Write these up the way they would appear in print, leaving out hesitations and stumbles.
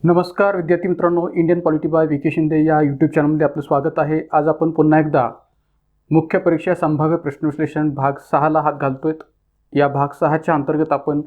नमस्कार विद्यार्थी मित्रांनो, Indian polity by V K Shinde या यूट्यूब चॅनलमध्ये आपलं स्वागत आहे. आज आपण पुन्हा एकदा मुख्य परीक्षा संभाव्य प्रश्नविश्लेषण भाग 6ला हात घालतोय. या भाग 6च्या अंतर्गत आपण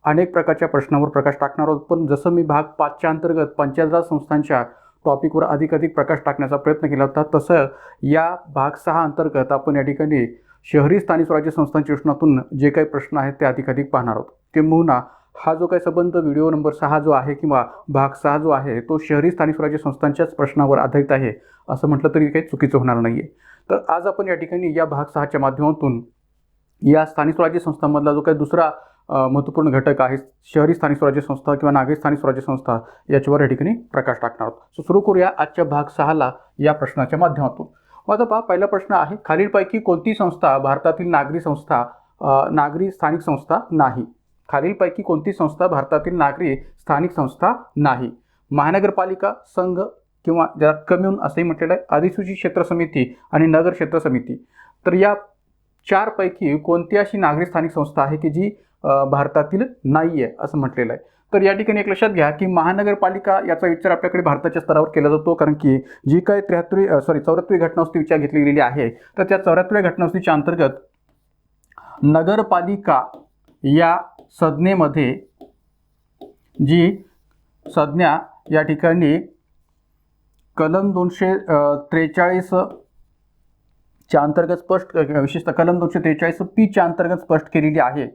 अनेक प्रकारच्या प्रश्नांवर प्रकाश टाकणार आहोत. पण जसं मी भाग 5च्या अंतर्गत पंचायत राज संस्थांच्या टॉपिकवर अधिकाधिक प्रकाश टाकण्याचा प्रयत्न केला होता, तसं या भाग 6 अंतर्गत आपण या ठिकाणी शहरी स्थानिक स्वराज्य संस्थांच्या प्रश्नातून जे काही प्रश्न आहेत ते अधिकाधिक पाहणार आहोत. किंबहुना हा जो काही संबंध व्हिडिओ नंबर 6 जो आहे किंवा भाग 6 जो आहे तो शहरी स्थानिक स्वराज्य संस्थांच्याच प्रश्नावर आधारित आहे असं म्हटलं तरी काही चुकीचं होणार नाही आहे. तर आज आपण या ठिकाणी या भाग 6च्या माध्यमातून या स्थानिक स्वराज्य संस्थांमधला जो काही दुसरा महत्त्वपूर्ण घटक आहे शहरी स्थानिक स्वराज्य संस्था किंवा नागरी स्थानिक स्वराज्य संस्था याच्यावर या ठिकाणी प्रकाश टाकणार आहोत. सो सुरू करूया आजच्या भाग 6ला या प्रश्नाच्या माध्यमातून. आता पहा, पहिला प्रश्न आहे, खालीलपैकी कोणती संस्था भारतातील नागरी स्थानिक संस्था नाही? खालीलपैकी कोणती संस्था भारतातील नागरी स्थानिक संस्था नाही? महानगरपालिका, संघ किंवा ज्याला कम्यून असंही म्हटलेलं आहे, अधिसूचित क्षेत्र समिती आणि नगर क्षेत्र समिती. तर या चारपैकी कोणती अशी नागरी स्थानिक संस्था आहे की जी भारतातील नाही आहे असं म्हटलेलं आहे? तर या ठिकाणी एक लक्षात घ्या की महानगरपालिका याचा विचार आपल्याकडे भारताच्या स्तरावर केला जातो, कारण की जी काही 74वी घटनावस्तू विचार घेतली गेलेली आहे तर त्या 74व्या घटनावस्तूच्या अंतर्गत नगरपालिका या संज्ञेमध्ये जी संज्ञा या ठिकाणी कलम 243 च्या अंतर्गत स्पष्ट, विशेषतः कलम 243 पी च्या अंतर्गत स्पष्ट केलेली आहे.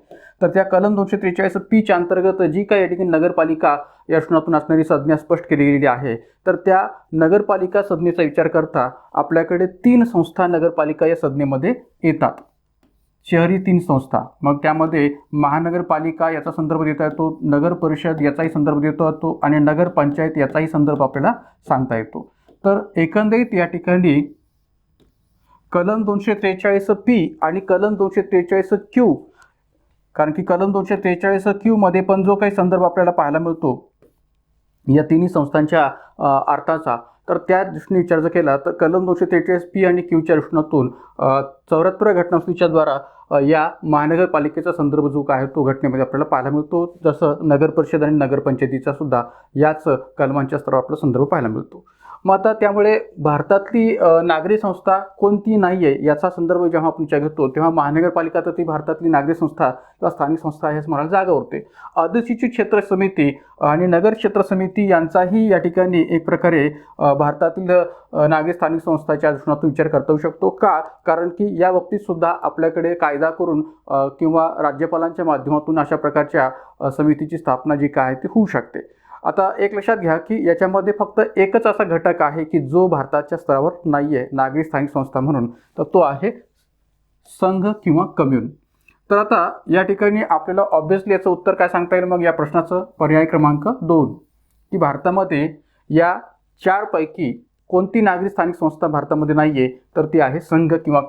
तर त्या कलम 243 पी च्या अंतर्गत जी काही या ठिकाणी नगरपालिका या प्रश्नातून असणारी संज्ञा स्पष्ट केली गेलेली आहे, तर त्या नगरपालिका संज्ञेचा विचार करता आपल्याकडे 3 संस्था नगरपालिका या संज्ञेमध्ये येतात. शहरी 3 संस्था, मग त्यामध्ये महानगरपालिका याचा संदर्भ देता येतो, नगर परिषद याचाही संदर्भ देता येतो आणि नगर पंचायत याचाही संदर्भ आपल्याला सांगता येतो. तर एकंदरीत या ठिकाणी कलम 243 पी आणि कलम 243 क्यू, कारण की कलम 243 क्यू मध्ये पण जो काही संदर्भ आपल्याला पाहायला मिळतो या तिन्ही संस्थांच्या अर्थाचा, तर त्या दृष्टीने विचार जर केला तर कलम 243 पी आणि क्यूच्या दृष्टीतून 74व्या घटनावस्तूच्या द्वारा या महानगरपालिकेचा संदर्भ जो काय आहे तो घटनेमध्ये आपल्याला पाहायला मिळतो. जसं नगर परिषद आणि नगरपंचायतीचा सुद्धा याच कलमांच्या स्तरावर आपला संदर्भ पाहायला मिळतो. मग आता त्यामुळे भारतातली नागरी संस्था कोणती नाही आहे याचा संदर्भ जेव्हा आपण विचार घेतो तेव्हा महानगरपालिका तर ती भारतातली नागरी संस्था किंवा स्थानिक संस्था आहे असं म्हणायला जागा उरते. अधिसूचित क्षेत्र समिती आणि नगर क्षेत्र समिती यांचाही या ठिकाणी एक प्रकारे भारतातील नागरी स्थानिक संस्थाच्या दृष्टीतून विचार करता येऊ शकतो. का? कारण की या बाबतीत सुद्धा आपल्याकडे कायदा करून किंवा राज्यपालांच्या माध्यमातून अशा प्रकारच्या समितीची स्थापना जी काय ती होऊ शकते. आता एक लक्षात घ्या की याच्यामध्ये फक्त एकच असा घटक आहे की जो भारताच्या स्तरावर नाही आहे नागरी स्थानिक संस्था म्हणून, तर तो आहे संघ किंवा कम्यून. तर आता या ठिकाणी आपल्याला ऑब्व्हियसली याचं उत्तर काय सांगता येईल मग या प्रश्नाचं? पर्याय क्रमांक 2 की भारतामध्ये या 4 पैकी कोणती नागरी स्थानिक संस्था भारतामध्ये नाही आहे, तर ती आहे संघ किंवा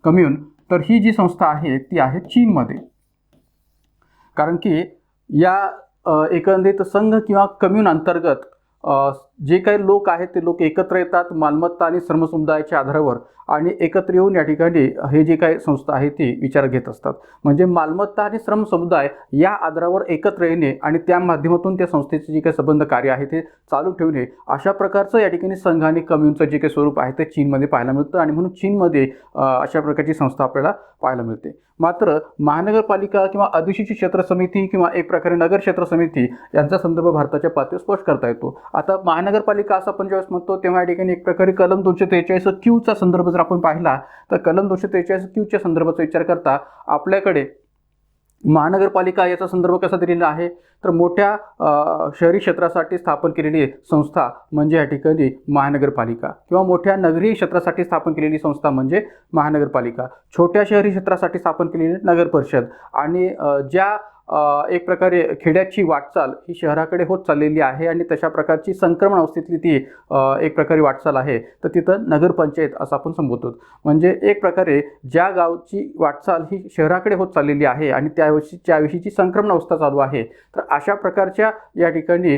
कम्यून. तर ही जी संस्था आहे ती आहे चीनमध्ये. कारण की या एकंदरीत संघ किंवा कम्यून अंतर्गत जे काही लोक आहेत ते लोक एकत्र येतात मालमत्ता आणि श्रमसमुदायाच्या आधारावर आणि एकत्र येऊन या ठिकाणी हे जे काही संस्था आहे ती विचार घेत असतात. म्हणजे मालमत्ता आणि श्रमसमुदाय या आधारावर एकत्र येणे आणि त्या माध्यमातून त्या संस्थेचे जे काही संबंध कार्य आहे ते चालू ठेवणे, अशा प्रकारचं या ठिकाणी संघ आणि कम्यूनचं जे काही स्वरूप आहे ते चीनमध्ये पाहायला मिळतं आणि म्हणून चीनमध्ये अशा प्रकारची संस्था आपल्याला पाहायला मिळते. मात्र महानगरपालिका किंवा अधिसूचित क्षेत्र समिती किंवा एक प्रकारे नगर क्षेत्र समिती यांचा संदर्भ भारताच्या पातळीवर स्पष्ट करता येतो. आता महानगरपालिका असं आपण ज्यावेळेस म्हणतो तेव्हा या ठिकाणी एक प्रकारे कलम 243 क्यूचा संदर्भ जर आपण पाहिला तर कलम 243 क्यूच्या संदर्भाचा विचार करता आपल्याकडे महानगरपालिका याचा संदर्भ कसा दिलेला आहे, तर मोठ्या शहरी क्षेत्रासाठी स्थापन केलेली संस्था म्हणजे या ठिकाणी महानगरपालिका, किंवा मोठ्या नगरीय क्षेत्रासाठी स्थापन केलेली संस्था म्हणजे महानगरपालिका, छोट्या शहरी क्षेत्रासाठी स्थापन केलेली नगर परिषद आणि ज्या एक प्रकारे खेड्याची वाटचाल ही शहराकडे होत चाललेली आहे आणि तशा प्रकारची संक्रमण अवस्थेतली ती एक प्रकारे वाटचाल आहे तर तिथं नगरपंचायत असं आपण संबोधतो. म्हणजे एक प्रकारे ज्या गावची वाटचाल ही शहराकडे होत चाललेली आहे आणि त्याविषयीची संक्रमण अवस्था चालू आहे, तर अशा प्रकारच्या या ठिकाणी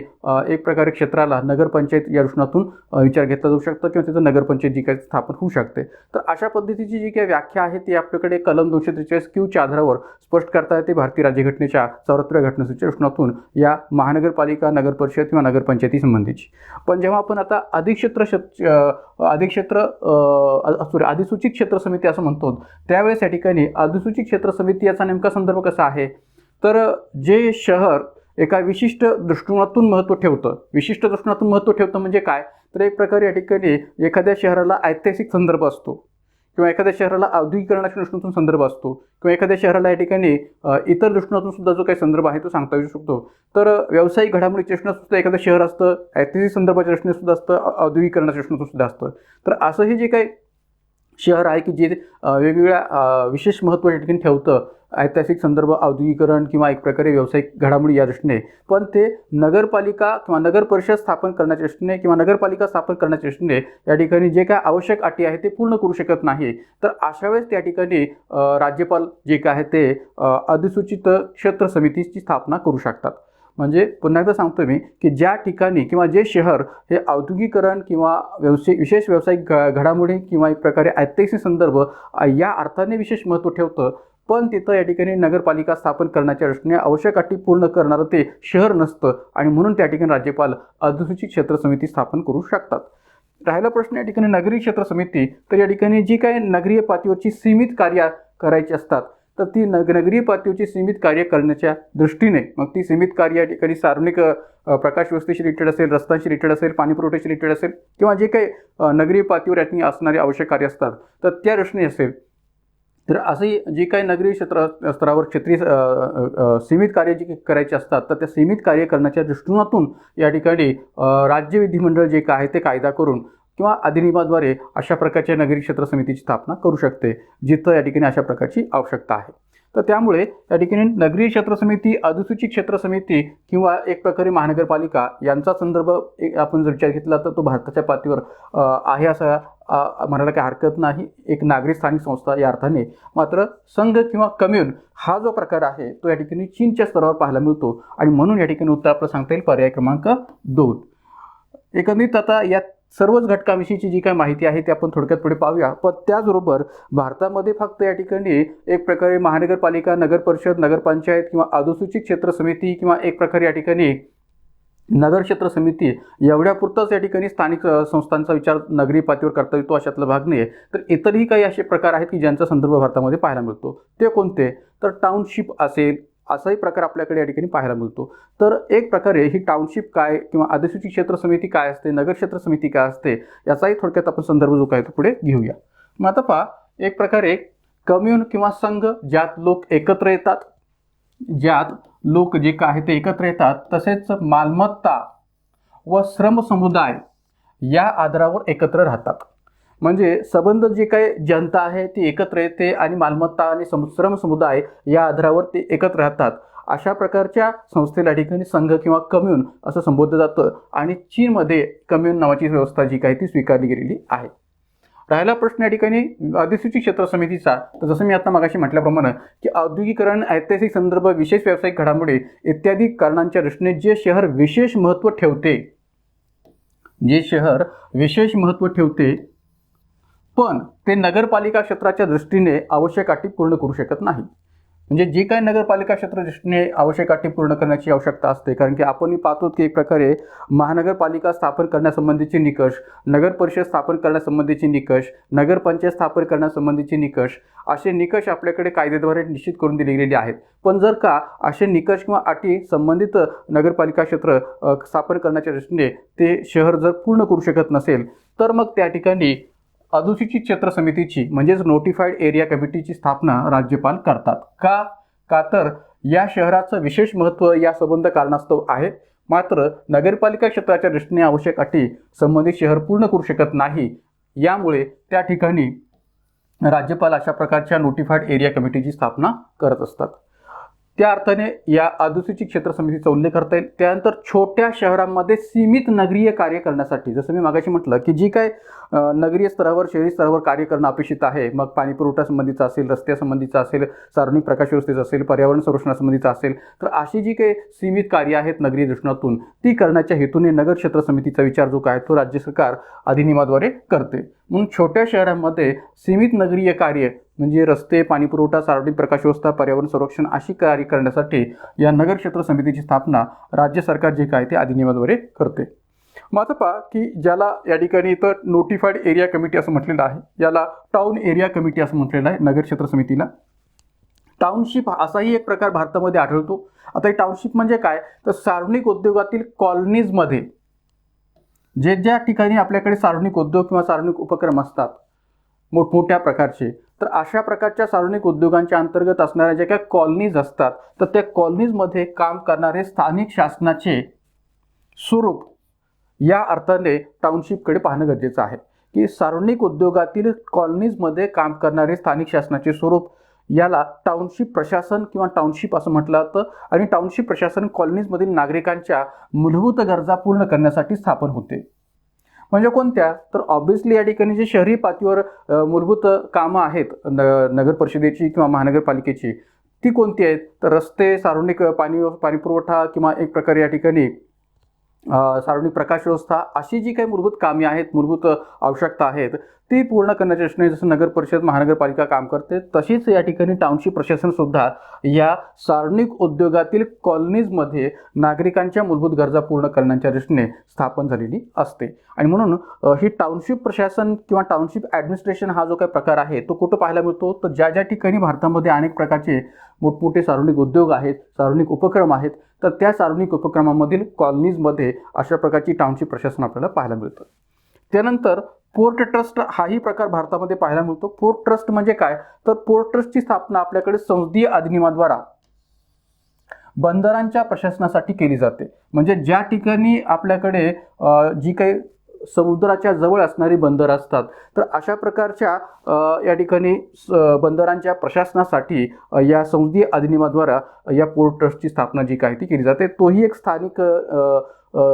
एक प्रकारे क्षेत्राला नगरपंचायत या दृष्टीतून विचार घेतला जाऊ शकतो किंवा तिथं नगरपंचायत जी काही स्थापन होऊ शकते. तर अशा पद्धतीची जी काही व्याख्या आहे ती आपल्याकडे कलम 243 क्यूच्या आधारावर स्पष्ट करता येते भारतीय राज्यघटनेच्या राज्यघटनेच्या 74व्या घटनेच्या दृष्टिकोनातून या महानगरपालिका, नगरपरिषद किंवा नगरपंचायती संबंधीची. पण जेव्हा आपण आता अधिसूचित क्षेत्र समिती असं म्हणतो, त्यावेळेस या ठिकाणी अधिसूचित क्षेत्र समिती याचा नेमका संदर्भ कसा आहे, तर जे शहर एका विशिष्ट दृष्टिकोनातून महत्त्व ठेवतं म्हणजे काय, तर एक प्रकारे या ठिकाणी एखाद्या शहराला ऐतिहासिक संदर्भ असतो किंवा एखाद्या शहराला औद्योगिकरणाच्या दृष्टीतून संदर्भ असतो किंवा एखाद्या शहराला या ठिकाणी इतर दृष्टीकोनातून सुद्धा जो काही संदर्भ आहे तो सांगता येऊ शकतो. तर व्यावसायिक घडामोडीच्या दृष्टीने सुद्धा एखादं शहर असतं, ऐतिहासिक संदर्भाच्या दृष्टीने सुद्धा असतं, औद्योगिकरणाच्या दृष्टीतून सुद्धा असतं. तर असं हे जे काही शहर आहे की जे वेगवेगळ्या विशेष महत्त्व या ठिकाणी ठेवतं, ऐतिहासिक संदर्भ, औद्योगिकरण किंवा एक प्रकारे व्यावसायिक घडामोडी या दृष्टीने, पण ते नगरपालिका किंवा नगरपरिषद स्थापन करण्याच्या दृष्टीने किंवा नगरपालिका स्थापन करण्याच्या दृष्टीने या ठिकाणी जे काय आवश्यक अटी आहे ते पूर्ण करू शकत नाही. तर अशा वेळेस त्या ठिकाणी राज्यपाल जे काय आहे ते अधिसूचित क्षेत्र समितीची स्थापना करू शकतात. म्हणजे पुन्हा एकदा सांगतो मी की ज्या ठिकाणी किंवा जे शहर हे औद्योगिकरण किंवा विशेष व्यावसायिक घडामोडी किंवा एक प्रकारे ऐतिहासिक संदर्भ या अर्थाने विशेष महत्त्व ठेवतं, पण तिथं या ठिकाणी नगरपालिका स्थापन करण्याच्या दृष्टीने आवश्यक अटी पूर्ण करणारं ते शहर नसतं आणि म्हणून त्या ठिकाणी राज्यपाल अधिसूचित क्षेत्र समिती स्थापन करू शकतात. राहिला प्रश्न या ठिकाणी नगरी क्षेत्र समिती, तर या ठिकाणी जी काही नगरीय पातळीवरची सीमित कार्य करायची असतात, तर ती नगरीय पातळीवरची सीमित कार्य करण्याच्या दृष्टीने, मग ती सीमित कार्य या ठिकाणी सार्वजनिक प्रकाश व्यवस्थेशी रिलेटेड असेल, रस्त्यांशी रिलेटेड असेल, पाणी पुरवठ्याशी रिलेटेड असेल किंवा जे काही नगरीय पातळीवर यातनी असणारे आवश्यक कार्य असतात, तर त्या दृष्टीने असेल. तर असे जे काही नगरीय स्तरावर क्षेत्रीय सीमित कार्य जी करायची असतात, तर त्या सीमित कार्य करण्याच्या दृष्टिकोनातून या ठिकाणी राज्य विधिमंडळ जे काय आहे ते कायदा करून किंवा अधिनियमाद्वारे अशा प्रकारच्या नगरी क्षेत्र समितीची स्थापना करू शकते, जिथं या ठिकाणी अशा प्रकारची आवश्यकता आहे. तर त्यामुळे या ठिकाणी नगरीय क्षेत्र समिती, अधिसूचित क्षेत्र समिती किंवा एक प्रकारे महानगरपालिका यांचा संदर्भ आपण जर विचार घेतला तर तो भारताच्या पातळीवर आहे असं म्हणायला काही हरकत नाही, एक नागरी स्थानिक संस्था या अर्थाने. मात्र संघ किंवा कम्युन हा जो प्रकार आहे तो या ठिकाणी चीनच्या स्तरावर पाहायला मिळतो आणि म्हणून या ठिकाणी उत्तर आपलं सांगता येईल पर्याय क्रमांक 2. एकंदरीत आता या सर्वच घटकांविषयीची जी काही माहिती आहे ती आपण थोडक्यात पुढे पाहूया. पण त्याचबरोबर भारतामध्ये फक्त या ठिकाणी एक प्रकारे महानगरपालिका, नगरपरिषद, नगरपंचायत किंवा अधिसूचित क्षेत्र समिती किंवा एक प्रकारे या ठिकाणी नगर क्षेत्र समिती एवढ्यापुरताच या ठिकाणी स्थानिक संस्थांचा विचार नगरी पातळीवर करता येतो अशातला भाग नाही. तर इतरही काही असे प्रकार आहेत की ज्यांचा संदर्भ भारतामध्ये पाहायला मिळतो. ते कोणते, तर टाउनशिप असेल, असाही प्रकार आपल्याकडे या ठिकाणी पाहायला मिळतो. तर एक प्रकारे ही टाउनशिप काय किंवा अधिसूचित क्षेत्र समिती काय असते, नगर क्षेत्र समिती काय असते, याचाही थोडक्यात आपण संदर्भ जो काय तो पुढे घेऊया. मग आता पहा, एक प्रकारे कम्युन किंवा संघ ज्यात लोक एकत्र येतात, जे काय आहे ते एकत्र येतात, तसेच मालमत्ता व श्रम समुदाय या आधारावर एकत्र राहतात. म्हणजे संबंध जे काही जनता आहे ती एकत्र येते आणि मालमत्ता आणि श्रम समुदाय या आधारावर ते एकत्र राहतात. अशा प्रकारच्या संस्थेला ठिकाणी संघ किंवा कम्युन असं संबोधलं जातं आणि चीनमध्ये कम्युन नावाची व्यवस्था जी काही ती स्वीकारली गेलेली आहे. राहिला प्रश्न या ठिकाणी अधिसूचित क्षेत्र समितीचा, तर जसं मी आता मगाशी म्हटल्याप्रमाणे की औद्योगिकरण, ऐतिहासिक संदर्भ, विशेष व्यावसायिक घडामोडी इत्यादी कारणांच्या दृष्टीने जे शहर विशेष महत्त्व ठेवते पण ते नगरपालिका क्षेत्राच्या दृष्टीने आवश्यक अटी पूर्ण करू शकत नाही. म्हणजे जे काही नगरपालिका क्षेत्र दृष्टीने आवश्यक अटी पूर्ण करण्याची आवश्यकता असते, कारण की आपण पाहतो की एक प्रकारे महानगरपालिका स्थापन करण्यासंबंधीचे निकष, नगर परिषद स्थापन करण्यासंबंधीचे निकष, नगरपंचायत स्थापन करण्यासंबंधीचे निकष, असे निकष आपल्याकडे कायद्याद्वारे निश्चित करून दिले गेलेले आहेत. पण जर का असे निकष किंवा अटी संबंधित नगरपालिका क्षेत्र स्थापन करण्याच्या दृष्टीने ते शहर जर पूर्ण करू शकत नसेल, तर मग त्या ठिकाणी अधिसूचित क्षेत्र समितीची म्हणजेच नोटिफाईड एरिया कमिटीची स्थापना राज्यपाल करतात. का तर या शहराचं विशेष महत्त्व या संबंध कारणास्तव आहे, मात्र नगरपालिका क्षेत्राच्या दृष्टीने आवश्यक अटी संबंधित शहर पूर्ण करू शकत नाही. यामुळे त्या ठिकाणी राज्यपाल अशा प्रकारच्या नोटिफाईड एरिया कमिटीची स्थापना करत असतात. त्या अर्थाने या अधिसूचित क्षेत्र समितीचा उल्लेख करता येईल. त्यानंतर छोट्या शहरांमध्ये सीमित नगरीय कार्य करण्यासाठी, जसं मी मागाशी म्हटलं की जी काय नगरीय स्तरावर, शहरी स्तरावर कार्य करणं अपेक्षित आहे, मग पाणी पुरवठा संबंधीचा असेल, रस्त्यासंबंधीचा असेल, सार्वजनिक प्रकाश व्यवस्थेचा असेल, पर्यावरण संरक्षणासंबंधीचा असेल, तर अशी जी काही सीमित कार्य आहेत नगरीय दृष्टीकोनातून ती करण्याच्या हेतूने नगर क्षेत्र समितीचा विचार जो काय तो राज्य सरकार अधिनियमाद्वारे करते. म्हणून छोट्या शहरांमध्ये सीमित नगरीय कार्य म्हणजे रस्ते, पाणीपुरवठा, सार्वजनिक प्रकाश व्यवस्था, पर्यावरण संरक्षण अशी कार्य करण्यासाठी या नगर क्षेत्र समितीची स्थापना राज्य सरकार जे काय ते अधिनियमाद्वारे करते. मग आता पहा की ज्याला या ठिकाणी इथं नोटिफाईड एरिया कमिटी असं म्हटलेलं आहे, याला टाउन एरिया कमिटी असं म्हटलेलं आहे नगर क्षेत्र समितीला. टाउनशिप असाही एक प्रकार भारतामध्ये आढळतो. आता ही टाउनशिप म्हणजे काय, तर सार्वजनिक उद्योगातील कॉलनीजमध्ये जे ज्या ठिकाणी आपल्याकडे सार्वजनिक उद्योग किंवा सार्वजनिक उपक्रम असतात मोठमोठ्या प्रकारचे, तर अशा प्रकारच्या सार्वजनिक उद्योगांच्या अंतर्गत असणाऱ्या ज्या काही कॉलनीज असतात, तर त्या कॉलनीजमध्ये काम करणारे स्थानिक शासनाचे स्वरूप या अर्थाने टाउनशिपकडे पाहणं गरजेचं आहे की सार्वजनिक उद्योगातील कॉलनीजमध्ये काम करणारे स्थानिक शासनाचे स्वरूप याला टाउनशिप प्रशासन किंवा टाउनशिप असं म्हटलं जातं. आणि टाउनशिप प्रशासन कॉलनीजमधील नागरिकांच्या मूलभूत गरजा पूर्ण करण्यासाठी स्थापन होते. म्हणजे कोणत्या, तर ऑब्व्हियसली या ठिकाणी जे शहरी पातळीवर मूलभूत कामं आहेत नगर परिषदेची किंवा महानगरपालिकेची, ती कोणती आहेत, तर रस्ते, सार्वजनिक पाणीपुरवठा किंवा एक प्रकारे या ठिकाणी सार्वजनिक प्रकाश व्यवस्था अशी जी काही मूलभूत कामे आहेत, मूलभूत आवश्यकता आहेत, ती पूर्ण करण्याच्या दृष्टीने जसं नगर परिषद, महानगरपालिका काम करते, तशीच या ठिकाणी टाउनशिप प्रशासन सुद्धा या सार्वजनिक उद्योगातील कॉलनीजमध्ये नागरिकांच्या मूलभूत गरजा पूर्ण करण्याच्या दृष्टीने स्थापन झालेली असते. आणि म्हणून ही टाउनशिप प्रशासन किंवा टाउनशिप ॲडमिनिस्ट्रेशन हा जो काही प्रकार आहे तो कुठं पाहायला मिळतो, तर ज्या ज्या ठिकाणी भारतामध्ये अनेक प्रकारचे मोठमोठे सार्वजनिक उद्योग आहेत, सार्वजनिक उपक्रम आहेत, तर त्या सार्वजनिक उपक्रमामधील कॉलनीजमध्ये अशा प्रकारची टाउनशिप प्रशासन आपल्याला पाहायला मिळतं. त्यानंतर पोर्ट ट्रस्ट हाही प्रकार भारतामध्ये पाहायला मिळतो. पोर्ट ट्रस्ट म्हणजे काय, तर पोर्ट ट्रस्टची स्थापना आपल्याकडे संसदीय अधिनियमाद्वारा बंदरांच्या प्रशासनासाठी केली जाते. म्हणजे ज्या ठिकाणी आपल्याकडे जी काही समुद्राच्या जवळ असणारी बंदर असतात, तर अशा प्रकारच्या या ठिकाणी बंदरांच्या प्रशासनासाठी या संसदीय अधिनियमाद्वारा या पोर्ट ट्रस्टची स्थापना जी काय ती केली जाते. तोही एक स्थानिक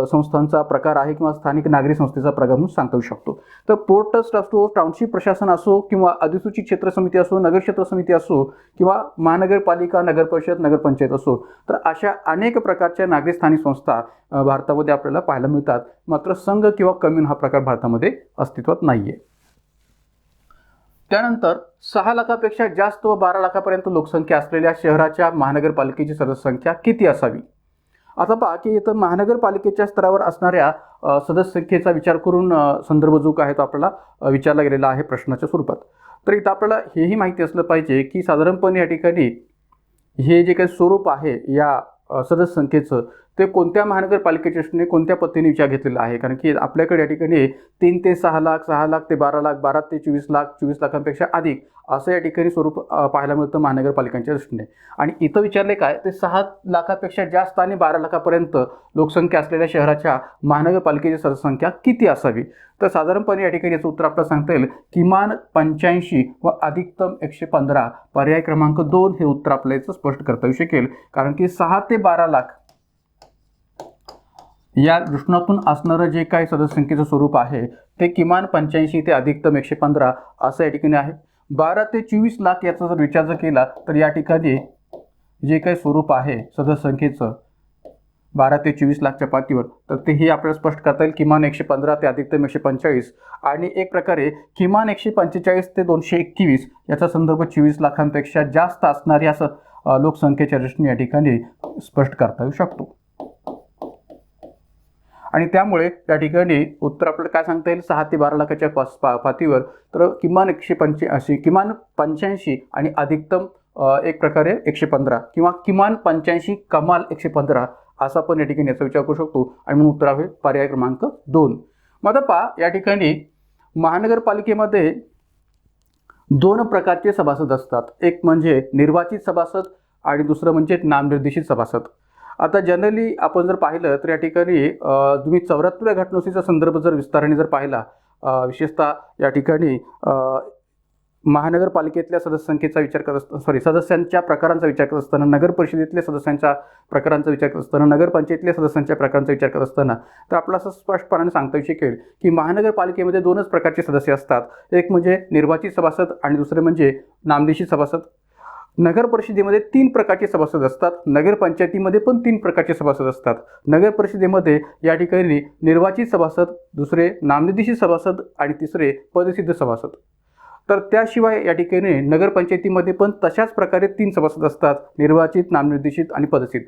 संस्थांचा प्रकार आहे किंवा स्थानिक नागरी संस्थेचा प्रकार म्हणून सांगता येऊ शकतो. तर पोर्ट ट्रस्ट असो, टाउनशिप प्रशासन असो किंवा अधिसूचित क्षेत्र समिती असो, नगर क्षेत्र समिती असो किंवा महानगरपालिका, नगर परिषद, नगरपंचायत असो, तर अशा अनेक प्रकारच्या नागरी स्थानिक संस्था भारतामध्ये आपल्याला पाहायला मिळतात. मात्र संघ किंवा कम्युन हा प्रकार भारतामध्ये अस्तित्वात नाहीये. त्यानंतर 6 लाखापेक्षा जास्त व 12 लाखापर्यंत लोकसंख्या असलेल्या शहराच्या महानगरपालिकेची सदस्य संख्या किती असावी. आता पहा की इथं महानगरपालिकेच्या स्तरावर असणाऱ्या सदस्य संख्येचा विचार करून संदर्भ जो आहे तो आपल्याला विचारला गेलेला आहे प्रश्नाच्या स्वरूपात. तर इथं आपल्याला हेही माहिती असलं पाहिजे की साधारणपणे या ठिकाणी हे जे काही स्वरूप आहे या सदस्य संख्येचं ते कोणत्या महानगरपालिकेच्या दृष्टीने कोणत्या पद्धतीने विचार घेतलेला आहे. कारण की आपल्याकडे या ठिकाणी 3 ते 6 लाख, 6 लाख ते 12 लाख, 12 ते 24 लाख, 24 लाखांपेक्षा अधिक असं या ठिकाणी स्वरूप पाहायला मिळतं महानगरपालिकांच्या दृष्टीने. आणि इथं विचारले काय, ते 6 लाखापेक्षा जास्त आणि 12 लाखापर्यंत लोकसंख्या असलेल्या शहराच्या महानगरपालिकेची सदस्य संख्या किती असावी. तर साधारणपणे या ठिकाणी याचं उत्तर आपल्याला सांगता येईल किमान 85 व अधिकतम 115. पर्याय क्रमांक 2 हे उत्तर आपल्याला याचं स्पष्ट करता येऊ शकेल. कारण की 6 ते 12 लाख या दृष्टिकोनातून असणारं जे काही सदस्य संख्येचं स्वरूप आहे ते किमान 85 ते अधिकतम 115 असं या ठिकाणी आहे. 12 ते 24 लाख याचा जर विचार जर केला तर या ठिकाणी जे काही स्वरूप आहे सदस्य संख्येचं 12 ते 24 लाखच्या पातळीवर, तर तेही आपल्याला स्पष्ट करता येईल किमान 115 ते अधिकतम 145. आणि एक प्रकारे किमान 145 ते 221 याचा संदर्भ 24 लाखांपेक्षा जास्त असणाऱ्या असं लोकसंख्येच्या दृष्टीने या ठिकाणी स्पष्ट करता येऊ शकतो. आणि त्यामुळे या ठिकाणी उत्तर आपल्याला काय सांगता येईल, 6 ते 12 लाखाच्या पातळीवर तर किमान 185 किमान 85 आणि अधिकतम एक प्रकारे 115 किंवा किमान 85 कमाल 115 असा पण या ठिकाणी याचा विचार करू शकतो. आणि म्हणून उत्तर आहे पर्याय क्रमांक 2. मग पहा या ठिकाणी महानगरपालिकेमध्ये 2 प्रकारचे सभासद असतात. एक म्हणजे निर्वाचित सभासद आणि दुसरं म्हणजे नामनिर्देशित सभासद. आता जनरली आपण जर पाहिलं तर या ठिकाणी तुम्ही 74व्या घटनादुरुस्तीचा संदर्भ जर विस्ताराने जर पाहिला, विशेषतः या ठिकाणी महानगरपालिकेतल्या सदस्य संख्येचा विचार करत असताना सदस्यांच्या प्रकारांचा विचार करत असताना, नगर परिषदेतल्या सदस्यांच्या प्रकारांचा विचार करत असताना, नगरपंचायतीतल्या सदस्यांच्या प्रकारांचा विचार करत असताना, तर आपल्याला असं स्पष्टपणे सांगता येऊ शकेल की महानगरपालिकेमध्ये 2च प्रकारचे सदस्य असतात. एक म्हणजे निर्वाचित सभासद आणि दुसरे म्हणजे नामनिर्देशित सभासद. नगर परिषदेमध्ये 3 प्रकारचे सभासद असतात. नगरपंचायतीमध्ये पण 3 प्रकारचे सभासद असतात. नगर परिषदेमध्ये या ठिकाणी निर्वाचित सभासद, दुसरे नामनिर्देशित सभासद आणि तिसरे पदसिद्ध सभासद. तर त्याशिवाय या ठिकाणी नगरपंचायतीमध्ये पण तशाच प्रकारे 3 सभासद असतात, निर्वाचित, नामनिर्देशित आणि पदसिद्ध.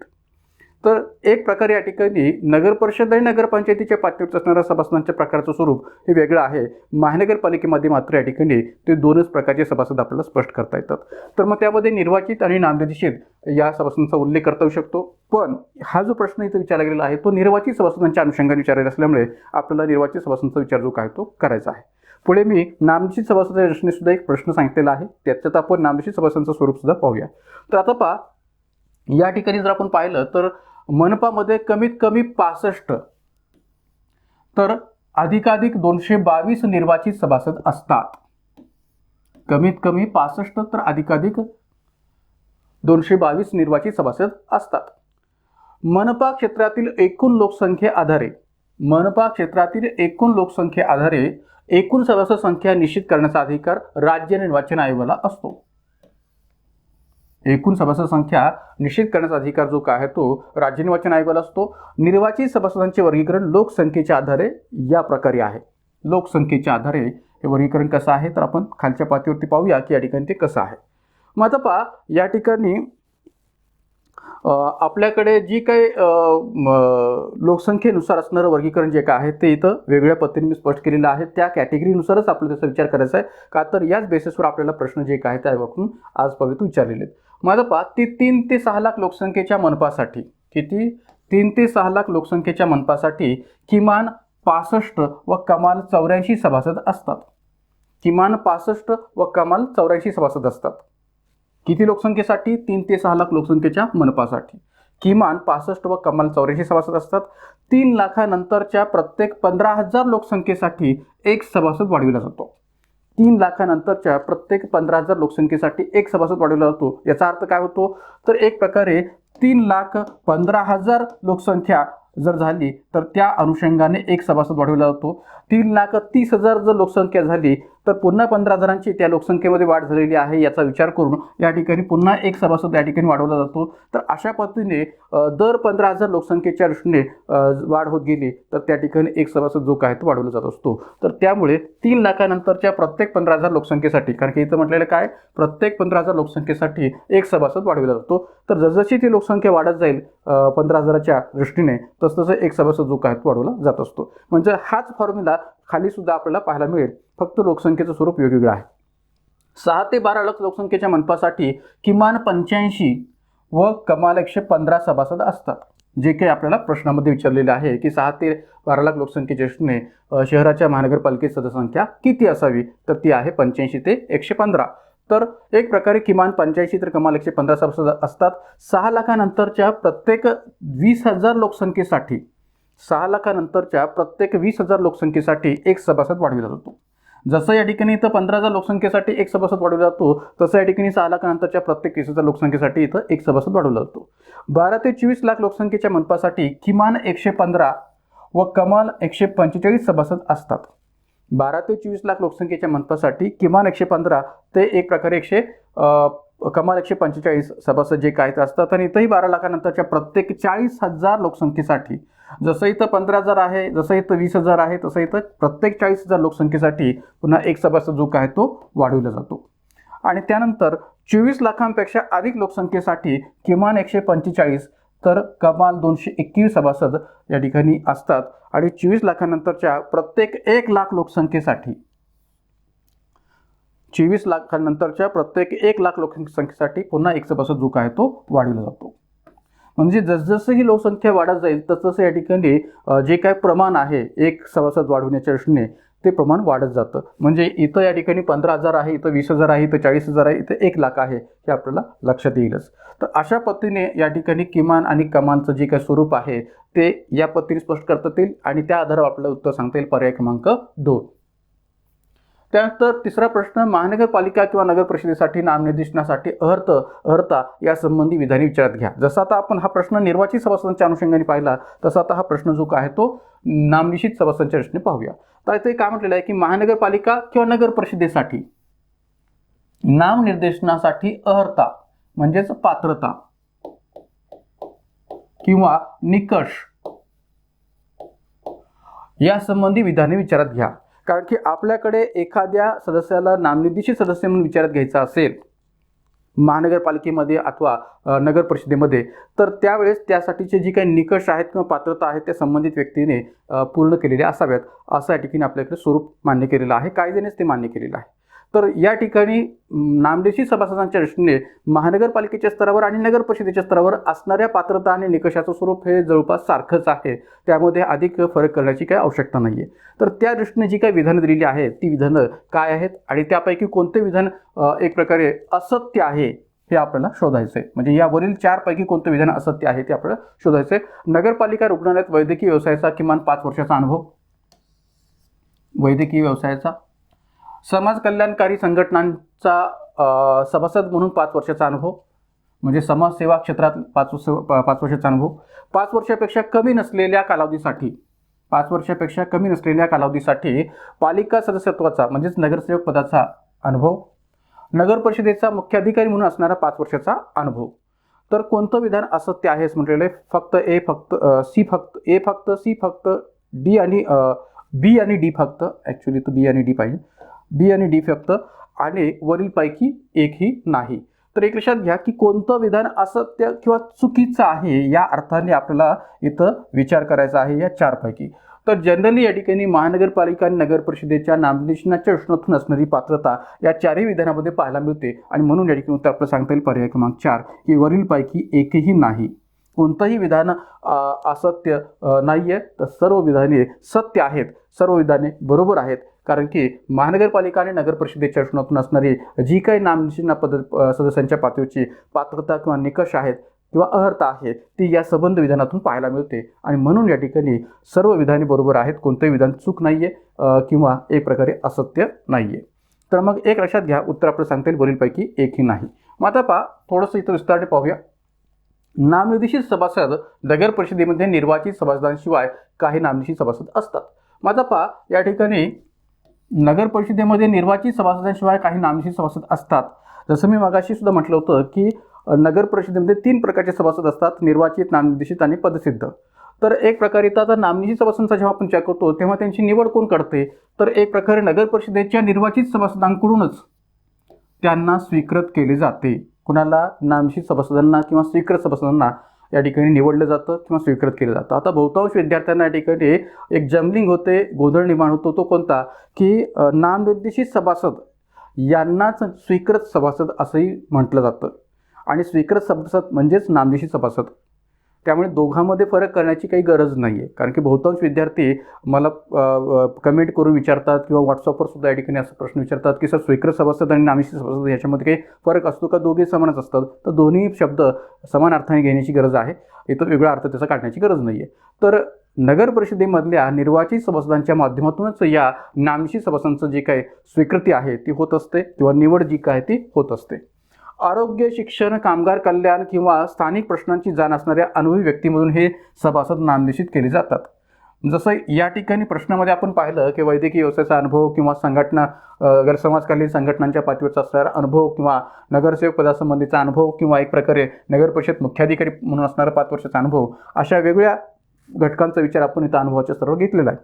तर एक प्रकारे या ठिकाणी नगर परिषद आणि नगरपंचायतीच्या पातळीवर असणाऱ्या सभासदांच्या प्रकारचं स्वरूप हे वेगळं आहे. महानगरपालिकेमध्ये मात्र या ठिकाणी ते 2च प्रकारचे सभासद आपल्याला स्पष्ट करता येतात. तर मग त्यामध्ये निर्वाचित आणि नामनिर्देशित या सभासदांचा उल्लेख करता येऊ शकतो. पण हा जो प्रश्न इथे विचारला गेलेला आहे तो निर्वाचित सभासदांच्या अनुषंगाने विचारलेला असल्यामुळे आपल्याला निर्वाचित सभासदांचा विचार जो काय तो करायचा आहे. पुढे मी नामनिर्देशित सभासदांच्या दृष्टीने सुद्धा एक प्रश्न सांगितलेला आहे. त्याच्यात आपण नामनिर्देशित सभासदांचं स्वरूप सुद्धा पाहूया. तर आता पहा, या ठिकाणी जर आपण पाहिलं तर मनपामध्ये कमीत कमी 65 तर अधिकाधिक 222 निर्वाचित सभासद असतात. कमीत कमी 65 तर अधिकाधिक 222 निर्वाचित सभासद असतात. मनपा क्षेत्रातील एकूण लोकसंख्ये आधारे एकूण सभासद संख्या निश्चित करण्याचा अधिकार राज्य निर्वाचन आयोगाला असतो. एकूण सभासद संख्या निश्चित करण्याचा अधिकार जो काय आहे तो राज्य निर्वाचन आयोगाला असतो. निर्वाचित सभासदांचे वर्गीकरण लोकसंख्येच्या आधारे या प्रकारे आहे. लोकसंख्येच्या आधारे हे वर्गीकरण कसं आहे तर आपण खालच्या पातळीवरती पाहूया की या ठिकाणी ते कसं आहे. मग आता पहा, या ठिकाणी आपल्याकडे जी काही लोकसंख्येनुसार असणारं वर्गीकरण जे काय आहे ते इथं वेगळ्या पद्धतीने मी स्पष्ट केलेलं आहे. त्या कॅटेगरीनुसारच आपल्याला त्याचा विचार करायचा आहे, का तर याच बेसिसवर आपल्याला प्रश्न जे काय त्यापासून आजपर्यंत विचारलेले आहेत. माझं पहा, 3 ते 6 लाख लोकसंख्येच्या मनपासाठी किती 3 ते 6 लाख लोकसंख्येच्या मनपासाठी किमान 65 व कमाल 84 सभासद असतात. किमान 65 व कमाल 84 सभासद असतात. किती लोकसंख्येसाठी? 3 ते 6 लाख लोकसंख्येच्या मनपासाठी किमान 65 व कमाल 84 सभासद असतात. 3 लाखानंतरच्या प्रत्येक 15,000 लोकसंख्येसाठी एक सभासद वाढविला जातो. 3 लाखानंतरच्या प्रत्येक 15,000 लोकसंख्येसाठी एक सभासद वाढवला जातो. याचा अर्थ काय होतो तर एक प्रकारे 3,15,000 लोकसंख्या जर झाली तर त्या अनुषंगाने एक सभासद वाढवला जातो. 3,30,000 जर लोकसंख्या झाली तर पुन्हा 15,000ची त्या लोकसंख्येमध्ये वाढ झालेली आहे याचा विचार करून या ठिकाणी पुन्हा एक सभासद या ठिकाणी वाढवला जातो. तर अशा पद्धतीने दर 15,000 लोकसंख्येच्या दृष्टीने वाढ होत गेली तर त्या ठिकाणी एक सभासद जो काय तो वाढवला जात असतो. तर त्यामुळे 3 लाखानंतरच्या प्रत्येक 15,000 लोकसंख्येसाठी, कारण की इथं म्हटलेलं काय, प्रत्येक 15,000 लोकसंख्येसाठी एक सभासद वाढवला जातो. तर जसजशी ती लोकसंख्या वाढत जाईल 15,000च्या दृष्टीने तसतसं एक सभासद जो काय तो वाढवला जात असतो. म्हणजे हाच फॉर्म्युला खाली सुद्धा आपल्याला पाहायला मिळेल, फक्त लोकसंख्येचं स्वरूप वेगवेगळं आहे. 6 ते 12 लाख लोकसंख्येच्या मनपासाठी किमान 85 व कमाल 115 सभासद असतात. जे काही आपल्याला प्रश्नामध्ये विचारलेले आहे की 6 ते 12 लाख लोकसंख्येच्या दृष्टीने शहराच्या महानगरपालिकेची सदस्यसंख्या किती असावी तर ती आहे 85 ते 115. तर एक प्रकारे किमान 85 तर कमाल 115 सभासद असतात. 6 लाखानंतरच्या प्रत्येक 20,000 लोकसंख्येसाठी 6 लाखानंतरच्या प्रत्येक 20,000 लोकसंख्येसाठी एक सभासद वाढविला जातो. जसं या ठिकाणी इथं 15,000 लोकसंख्येसाठी एक सभासद वाढवला जातो तसं या ठिकाणी 6 लाखानंतरच्या प्रत्येक 20,000 लोकसंख्येसाठी इथं एक सभासद वाढवला जातो. 12 ते 24 लाख लोकसंख्येच्या मनपासाठी किमान 115 व कमाल 145 सभासद असतात. 12 ते 24 लाख लोकसंख्येच्या मनपासाठी किमान 115 ते एक प्रकारे कमाल 145 सभासद जे काय ते असतात. आणि इथंही 12 लाखानंतरच्या प्रत्येक 40,000 लोकसंख्येसाठी, जसं इथं 15,000 आहे, जसं इथं 20,000 आहे, तसं इथं प्रत्येक 40,000 लोकसंख्येसाठी पुन्हा एक सभासद जो काय तो वाढवला जातो. आणि त्यानंतर 24 लाखांपेक्षा अधिक लोकसंख्येसाठी किमान 145 तर कमाल 221 सभासद या ठिकाणी असतात. आणि 24 लाखानंतरच्या प्रत्येक 1 लाख लोकसंख्येसाठी 24 लाखानंतरच्या प्रत्येक 1 लाख लोकसंख्येसाठी पुन्हा एक सभासद जो काय तो वाढवला जातो. म्हणजे जसजसं ही लोकसंख्या वाढत जाईल तसतसं या ठिकाणी जे काय प्रमाण आहे एक सभासद वाढवण्याच्या दृष्टीने ते प्रमाण वाढत जातं. म्हणजे इथं या ठिकाणी 15,000 आहे, इथं 20,000 आहे, इथं 40,000 आहे, इथं 1 लाख आहे, हे आपल्याला लक्षात येईलच. तर अशा पद्धतीने या ठिकाणी किमान आणि कमालचं जे काही स्वरूप आहे ते या पद्धतीने स्पष्ट करता येईल आणि त्या आधारावर आपल्याला उत्तर सांगता येईल पर्याय क्रमांक 2. त्यानंतर तिसरा प्रश्न, महानगरपालिका किंवा नगर परिषदेसाठी नामनिर्देशनासाठी अर्हता यासंबंधी विधाने विचारात घ्या. जसं आता आपण हा प्रश्न निर्वाचित सभासदांच्या अनुषंगाने पाहिला तसा आता हा प्रश्न जो काय आहे तो नामनिश्चित सभासदांच्या दृष्टीने पाहूया. तर इथे काय म्हटलेलं आहे की महानगरपालिका किंवा नगर परिषदेसाठी नामनिर्देशनासाठी अर्हता म्हणजेच पात्रता किंवा निकष यासंबंधी विधाने विचारात घ्या. कारण की आपल्याकडे एखाद्या सदस्याला नामनिर्देशित सदस्य म्हणून विचारात घ्यायचा असेल महानगरपालिकेमध्ये अथवा नगर परिषदेमध्ये, तर त्यावेळेस त्यासाठीचे जी काही निकष आहेत किंवा पात्रता आहेत त्या संबंधित व्यक्तीने पूर्ण केलेल्या असाव्यात, असं या ठिकाणी आपल्याकडे स्वरूप मान्य केलेलं आहे, कायद्यानेच ते मान्य केलेलं आहे. तर या ठिकाणी नामनिर्देशित सभासदांच्या दृष्टीने महानगरपालिकेच्या स्तरावर आणि नगर परिषदेच्या स्तरावर असणाऱ्या पात्रता आणि निकषाचं स्वरूप हे जवळपास सारखंच आहे, त्यामध्ये अधिक फरक करण्याची काही आवश्यकता नाही आहे. तर त्या दृष्टीने जी काही विधानं दिलेली आहेत ती विधानं काय आहेत आणि त्यापैकी कोणते विधान एक प्रकारे असत्य आहे हे आपल्याला शोधायचं आहे. म्हणजे यावरील 4 पैकी कोणतं विधान असत्य आहे ते आपल्याला शोधायचं आहे. नगरपालिका रुग्णालयात वैद्यकीय व्यवसायाचा किमान 5 वर्षाचा अनुभव, वैद्यकीय व्यवसायाचा, समाज कल्याणकारी संघटनांचा सभासद म्हणून 5 वर्षाचा अनुभव, म्हणजे समाजसेवा क्षेत्रात 5 वर्षाचा अनुभव, 5 वर्षापेक्षा कमी नसलेल्या कालावधीसाठी 5 वर्षापेक्षा कमी नसलेल्या कालावधीसाठी पालिका सदस्यत्वाचा म्हणजेच नगरसेवक पदाचा अनुभव, नगर परिषदेचा मुख्याधिकारी म्हणून असणारा 5 वर्षाचा अनुभव. तर कोणतं विधान असत्य आहे म्हटलेलं आहे? फक्त ए, फक्त सी, फक्त ए, फक्त सी, फक्त डी आणि बी आणि डी फक्त, ॲक्च्युली तर बी आणि डी पाहिजे, बी आणि डी फक्त आणि वरीलपैकी एकही नाही. तर एक लक्षात घ्या की कोणतं विधान असत्य किंवा चुकीचं आहे या अर्थाने आपल्याला इथं विचार करायचा आहे या 4 पैकी. तर जनरली या ठिकाणी महानगरपालिका आणि नगर परिषदेच्या नामनिर्देशनाच्या दृष्टीतून असणारी पात्रता या 4ही विधानामध्ये पाहायला मिळते आणि म्हणून या ठिकाणी उत्तर आपल्याला सांगता येईल पर्याय क्रमांक 4 की वरीलपैकी एकही नाही. कोणतंही विधान असत्य नाही आहे, तर सर्व विधाने सत्य आहेत, सर्व विधाने बरोबर आहेत. कारण की महानगरपालिका आणि नगर परिषदेच्या दृष्टीतून असणारी जी काही नामनिर्देशित सदस्यांच्या पातळीची पात्रता किंवा निकष आहेत किंवा अर्हता आहे ती या संबंध विधानातून पाहायला मिळते आणि म्हणून या ठिकाणी सर्व विधाने बरोबर आहेत, कोणतंही विधान चूक नाही आहे किंवा एक प्रकारे असत्य नाही आहे. तर मग एक लक्षात घ्या, उत्तर आपल्याला सांगता येईल वरीलपैकी एकही नाही. मग आता पहा, थोडंसं इथं विस्ताराने पाहूया. नामनिर्देशित सभासद नगर परिषदेमध्ये निर्वाचित सभासदांशिवाय काही नामनिर्देशित सभासद असतात. मग आता पहा, या ठिकाणी नगर परिषदेमध्ये निर्वाचित सभासदांशिवाय काही नामनिर्देशित सभासद असतात. जसं मी मगाशी सुद्धा म्हटलं होतं की नगर परिषदेमध्ये 3 प्रकारचे सभासद असतात, निर्वाचित, नामनिर्देशित आणि पदसिद्ध. तर एक प्रकारे आता नामनिर्देशित सभासदांचा जेव्हा आपण चेक करतो तेव्हा त्यांची निवड कोण करते? तर एक प्रकारे नगर परिषदेच्या निर्वाचित सभासदांकडूनच त्यांना स्वीकृत केले जाते. कुणाला? नामनिर्देशित सभासदांना किंवा स्वीकृत सभासदांना या ठिकाणी निवडलं जातं किंवा स्वीकृत केलं जातं. आता बहुतांश विद्यार्थ्यांना या ठिकाणी एक जम्बलिंग होते, गोंधळ निर्माण होतो. तो कोणता? की नामनिर्देशित सभासद यांनाच स्वीकृत सभासद असंही म्हटलं जातं आणि स्वीकृत सभासद म्हणजेच नामनिर्देशित सभासद. त्यामुळे दोघांमध्ये फरक करण्याची काही गरज नाही आहे. कारण की बहुतांश विद्यार्थी मला कमेंट करून विचारतात किंवा व्हॉट्सअपवर सुद्धा या ठिकाणी असा प्रश्न विचारतात की सर स्वीकृत सभासद आणि नामनिर्देशित सभासद याच्यामध्ये काही फरक असतो का? दोघे समानच असतात. तर दोन्ही शब्द समान अर्थाने घेण्याची गरज आहे, इथं वेगळा अर्थ त्याचा काढण्याची गरज नाही आहे. तर नगर परिषदेमधल्या निर्वाचित सभासदांच्या माध्यमातूनच या नामनिर्देशित सभासदांचं जे काही स्वीकृती आहे ती होत असते किंवा निवड जी काय ती होत असते. आरोग्य, शिक्षण, कामगार कल्याण किंवा स्थानिक प्रश्नांची जाण असणाऱ्या अनुभवी व्यक्तीमधून हे सभासद नामनिर्देशित केले जातात. जसं या ठिकाणी प्रश्नामध्ये आपण पाहिलं की वैद्यकीय व्यवसायाचा अनुभव किंवा संघटना समाजकालीन संघटनांच्या पातळीवरचा असणारा अनुभव किंवा नगरसेवक पदासंबंधीचा अनुभव किंवा एक प्रकारे नगर परिषद मुख्याधिकारी म्हणून असणारा 5 वर्षाचा अनुभव, अशा वेगळ्या घटकांचा विचार आपण इथं अनुभवाच्या स्तरावर घेतलेला आहे.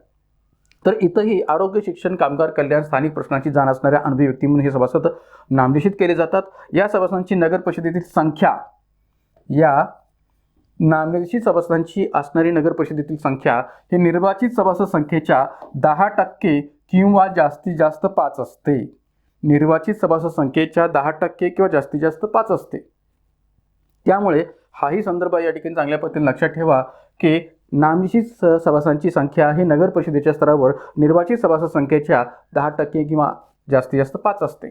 तर इथंही आरोग्य, शिक्षण, कामगार कल्याण, स्थानिक प्रश्नांची जाण असणाऱ्या अनुभवी व्यक्ती म्हणून हे सभासद नामनिर्देशित केले जातात. या सभासदांची नगर परिषदेतील संख्या, या नामनिर्देशित सभासदांची असणारी नगर परिषदेतील संख्या हे निर्वाचित सभासद संख्येच्या 10% किंवा जास्तीत जास्त 5 असते. निर्वाचित सभासद संख्येच्या 10% किंवा जास्तीत जास्त 5 असते. त्यामुळे हाही संदर्भ या ठिकाणी चांगल्या पद्धतीने लक्षात ठेवा की नामनिर्देशित सभासदांची संख्या ही नगर परिषदेच्या स्तरावर निर्वाचित सभासद संख्येच्या 10% किंवा जास्तीत जास्त 5 असते.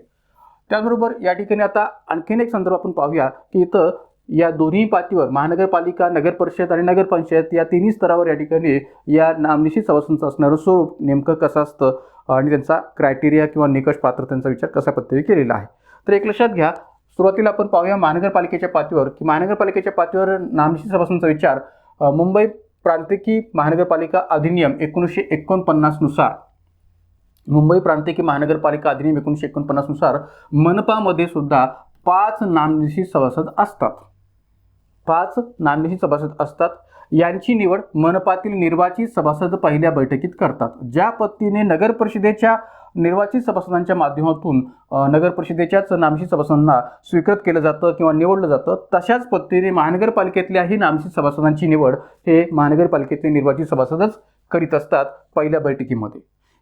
त्याचबरोबर या ठिकाणी आता आणखीन एक संदर्भ आपण पाहूया की इथं या दोन्ही पातळीवर महानगरपालिका, नगर परिषद आणि नगर पंचायत या तिन्ही स्तरावर या ठिकाणी या नामनिर्देशित सभासदांचं असणारं स्वरूप नेमकं कसं असतं आणि त्यांचा क्रायटेरिया किंवा निकष पात्रतेचा विचार कशा पद्धतीने केलेला आहे. तर एक लक्षात घ्या, सुरुवातीला आपण पाहूया महानगरपालिकेच्या पातळीवर की महानगरपालिकेच्या पातळीवर नामनिर्देशित सभासदांचा विचार मुंबई प्रांतिकी महानगरपालिका अधिनियम 1949 नुसार, मुंबई प्रांतिकी महानगरपालिका अधिनियम 1949 नुसार मनपामध्ये सुद्धा 5 नामनिर्देशित सभासद असतात. 5 नामनिर्देशित सभासद असतात. यांची निवड मनपातील निर्वाचित सभासद पहिल्या बैठकीत करतात. ज्या पद्धतीने नगर परिषदेच्या निर्वाचित सभासदांच्या माध्यमातून नगर परिषदेच्याच नामशी सभासदांना स्वीकृत केलं जातं किंवा निवडलं जातं, तशाच पद्धतीने महानगरपालिकेतल्याही नामशी सभासदांची निवड हे महानगरपालिकेतले निर्वाचित सभासदच करीत असतात पहिल्या बैठकीमध्ये.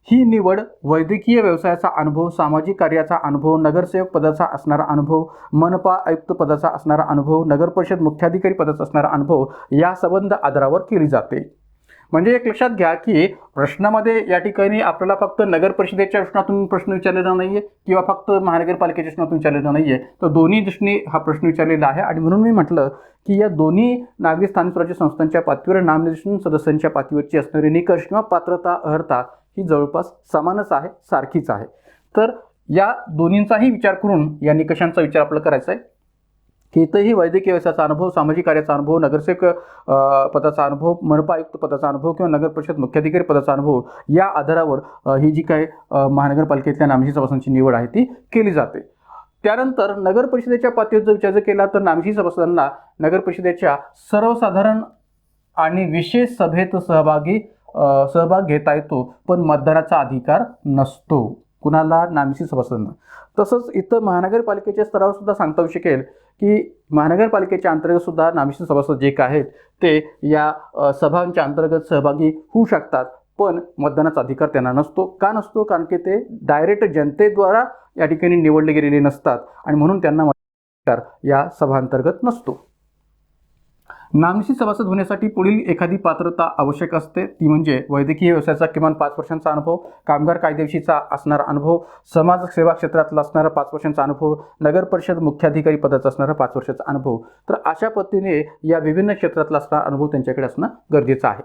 ही निवड वैद्यकीय व्यवसायाचा अनुभव, सामाजिक कार्याचा अनुभव, नगरसेवक पदाचा असणारा अनुभव, मनपा आयुक्त पदाचा असणारा अनुभव, नगर परिषद मुख्याधिकारी पदाचा असणारा अनुभव या संबंध आधारावर केली जाते. म्हणजे एक लक्षात घ्या की प्रश्नामध्ये या ठिकाणी आपल्याला फक्त नगर परिषदेच्या प्रश्नातून प्रश्न विचारलेला नाही आहे किंवा फक्त महानगरपालिकेच्या प्रश्नातून विचारलेला नाही आहे, तर दोन्ही दृष्टीने हा प्रश्न विचारलेला आहे. आणि म्हणून मी म्हटलं की या दोन्ही नागरी स्थानिक स्वराज्य संस्थांच्या पातळीवर नामनिर्देशन सदस्यांच्या पातळीवरची असणारी निकष किंवा पात्रता अर्हता ही जवळपास समानच आहे, सारखीच आहे. तर या दोन्हींचाही विचार करून या निकषांचा विचार आपल्याला करायचा आहे की इथंही वैद्यकीय व्यवसायाचा अनुभव, सामाजिक कार्याचा अनुभव, नगरसेवक पदाचा अनुभव, मनपा आयुक्त पदाचा अनुभव किंवा नगर परिषद मुख्याधिकारी पदाचा अनुभव या आधारावर ही जी काय महानगरपालिकेतल्या नामशी सभासदांची निवड आहे ती केली जाते. त्यानंतर नगर परिषदेच्या पातळीवर जर विचार केला तर नामशी सभासदांना नगर परिषदेच्या सर्वसाधारण आणि विशेष सभेत सहभाग घेता येतो, पण मतदानाचा अधिकार नसतो. कुणाला? नामशी सभासदांना. तसंच इथं महानगरपालिकेच्या स्तरावर सुद्धा सांगता येऊ शकेल की महानगरपालिकेच्या अंतर्गत सुद्धा नामशी सभासद जे काय आहेत ते या सभांच्या अंतर्गत सहभागी होऊ शकतात, पण मतदानाचा अधिकार त्यांना नसतो. का नसतो? कारण की ते डायरेक्ट जनतेद्वारा या ठिकाणी निवडले गेलेले नसतात आणि म्हणून त्यांना मतदानाचा अधिकार या सभांतर्गत नसतो. नामशी सभासद होण्यासाठी पुढील एखादी पात्रता आवश्यक असते, ती म्हणजे वैद्यकीय व्यवसायाचा किमान 5 वर्षांचा अनुभव, कामगार कायदेविषयीचा असणारा अनुभव, समाजसेवा क्षेत्रातला असणारा 5 वर्षांचा अनुभव, नगर परिषद मुख्याधिकारी पदाचा असणारा 5 वर्षाचा अनुभव. तर अशा पद्धतीने या विभिन्न क्षेत्रातला असणारा अनुभव त्यांच्याकडे असणं गरजेचं आहे.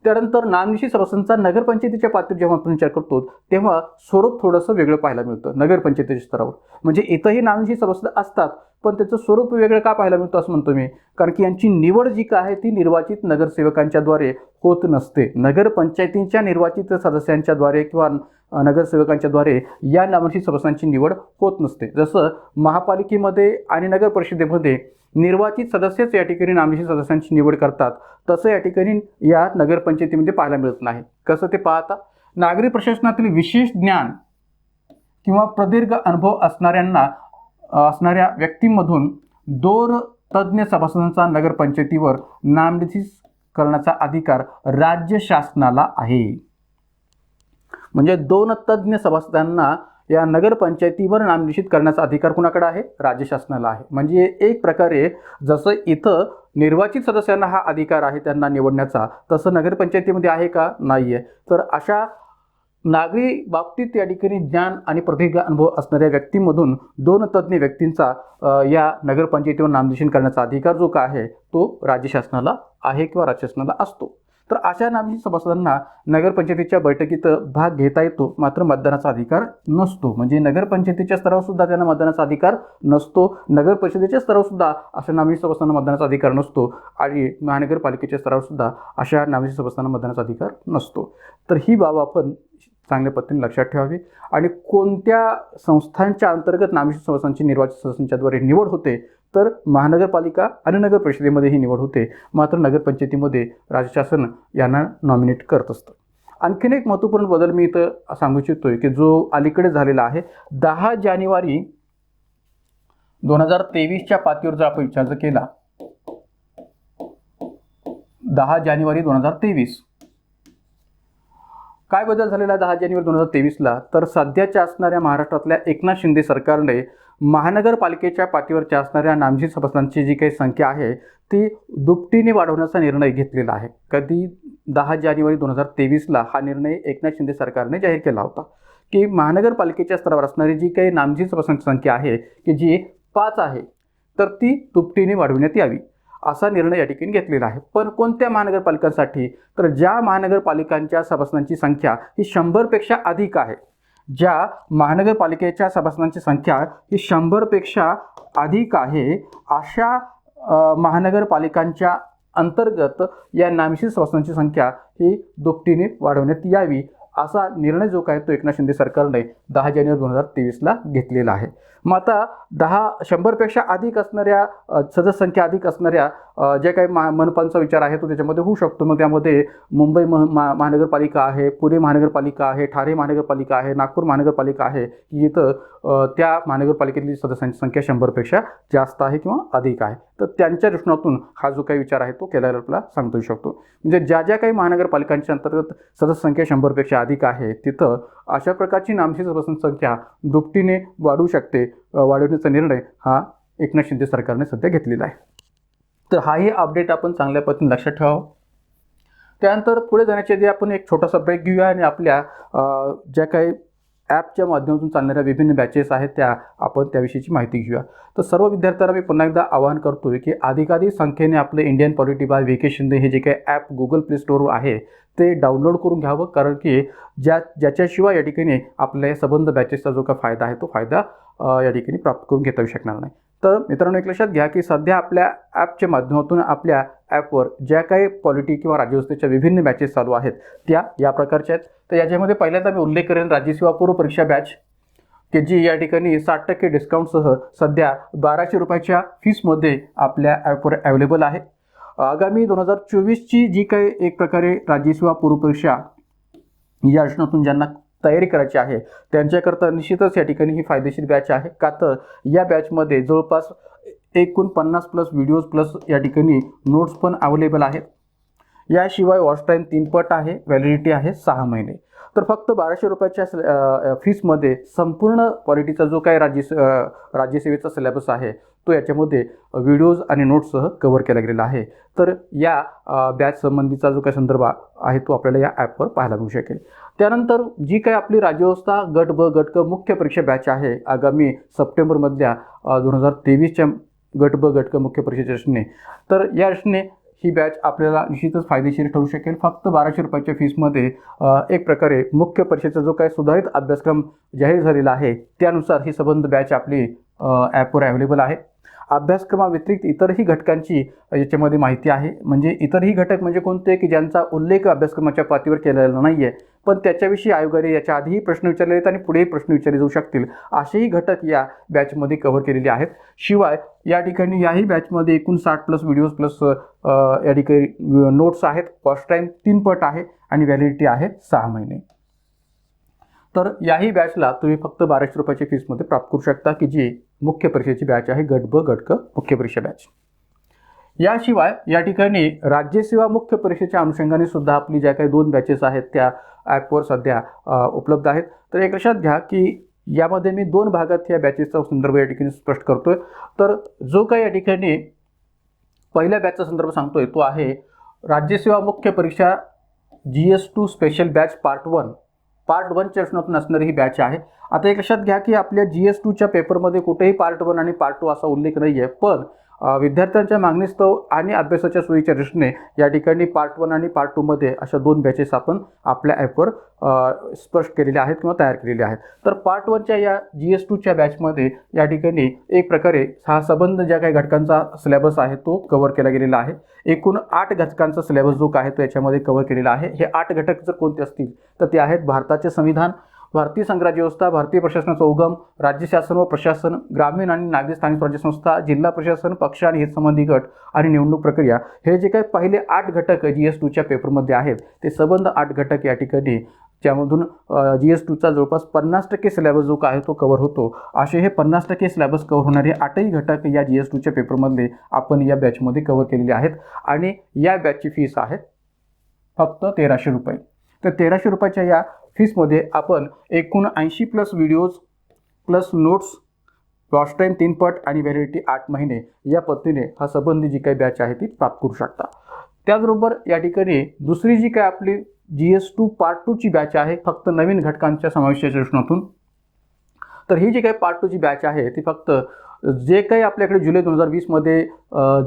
त्यानंतर नामनिशी सभासदांचा नगरपंचायतीच्या पातळीवर जेव्हा आपण विचार करतो तेव्हा स्वरूप थोडंसं वेगळं पाहायला मिळतं नगरपंचायतीच्या स्तरावर. म्हणजे इथंही नामनिशी सभासद असतात, पण त्याचं स्वरूप वेगळं का पाहायला मिळतं असं म्हणतो मी, कारण की यांची निवड जी काय आहे ती निर्वाचित नगरसेवकांच्याद्वारे होत नसते. नगरपंचायतींच्या निर्वाचित सदस्यांच्याद्वारे किंवा नगरसेवकांच्याद्वारे या नामनिशी सभासदांची निवड होत नसते. जसं महापालिकेमध्ये आणि नगर परिषदेमध्ये निर्वाचित सदस्यच या ठिकाणी नामनिशी सदस्यांची निवड करतात, तसं या ठिकाणी या नगरपंचायतीमध्ये पाहायला मिळत नाही. कसं ते पाहता? नागरी प्रशासनातील विशेष ज्ञान किंवा प्रदीर्घ अनुभव असणाऱ्या व्यक्तींमधून 2 तज्ज्ञ सभासदांचा नगरपंचायतीवर नामनिर्देशित करण्याचा अधिकार राज्य शासनाला आहे. म्हणजे 2 तज्ज्ञ सभासदांना या नगरपंचायतीवर नामनिर्देशित करण्याचा अधिकार कुणाकडे आहे? राज्य शासनाला आहे. म्हणजे एक प्रकारे जसं इथं निर्वाचित सदस्यांना हा अधिकार आहे त्यांना निवडण्याचा, तसं नगरपंचायतीमध्ये आहे का? नाही आहे. तर अशा नागरी बाबतीत या ठिकाणी ज्ञान आणि प्रदीर्घ अनुभव असणाऱ्या व्यक्तींमधून 2 तज्ज्ञ व्यक्तींचा या नगरपंचायतीवर नामनिर्देशन करण्याचा अधिकार जो काय आहे तो राज्य शासनाला आहे किंवा राज्य शासनाला असतो. तर अशा नामनिर्देशित सभासदांना नगरपंचायतीच्या बैठकीत भाग घेता येतो, मात्र मतदानाचा अधिकार नसतो. म्हणजे नगरपंचायतीच्या स्तरावर सुद्धा त्यांना मतदानाचा अधिकार नसतो, नगर परिषदेच्या स्तरावर सुद्धा अशा नामनिर्देशित सभासदांना मतदानाचा अधिकार नसतो आणि महानगरपालिकेच्या स्तरावर सुद्धा अशा नामनिर्देशित सभासदांना मतदानाचा अधिकार नसतो. तर ही बाब आपण चांगल्या पद्धतीने लक्षात ठेवावी. आणि कोणत्या संस्थांच्या अंतर्गत नामनिर्देशित सभासदांची निर्वाचित सदस्यांच्याद्वारे निवड होते? तर महानगरपालिका आणि नगर परिषदेमध्ये ही निवड होते, मात्र नगरपंचायतीमध्ये राज्य शासन यांना नॉमिनेट करत असतं. आणखीन एक महत्त्वपूर्ण बदल मी इथं सांगू इच्छितोय की जो अलीकडे झालेला आहे. 10 जानेवारी 2023च्या पातळीवर जर आपण विचार केला, 10 जानेवारी 2023 काय बदल झालेला 10 जानेवारी 2023ला? तर सध्याच्या असणाऱ्या महाराष्ट्रातल्या एकनाथ शिंदे सरकारने महानगरपालिकेच्या पातळीवरच्या असणाऱ्या नामनिर्देशित सभासदांची जी काही संख्या आहे ती दुपटीने वाढवण्याचा निर्णय घेतलेला आहे. कधी? 10 जानेवारी 2023ला हा निर्णय एकनाथ शिंदे सरकारने जाहीर केला होता की महानगरपालिकेच्या स्तरावर असणारी जी काही नामनिर्देशित सभासदांची संख्या आहे की जी 5 आहे, तर ती दुपटीने वाढवण्यात यावी असा निर्णय या ठिकाणी घेतलेला आहे. पण कोणत्या महानगरपालिकांसाठी? तर ज्या महानगरपालिकांच्या सभासदांची संख्या ही 100पेक्षा अधिक आहे, ज्या महानगरपालिकेच्या सभासदांची संख्या ही 100पेक्षा अधिक आहे, अशा महानगरपालिकांच्या अंतर्गत या नामनिर्देशित सभासदांची संख्या ही दुपटीने वाढवण्यात यावी असा निर्णय जो काय तो एकनाथ शिंदे सरकारने 10 जानेवारी 2023ला घेतलेला आहे. मग आता 100पेक्षा अधिक असणाऱ्या सदस्यसंख्या अधिक असणाऱ्या जे काही मनपांचा विचार आहे तो त्याच्यामध्ये होऊ शकतो. मग त्यामध्ये मुंबई महानगरपालिका आहे, पुणे महानगरपालिका आहे, ठाणे महानगरपालिका आहे, नागपूर महानगरपालिका आहे, की इथं त्या महानगरपालिकेतली सदस्यांची संख्या 100पेक्षा जास्त आहे किंवा अधिक आहे. तर त्यांच्या दृष्टिकोनातून हा जो काही विचार आहे तो केल्याला आपल्याला सांगता येऊ शकतो. म्हणजे ज्या ज्या काही महानगरपालिकांच्या अंतर्गत सदस्यसंख्या 100पेक्षा अधिक आहे तिथं अशा प्रकारची नामशी सदस्यसंख्या दुपटीने वाढू शकते. वाढवण्याचा निर्णय हा एकनाथ शिंदे सरकारने सध्या घेतलेला आहे. तर हाही अपडेट आपण चांगल्या पद्धतीने लक्षात ठेवावं. त्यानंतर पुढे जाण्याच्या आधी आपण एक छोटासा ब्रेक घेऊया आणि आपल्या ज्या काही ॲपच्या माध्यमातून चालणाऱ्या विभिन्न बॅचेस आहेत आपण त्याविषयीची माहिती घेऊया. तर सर्व विद्यार्थ्यांना मी पुन्हा एकदा आवाहन करतोय की अधिकाधिक संख्येने आपलं Indian polity bye VK. Shinde हे जे काही ॲप गुगल प्ले स्टोअरवर आहे ते डाउनलोड करून घ्यावं. कारण की ज्याच्याशिवाय या ठिकाणी आपल्या संबंध बॅचेसचा जो काही फायदा आहे तो फायदा या ठिकाणी प्राप्त करून घेता येऊ शकणार नाही. तर मित्रांनो एक लक्षात घ्या की सध्या आपल्या ॲपच्या माध्यमातून आपल्या ॲपवर ज्या काही पॉलिटी किंवा राज्यव्यवस्थेच्या विभिन्न बॅचेस चालू आहेत त्या या प्रकारच्या आहेत. तर याच्यामध्ये पहिल्यांदा मी उल्लेख करेन राज्यसेवा पूर्व परीक्षा बॅच, की जी या ठिकाणी 60% डिस्काउंटसह सध्या 1200 रुपयाच्या फीसमध्ये आपल्या ॲपवर अवेलेबल आहे. आगामी 2024ची जी काही एक प्रकारे राज्यसेवा पूर्व परीक्षा या योजनेतून ज्यांना तयारी करायची आहे त्यांच्याकरता निश्चितच या ठिकाणी ही फायदेशीर बॅच आहे. का तर या बॅचमध्ये जवळपास एकूण 50+ व्हिडिओज प्लस या ठिकाणी नोट्स पण अवेलेबल आहेत. याशिवाय वॉच टाईम 3 पट आहे, व्हॅलिडिटी आहे 6 महिने. तर फक्त 1200 रुपयाच्या फीसमध्ये संपूर्ण पॉलिटीचा जो काही राज्यसेवेचा सिलेबस आहे तो याच्यामध्ये व्हिडिओज आणि नोट्ससह कव्हर केला गेलेला आहे. तर या बॅच संबंधीचा जो काही संदर्भ आहे तो आपल्याला या ॲपवर पाहायला मिळू शकेल. त्यानंतर जी काही आपली राज्यव्यवस्था गट ब गट क मुख्य परीक्षा बॅच आहे आगामी सप्टेंबरमधल्या 2023च्या गट ब गट क मुख्य परीक्षेच्या रचने, तर या रचने ही बॅच आपल्याला निश्चितच फायदेशीर ठरू शकेल. फक्त 1200 रुपयाच्या फीसमध्ये एक प्रकारे मुख्य परीक्षेचा जो काही सुधारित अभ्यासक्रम जाहीर झालेला आहे त्यानुसार ही संबंध बॅच आपली ॲपवर अवेलेबल आहे. अभ्यासक्रमाव्यतिरिक्त इतरही घटकांची याच्यामध्ये माहिती आहे. म्हणजे इतरही घटक म्हणजे कोणते की ज्यांचा उल्लेख अभ्यासक्रमाच्या पातळीवर केलेला नाही आहे पण त्याच्याविषयी आयोगाने याच्या आधीही प्रश्न विचारले आहेत आणि पुढेही प्रश्न विचारले जाऊ शकतील असेही घटक या बॅचमध्ये कव्हर केलेले आहेत. शिवाय या ठिकाणी याही बॅचमध्ये एकूण 60+ व्हिडिओज प्लस या ठिकाणी नोट्स आहेत. वॉच टाईम 3 पट आहे आणि व्हॅलिडिटी आहे 6 महिने. तर याही बॅचला तुम्ही फक्त 1200 रुपयाच्या फीसमध्ये प्राप्त करू शकता की जी मुख्य परीक्षेची बॅच आहे गट ब गट क मुख्य परीक्षा बॅच. याशिवाय या ठिकाणी राज्यसेवा मुख्य परीक्षेच्या अनुषंगाने सुद्धा आपली ज्या काही 2 बॅचेस आहेत त्या ॲपवर सध्या उपलब्ध आहेत. तर एक लक्षात घ्या की यामध्ये मी 2 भागात या बॅचेसचा संदर्भ या ठिकाणी स्पष्ट करतोय. तर जो काही या ठिकाणी पहिल्या बॅचचा संदर्भ सांगतोय तो आहे राज्यसेवा मुख्य परीक्षा GS2 special batch part 1. Part 1च्या रचनेतून असणारी ही बॅच आहे. आता एक लक्षात घ्या की आपल्या GS2च्या पेपरमध्ये कुठेही पार्ट 1 आणि पार्ट 2 असा उल्लेख नाही आहे. पण विद्यार्थ्यांच्या मागणीस्तव आणि अभ्यासाच्या सोयीच्या दृष्टीने या ठिकाणी पार्ट 1 आणि पार्ट 2मध्ये अशा 2 बॅचेस आपण आपल्या ॲपवर स्पष्ट केलेल्या आहेत किंवा तयार केलेल्या आहेत. तर पार्ट 1च्या या GS2च्या बॅचमध्ये या ठिकाणी एक प्रकारे हा संबंध ज्या काही घटकांचा सिलेबस आहे तो कव्हर केला गेलेला आहे. एकूण 8 घटकांचा सिलेबस जो आहे तो याच्यामध्ये कव्हर केलेला आहे. हे 8 घटक जर कोणते असतील तर ते आहेत भारताचे संविधान, भारतीय संघराज्य व्यवस्था, भारतीय प्रशासनाचा उगम, राज्य शासन व प्रशासन, ग्रामीण आणि नागरी स्थानिक स्वराज्य संस्था, जिल्हा प्रशासन, पक्ष आणि हितसंबंधी गट आणि निवडणूक प्रक्रिया. हे जे काही पहिले 8 घटक GS2च्या पेपरमध्ये आहेत ते संबंध 8 घटक या ठिकाणी त्यामधून GS2चा जवळपास 50% सिलेबस जो आहे तो कव्हर होतो. असे हे 50% सिलेबस कव्हर होणारे 8ही घटक या GS2च्या पेपरमधले आपण या बॅचमध्ये कव्हर केलेले आहेत. आणि या बॅचची फीस आहे फक्त 1300 रुपये. तर 1300 रुपयाच्या या फीसमध्ये आपण एकूण 80+ videos plus notes, watch time 3 पट आणि व्हॅलिडिटी 8 महिने या पद्धतीने हा संबंधी जी काही बॅच आहे ती प्राप्त करू शकता. त्याचबरोबर या ठिकाणी दुसरी जी काही आपली GS2 पार्ट 2ची बॅच आहे फक्त नवीन घटकांच्या समावेशाच्या दृष्टीतून. तर ही जी काही पार्ट 2ची बॅच आहे ती फक्त जे काही आपल्याकडे जुलै 2020मध्ये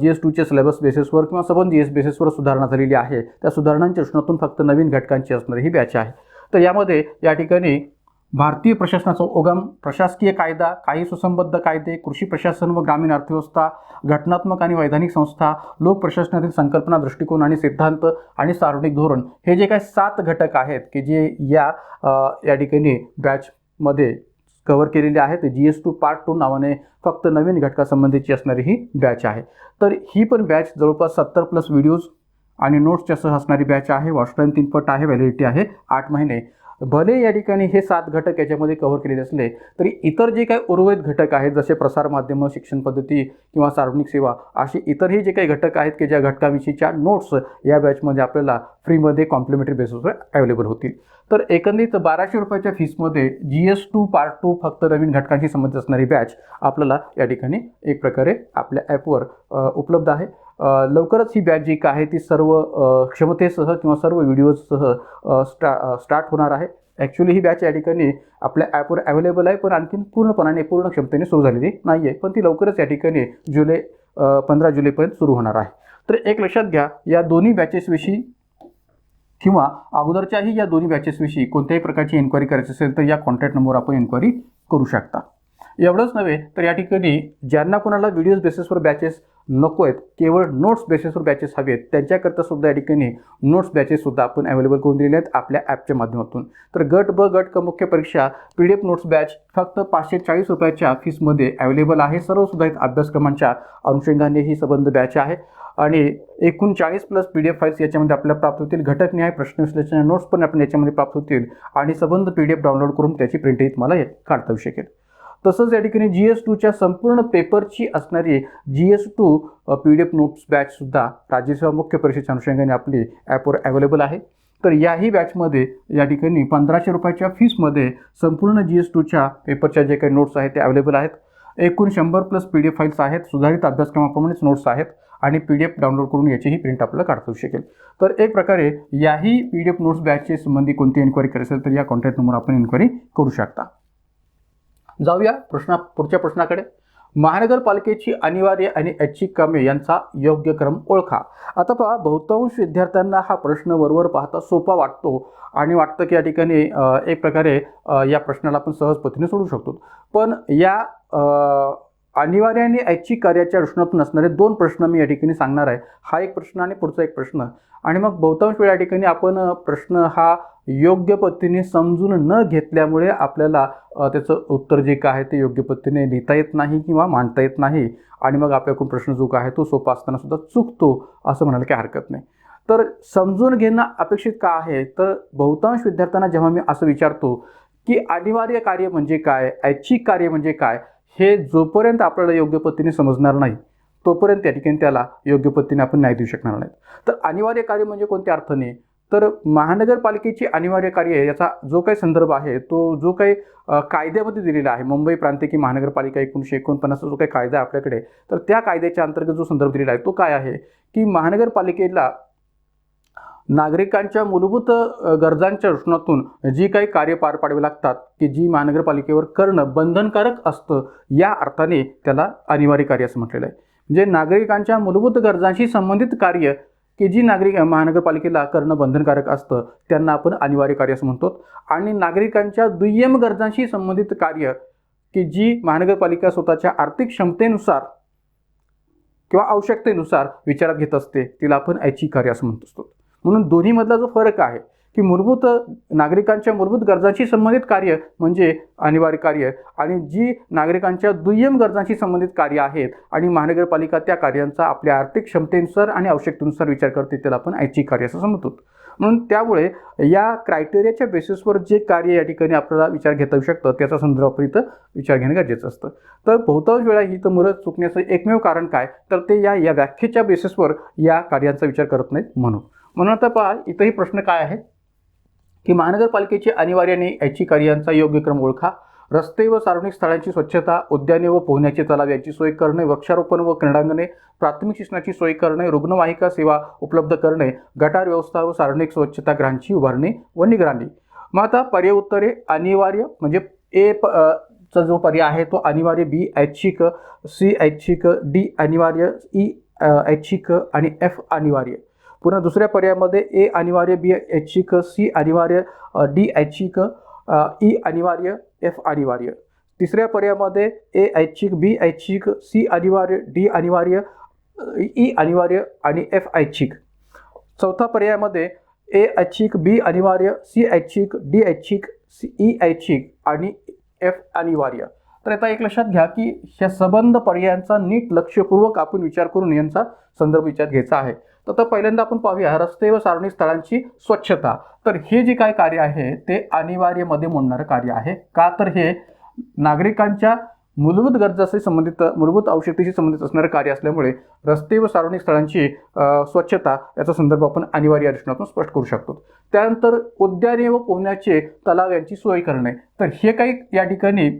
GS2च्या सिलेबस बेसिसवर किंवा संबंध GS बेसिसवर सुधारणा झालेली आहे त्या सुधारणांच्या दृष्टीतून फक्त नवीन घटकांची असणारी ही बॅच आहे. तर यामध्ये या ठिकाणी भारतीय प्रशासनाचा उगम, प्रशासकीय कायदा, काही सुसंबद्ध कायदे, कृषी प्रशासन व ग्रामीण अर्थव्यवस्था, घटनात्मक आणि वैधानिक संस्था, लोक प्रशासनातील संकल्पना, दृष्टिकोन आणि सिद्धांत आणि सार्वजनिक धोरण, हे जे काही 7 घटक आहेत की जे या ठिकाणी बॅचमध्ये कव्हर केलेले आहेत. GS2 पार्ट 2 नावाने फक्त नवीन घटकासंबंधीची असणारी ही बॅच आहे. तर ही पण बॅच जवळपास 70+ व्हिडिओज आणि नोट्सच्या सह असणारी बॅच आहे. वॉच टाईम 3 पट आहे, व्हॅलिडिटी आहे 8 महिने. भले या ठिकाणी हे 7 घटक याच्यामध्ये कव्हर केलेले असले तरी इतर जे काही उर्वरित घटक आहेत, जसे प्रसारमाध्यमं, शिक्षण पद्धती किंवा सार्वजनिक सेवा, असे इतरही जे काही घटक आहेत की ज्या घटकाविषयीच्या नोट्स या बॅचमध्ये आपल्याला फ्रीमध्ये कॉम्प्लिमेंटरी बेसिसवर अवेलेबल होतील. तर एकंदरीत 1200 रुपयाच्या फीसमध्ये GS2 पार्ट 2 फक्त नवीन घटकांशी संबंधित असणारी बॅच आपल्याला या ठिकाणी एक प्रकारे आपल्या ॲपवर उपलब्ध आहे. लवकरच ही बॅच जी काय आहे ती सर्व क्षमतेसह किंवा सर्व व्हिडिओजसह स्टार्ट होणार आहे. ॲक्च्युली ही बॅच या ठिकाणी आपल्या ॲपवर अवेलेबल आहे, पण आणखीन पूर्ण क्षमतेने सुरू झालेली नाही आहे, पण ती लवकरच या ठिकाणी 15 जुलैपर्यंत सुरू होणार आहे. तर एक लक्षात घ्या, या दोन्ही बॅचेसविषयी किंवा अगोदरच्याही या दोन्ही बॅचेसविषयी कोणत्याही प्रकारची एन्क्वायरी करायची असेल तर या कॉन्टॅक्ट नंबरवर आपण एन्क्वायरी करू शकता. एवढंच नव्हे तर या ठिकाणी ज्यांना कोणाला व्हिडिओज बेसिसवर बॅचेस नको आहेत, केवळ नोट्स बेसिसवर बॅचेस हवे आहेत, त्यांच्याकरता सुद्धा या ठिकाणी नोट्स बॅचेससुद्धा आपण अवेलेबल करून दिलेले आहेत आपल्या ॲपच्या माध्यमातून. तर गट ब गट क मुख्य परीक्षा PDF नोट्स बॅच फक्त 540 रुपयाच्या फीसमध्ये अवेलेबल आहे. सर्व सुधारित अभ्यासक्रमांच्या अनुषंगाने ही संबंध बॅच आहे आणि एकूण 40+ PDF फाईल्स याच्यामध्ये आपल्याला प्राप्त होतील. घटकनिहाय प्रश्न विश्लेषण नोट्स पण आपण याच्यामध्ये प्राप्त होतील आणि संबंध PDF डाउनलोड करून त्याची प्रिंटही तुम्हाला काढता येऊ शकेल. तसंच या ठिकाणी GS2च्या संपूर्ण पेपरची असणारी GS2 PDF नोट्स बॅचसुद्धा राज्यसेवा मुख्य परीक्षेच्या अनुषंगाने आपली ॲपवर अवेलेबल आहे. तर याही बॅचमध्ये या ठिकाणी 1500 रुपयाच्या फीसमध्ये संपूर्ण GS2च्या पेपरच्या जे काही नोट्स आहेत ते अवेलेबल आहेत. एकूण 100+ PDF फाईल्स आहेत, सुधारित अभ्यासक्रमाप्रमाणेच नोट्स आहेत आणि PDF डाउनलोड करून याचीही प्रिंट आपल्याला काढता येऊ शकेल. तर एक प्रकारे याही PDF नोट्स बॅचचे संबंधी कोणती एन्क्वायरी करायची असेल तर या कॉन्टॅक्ट नंबरवर आपण एन्क्वायरी करू शकता. जाऊया पुढच्या प्रश्नाकडे. महानगरपालिकेची अनिवार्य आणि ऐच्छिक कामे यांचा योग्य क्रम ओळखा. आता पहा, बहुतांश विद्यार्थ्यांना हा प्रश्न वरवर पाहता सोपा वाटतो आणि वाटतं की या ठिकाणी एक प्रकारे या प्रश्नाला आपण सहज पद्धतीने सोडवू शकतो. पण या अनिवार्य आणि ऐच्छिक कार्याच्या प्रश्नातून असणारे 2 प्रश्न मी या ठिकाणी सांगणार आहे. हा एक प्रश्न आणि पुढचा एक प्रश्न. आणि मग बहुतांश वेळा या ठिकाणी आपण प्रश्न हा योग्य पद्धतीने समजून न घेतल्यामुळे आपल्याला त्याचं उत्तर जे काय आहे ते योग्य पद्धतीने लिहिता येत नाही किंवा मांडता येत नाही आणि मग आपल्याकडून प्रश्न जो काय आहे तो सोपा असताना सुद्धा चुकतो असं म्हणायला काही हरकत नाही. तर समजून घेणं अपेक्षित का आहे, तर बहुतांश विद्यार्थ्यांना जेव्हा मी असं विचारतो की अनिवार्य कार्य म्हणजे काय, ऐच्छिक कार्य म्हणजे काय, हे जोपर्यंत आपल्याला योग्य पद्धतीने समजणार नाही तोपर्यंत त्या ठिकाणी त्याला योग्य पद्धतीने आपण न्याय देऊ शकणार नाही. तर अनिवार्य कार्य म्हणजे कोणत्या अर्थाने, तर महानगरपालिकेची अनिवार्य कार्य याचा जो काही संदर्भ आहे तो जो काही कायद्यामध्ये दिलेला आहे, मुंबई प्रांतिक महानगरपालिका 1949 जो काही कायदा आहे आपल्याकडे, तर त्या कायद्याच्या अंतर्गत जो संदर्भ दिलेला आहे तो काय आहे की महानगरपालिकेला नागरिकांच्या मूलभूत गरजांच्या दृष्टिकोनातून जी काही कार्य पार पाडावी लागतात की जी महानगरपालिकेवर करणं बंधनकारक असतं, या अर्थाने त्याला अनिवार्य कार्य असं म्हटलेलं आहे. म्हणजे नागरिकांच्या मूलभूत गरजांशी संबंधित कार्य की जी महानगरपालिकेला करणं बंधनकारक असतं त्यांना आपण अनिवार्य कार्य असं म्हणतो. आणि नागरिकांच्या दुय्यम गरजांशी संबंधित कार्य की जी महानगरपालिका स्वतःच्या आर्थिक क्षमतेनुसार किंवा आवश्यकतेनुसार विचारात घेत असते तिला आपण ऐच्छिक कार्य असं म्हणत असतो. म्हणून दोन्हीमधला जो फरक आहे की नागरिकांच्या मूलभूत गरजांशी संबंधित कार्य म्हणजे अनिवार्य कार्य आणि जी नागरिकांच्या दुय्यम गरजांशी संबंधित कार्य आहेत आणि महानगरपालिका त्या कार्यांचा आपल्या आर्थिक क्षमतेनुसार आणि आवश्यकतेनुसार विचार करते त्याला आपण ऐच्छिक कार्य असं समजतो. म्हणून त्यामुळे या क्रायटेरियाच्या बेसिसवर जे कार्य या ठिकाणी आपल्याला विचार घेता येऊ शकतं त्याचा संदर्भ आपण इथं विचार घेणं गरजेचं असतं. तर बहुतांश वेळा ही तर मुलं चुकण्याचं एकमेव कारण काय, तर ते या व्याख्येच्या बेसिसवर या कार्यांचा विचार करत नाहीत म्हणून आता पहा, इथंही प्रश्न काय आहे की महानगरपालिकेची अनिवार्य आणि ऐच्छिक कार्यांचा योग्य क्रम ओळखा. रस्ते व सार्वजनिक स्थळांची स्वच्छता, उद्याने व पोहण्याचे तलाव यांची सोय करणे, वृक्षारोपण व क्रीडांगणे, प्राथमिक शिक्षणाची सोय करणे, रुग्णवाहिका सेवा उपलब्ध करणे, गटार व्यवस्था व सार्वजनिक स्वच्छतागृहांची उभारणी व निगराणी. मग आता पर्याय उत्तरे अनिवार्य म्हणजे चा जो पर्याय आहे तो अनिवार्य, B ऐच्छिक, C ऐच्छिक, D अनिवार्य, E ऐच्छिक आणि F अनिवार्य. पुन्हा दुसऱ्या पर्यायामध्ये A अनिवार्य, B ऐच्छिक, C अनिवार्य, D ऐच्छिक, ई अनिवार्य, एफ अनिवार्य. तिसऱ्या पर्यायामध्ये ए ऐच्छिक, बी ऐच्छिक, सी अनिवार्य, डी अनिवार्य, ई अनिवार्य आणि एफ ऐच्छिक. चौथा पर्यायामध्ये ए ऐच्छिक, बी अनिवार्य, सी ऐच्छिक, डी ऐच्छिक, ई ऐच्छिक आणि एफ अनिवार्य. तर आता एक लक्षात घ्या की ह्या सबंध पर्यायांचा नीट लक्षपूर्वक आपण विचार करून यांचा संदर्भ विचार घ्यायचा आहे. तर पहिल्यांदा आपण पाहूया रस्ते व सार्वजनिक स्थळांची स्वच्छता. तर हे जे काय कार्य आहे ते अनिवार्यमध्ये मोडणारं कार्य आहे. का तर हे नागरिकांच्या मूलभूत गरजाशी संबंधित, मूलभूत आवश्यकतेशी संबंधित असणारं कार्य असल्यामुळे रस्ते व सार्वजनिक स्थळांची स्वच्छता याचा संदर्भ आपण अनिवार्य अधिवेशनातून स्पष्ट करू शकतो. त्यानंतर उद्याने व पोहण्याचे तलाव यांची सोय करणे. तर हे काही या ठिकाणी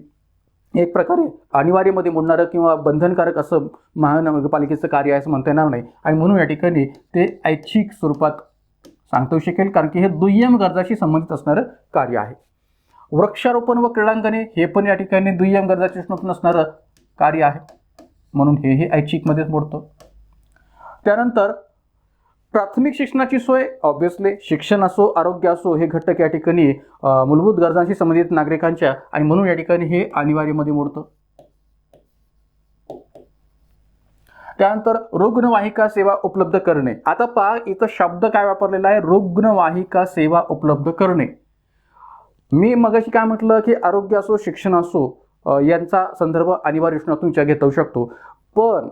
एक प्रकारे अनिवार्यमध्ये मोडणारं किंवा बंधनकारक असं महानगरपालिकेचं कार्य आहे असं म्हणता येणार नाही आणि म्हणून या ठिकाणी ते ऐच्छिक स्वरूपात सांगता येऊ शकेल, कारण की हे दुय्यम गरजाशी संबंधित असणारं कार्य आहे. वृक्षारोपण व क्रीडांगणे हे पण या ठिकाणी दुय्यम गरजाच्या दृष्टीने असणारं कार्य आहे, म्हणून हे ऐच्छिकमध्येच मोडतं. त्यानंतर प्राथमिक शिक्षणाची सोय, ऑब्व्हियसली शिक्षण असो, आरोग्य असो, हे घटक या ठिकाणी मूलभूत गरजांशी संबंधित नागरिकांच्या आणि म्हणून या ठिकाणी हे अनिवार्यमध्ये मोडतं. त्यानंतर रुग्णवाहिका सेवा उपलब्ध करणे. आता पहा इथं शब्द काय वापरलेला आहे, रुग्णवाहिका सेवा उपलब्ध करणे. मी मगाशी काय म्हटलं की आरोग्य असो, शिक्षण असो यांचा संदर्भ अनिवार्य विषयातून विचार घेता येऊ शकतो, पण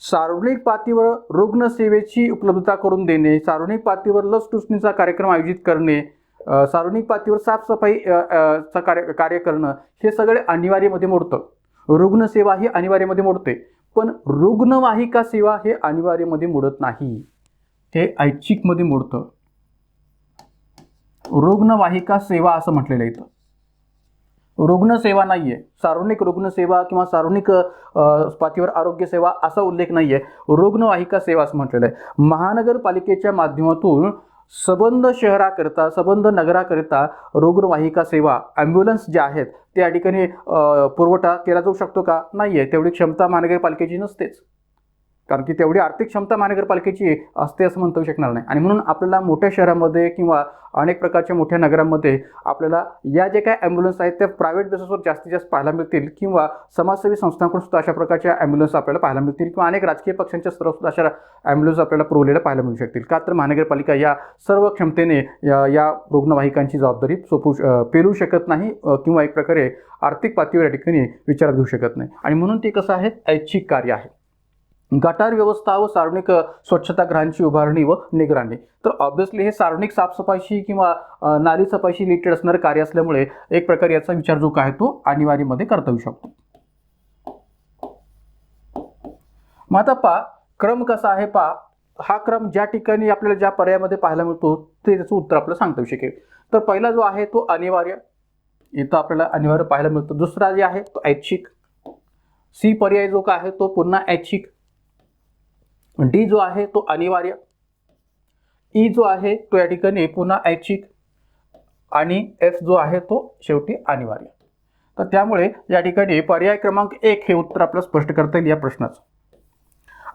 सार्वजनिक पातळीवर रुग्णसेवेची उपलब्धता करून देणे, सार्वजनिक पातळीवर लस टोचणीचा कार्यक्रम आयोजित करणे, सार्वजनिक पातळीवर साफसफाई चा कार्य करणं हे सगळे अनिवार्यमध्ये मोडतं. रुग्णसेवा ही अनिवार्यमध्ये मोडते, पण रुग्णवाहिका सेवा हे अनिवार्यमध्ये मोडत नाही, हे ऐच्छिकमध्ये मोडतं. रुग्णवाहिका सेवा असं म्हटलेलं आहे इथं, रुग्णसेवा नाहीये. सार्वजनिक रुग्णसेवा किंवा सार्वजनिक पातळीवर आरोग्य सेवा असा उल्लेख नाहीये, रुग्णवाहिका सेवा असं म्हटलेलं आहे. महानगरपालिकेच्या माध्यमातून सबंध शहराकरिता, सबंध नगराकरिता रुग्णवाहिका सेवा, ॲम्ब्युलन्स ज्या आहेत त्या ठिकाणी पुरवठा केला जाऊ शकतो का? नाहीये. तेवढी क्षमता महानगरपालिकेची नसतेच, कारण की तेवढी आर्थिक क्षमता महानगरपालिकेची असते असं म्हणता येऊ शकणार नाही. आणि म्हणून आपल्याला मोठ्या शहरामध्ये किंवा अनेक प्रकारच्या मोठ्या नगरांमध्ये आपल्याला या जे काही ॲम्ब्युलन्स आहेत त्या प्रायव्हेट बेसिसवर जास्तीत जास्त पाहायला मिळतील, किंवा समाजसेवी संस्थांकडून सुद्धा अशा प्रकारच्या ॲम्ब्युलन्स आपल्याला पाहायला मिळतील, किंवा अनेक राजकीय पक्षांच्या स्तरावर सुद्धा अशा ॲम्ब्युलन्स आपल्याला पुरवलेल्या पाहायला मिळू शकतील. का तर महानगरपालिका या सर्व क्षमतेने या रुग्णवाहिकांची जबाबदारी पेलू शकत नाही, किंवा एक प्रकारे आर्थिक पातळीवर या ठिकाणी विचारात घेऊ शकत नाही. आणि म्हणून ते कसं आहे, ऐच्छिक कार्य आहे. गटार व्यवस्था व सार्वजनिक स्वच्छतागृहांची उभारणी व निगराणी. तर ऑब्व्हियसली हे सार्वजनिक साफसफाईशी किंवा नाली सफाईशी रिलेटेड असणारं कार्य असल्यामुळे एक प्रकारे याचा विचार जो काय तो अनिवार्यमध्ये करता येऊ शकतो. मग आता पहा क्रम कसा आहे. पहा हा क्रम ज्या ठिकाणी आपल्याला ज्या पर्यायामध्ये पाहायला मिळतो ते त्याचं उत्तर आपल्याला सांगता येऊ शकेल. तर पहिला जो आहे तो अनिवार्य, इथं आपल्याला अनिवार्य पाहायला मिळतो. दुसरा जे आहे तो ऐच्छिक. सी पर्याय जो काय आहे तो पुन्हा ऐच्छिक. डी जो आहे तो अनिवार्य. ई जो आहे तो या ठिकाणी पुन्हा ऐच्छिक आणि एफ जो आहे तो शेवटी अनिवार्य. तर त्यामुळे या ठिकाणी पर्याय क्रमांक 1 हे उत्तर आपल्याला स्पष्ट करता येईल या प्रश्नाचं.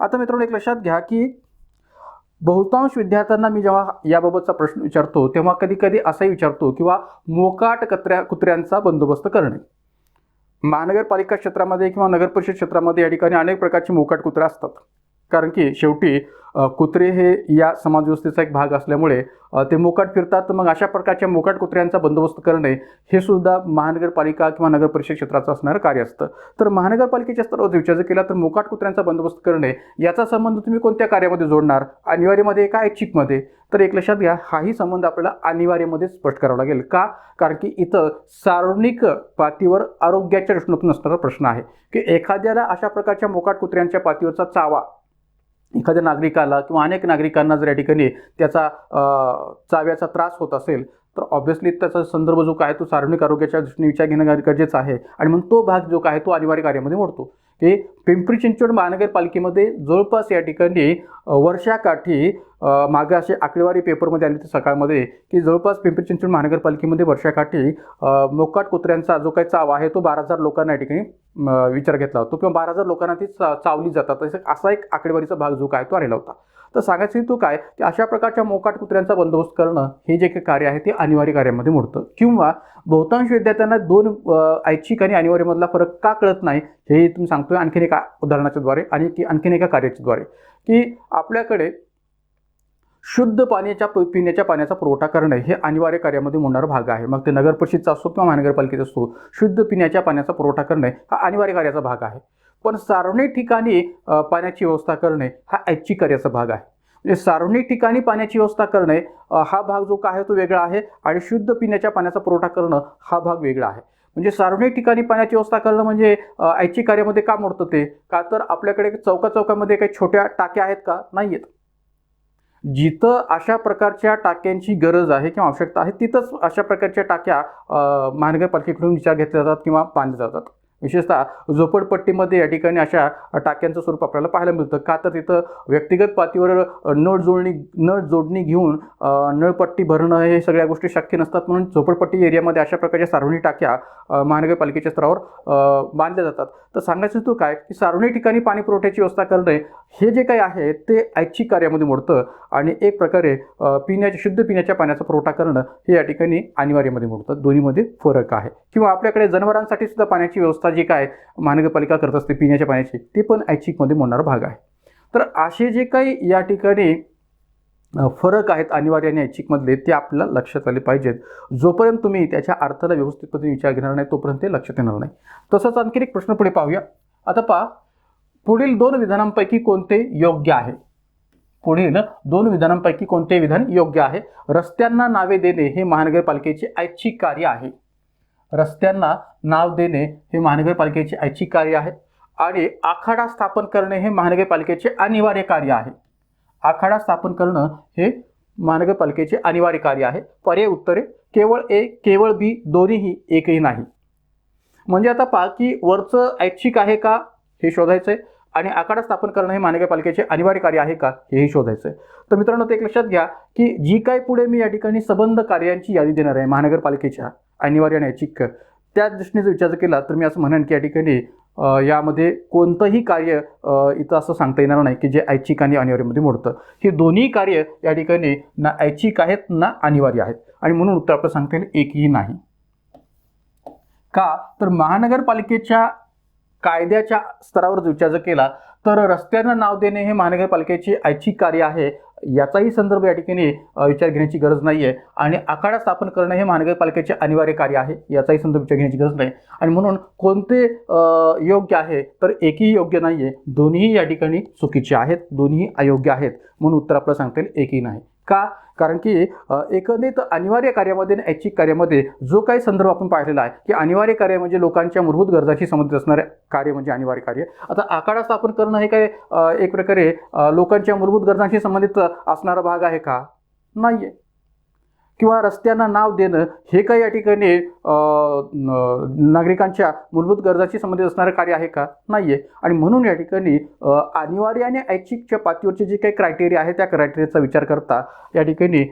आता मित्रांनो एक लक्षात घ्या की बहुतांश विद्यार्थ्यांना मी जेव्हा याबाबतचा प्रश्न विचारतो तेव्हा कधी कधी असाही विचारतो किंवा मोकाट कुत्र्यांचा बंदोबस्त करणे. महानगरपालिका क्षेत्रामध्ये किंवा नगरपरिषद क्षेत्रामध्ये या ठिकाणी अनेक प्रकारचे मोकाट कुत्रे असतात, कारण की शेवटी कुत्रे हे या समाजव्यवस्थेचा एक भाग असल्यामुळे ते मोकाट फिरतात. मग अशा प्रकारच्या मोकाट कुत्र्यांचा बंदोबस्त करणे हे सुद्धा महानगरपालिका किंवा नगरपरिषद क्षेत्राचं असणारं कार्य असतं. तर महानगरपालिकेच्या स्तरावर विचार केला तर मोकाट कुत्र्यांचा बंदोबस्त करणे याचा संबंध तुम्ही कोणत्या कार्यामध्ये जोडणार, अनिवार्यमध्ये का ऐच्छिकमध्ये? तर एक लक्षात घ्या, हाही संबंध आपल्याला अनिवार्यमध्ये स्पष्ट करावा लागेल. का? कारण की इथं सार्वजनिक पातळीवर आरोग्याच्या दृष्टीतून असणारा प्रश्न आहे की एखाद्याला अशा प्रकारच्या मोकाट कुत्र्यांच्या पातळीवरचा चावा एखाद्या नागरिकाला किंवा अनेक नागरिकांना जर या ठिकाणी त्याचा चाव्याचा त्रास होत असेल तर ऑब्व्हियसली त्याचा संदर्भ जो काय तो सार्वजनिक आरोग्याच्या दृष्टीने विचार घेणं गरजेचं आहे. आणि म्हणून तो भाग जो काय तो अनिवार्य कार्यामध्ये मोडतो. हे पिंपरी चिंचवड महानगरपालिकेमध्ये जवळपास या ठिकाणी वर्षाकाठी मागे अशी आकडेवारी पेपरमध्ये आली तर सकाळमध्ये की जवळपास पिंपरी चिंचवड महानगरपालिकेमध्ये वर्षाकाठी मोकाट कुत्र्यांचा जो काही चावा आहे तो 12,000 लोकांना या ठिकाणी विचार घेतला होता किंवा 12,000 लोकांना ती चावली जातात असा एक आकडेवारीचा भाग जो काय तो आलेला होता. तर सांगायचं हेतू काय की अशा प्रकारच्या मोकाट कुत्र्यांचा बंदोबस्त करणं हे जे काही कार्य आहे ते अनिवार्य कार्यामध्ये मोडतं. किंवा बहुतांश विद्यार्थ्यांना दोन ऐच्छिक आणि अनिवार्यमधला फरक का कळत नाही हे तुम्ही सांगतोय आणखीन एका उदाहरणाच्या द्वारे आणि आणखीन एका कार्याच्या द्वारे, की आपल्याकडे शुद्ध पिण्याच्या पाण्याचा पुरवठा करणे हे अनिवार्य कार्यामध्ये मोडणारा भाग आहे. मग ते नगर परिषदचा असो किंवा महानगरपालिकेचा असो, शुद्ध पिण्याच्या पाण्याचा पुरवठा करणे हा अनिवार्य कार्याचा भाग आहे. पण सार्वजनिक ठिकाणी पाण्याची व्यवस्था करणे हा ऐच्छिक कार्याचा भाग आहे. म्हणजे सार्वजनिक ठिकाणी पाण्याची व्यवस्था करणे हा भाग जो काय आहे तो वेगळा आहे आणि शुद्ध पिण्याच्या पाण्याचा पुरवठा करणं हा भाग वेगळा आहे. म्हणजे सार्वजनिक ठिकाणी पाण्याची व्यवस्था करणं म्हणजे ऐच्छिक कार्यामध्ये का मोडतं ते? का तर आपल्याकडे चौकामध्ये काही छोट्या टाक्या आहेत का? नाही आहेत. जिथं अशा प्रकारच्या टाक्यांची गरज आहे किंवा आवश्यकता आहे तिथंच अशा प्रकारच्या टाक्या महानगरपालिकेकडून विचार घेतल्या जातात किंवा बांधल्या जातात. विशेषतः झोपडपट्टीमध्ये या ठिकाणी अशा टाक्यांचं स्वरूप आपल्याला पाहायला मिळतं. का तर तिथं व्यक्तिगत पातळीवर नळ जोडणी घेऊन नळपट्टी भरणं हे सगळ्या गोष्टी शक्य नसतात. म्हणून झोपडपट्टी एरियामध्ये अशा प्रकारच्या सार्वजनिक टाक्या महानगरपालिकेच्या स्तरावर बांधल्या जातात. तर सांगायचं तो काय की सार्वजनिक ठिकाणी पाणी पुरवठ्याची व्यवस्था करणे हे जे काही आहे ते ऐच्छिक कार्यामध्ये मोडतं आणि एक प्रकारे शुद्ध पिण्याच्या पाण्याचा पुरवठा करणं हे या ठिकाणी अनिवार्यमध्ये मोडतं. दोन्हीमध्ये फरक आहे. किंवा आपल्याकडे जनावरांसाठी सुद्धा पाण्याची व्यवस्था जी काय महानगरपालिका करत असते पिण्याच्या पाण्याची ते पण ऐच्छिकमध्ये मोडणारा भाग आहे. तर असे जे काही या ठिकाणी फरक आहेत अनिवार्य आणि ऐच्छिकमधले ते आपल्याला लक्षात आले पाहिजेत. जोपर्यंत तुम्ही त्याच्या अर्थाला व्यवस्थितपणे विचार घेणार नाही तोपर्यंत ते लक्षात येणार नाही. तसंच आणखी एक प्रश्न पुढे पाहूया. आता पहा, पुढील दोन विधानांपैकी कोणते योग्य आहे? पुढील दोन विधानांपैकी कोणते विधान योग्य आहे? रस्त्यांना नावे देणे हे महानगरपालिकेचे ऐच्छिक कार्य आहे. रस्त्यांना नाव देणे हे महानगरपालिकेचे ऐच्छिक कार्य आहे आणि आखाडा स्थापन करणे हे महानगरपालिकेचे अनिवार्य कार्य आहे. आखाडा स्थापन करणं हे महानगरपालिकेचे अनिवार्य कार्य आहे. पर्याय उत्तरे केवळ ए, केवळ बी, दोन्हीही, एकही नाही. म्हणजे आता पहा की वरचं ऐच्छिक आहे का हे शोधायचं आहे आणि आखाडा स्थापन करणं हे महानगरपालिकेचे अनिवार्य कार्य आहे का हेही शोधायचं आहे. तर मित्रांनो ते एक लक्षात घ्या की जी काय पुढे मी या ठिकाणी संबंध कार्यांची यादी देणार आहे महानगरपालिकेच्या अनिवार्य आणि ऐच्छिक, त्या दृष्टीने जर विचार केला तर मी असं म्हणेन की या ठिकाणी यामध्ये कोणतंही कार्य इथं असं सांगता येणार नाही की जे ऐच्छिक आणि अनिवार्यमध्ये मोडतं. ही दोन्ही कार्य या ठिकाणी ना ऐच्छिक आहेत ना अनिवार्य आहेत आणि म्हणून उत्तर आपलं सांगता येईल एकही नाही. का तर महानगरपालिकेच्या कायद्याच्या स्तरावर जर विचार केला तर रस्त्यांना नाव देणे हे महानगरपालिकेचे ऐच्छिक कार्य आहे याचाही संदर्भ या ठिकाणी विचार घेण्याची गरज नाही आहे आणि आखाडा स्थापन करणं हे महानगरपालिकेचे अनिवार्य कार्य आहे याचाही संदर्भ विचार घेण्याची गरज नाही आणि म्हणून कोणते योग्य आहे तर एकही योग्य नाही आहे. दोन्ही या ठिकाणी चुकीचे आहेत, दोन्ही अयोग्य आहेत. म्हणून उत्तर आपलं सांगता येईल एकही नाही. का? कारण की एकंदरीत अनिवार्य कार्यामध्ये आणि ऐच्छिक कार्यामध्ये जो काही संदर्भ आपण पाहिलेला आहे की अनिवार्य कार्य म्हणजे लोकांच्या मूलभूत गरजाशी संबंधित असणारे कार्य म्हणजे अनिवार्य कार्य. आता आखाडा स्थापन करणं हे काय एक प्रकारे लोकांच्या मूलभूत गरजांशी संबंधित असणारा भाग आहे का? नाही आहे. किंवा रस्त्यांना नाव देणं हे काही या ठिकाणी नागरिकांच्या मूलभूत गरजाशी संबंधित असणारं कार्य आहे का? नाही आहे. आणि म्हणून या ठिकाणी अनिवार्य आणि ऐच्छिकच्या पातळीवरचे जे काही क्रायटेरिया आहे त्या क्रायटेरियाचा विचार करता या ठिकाणी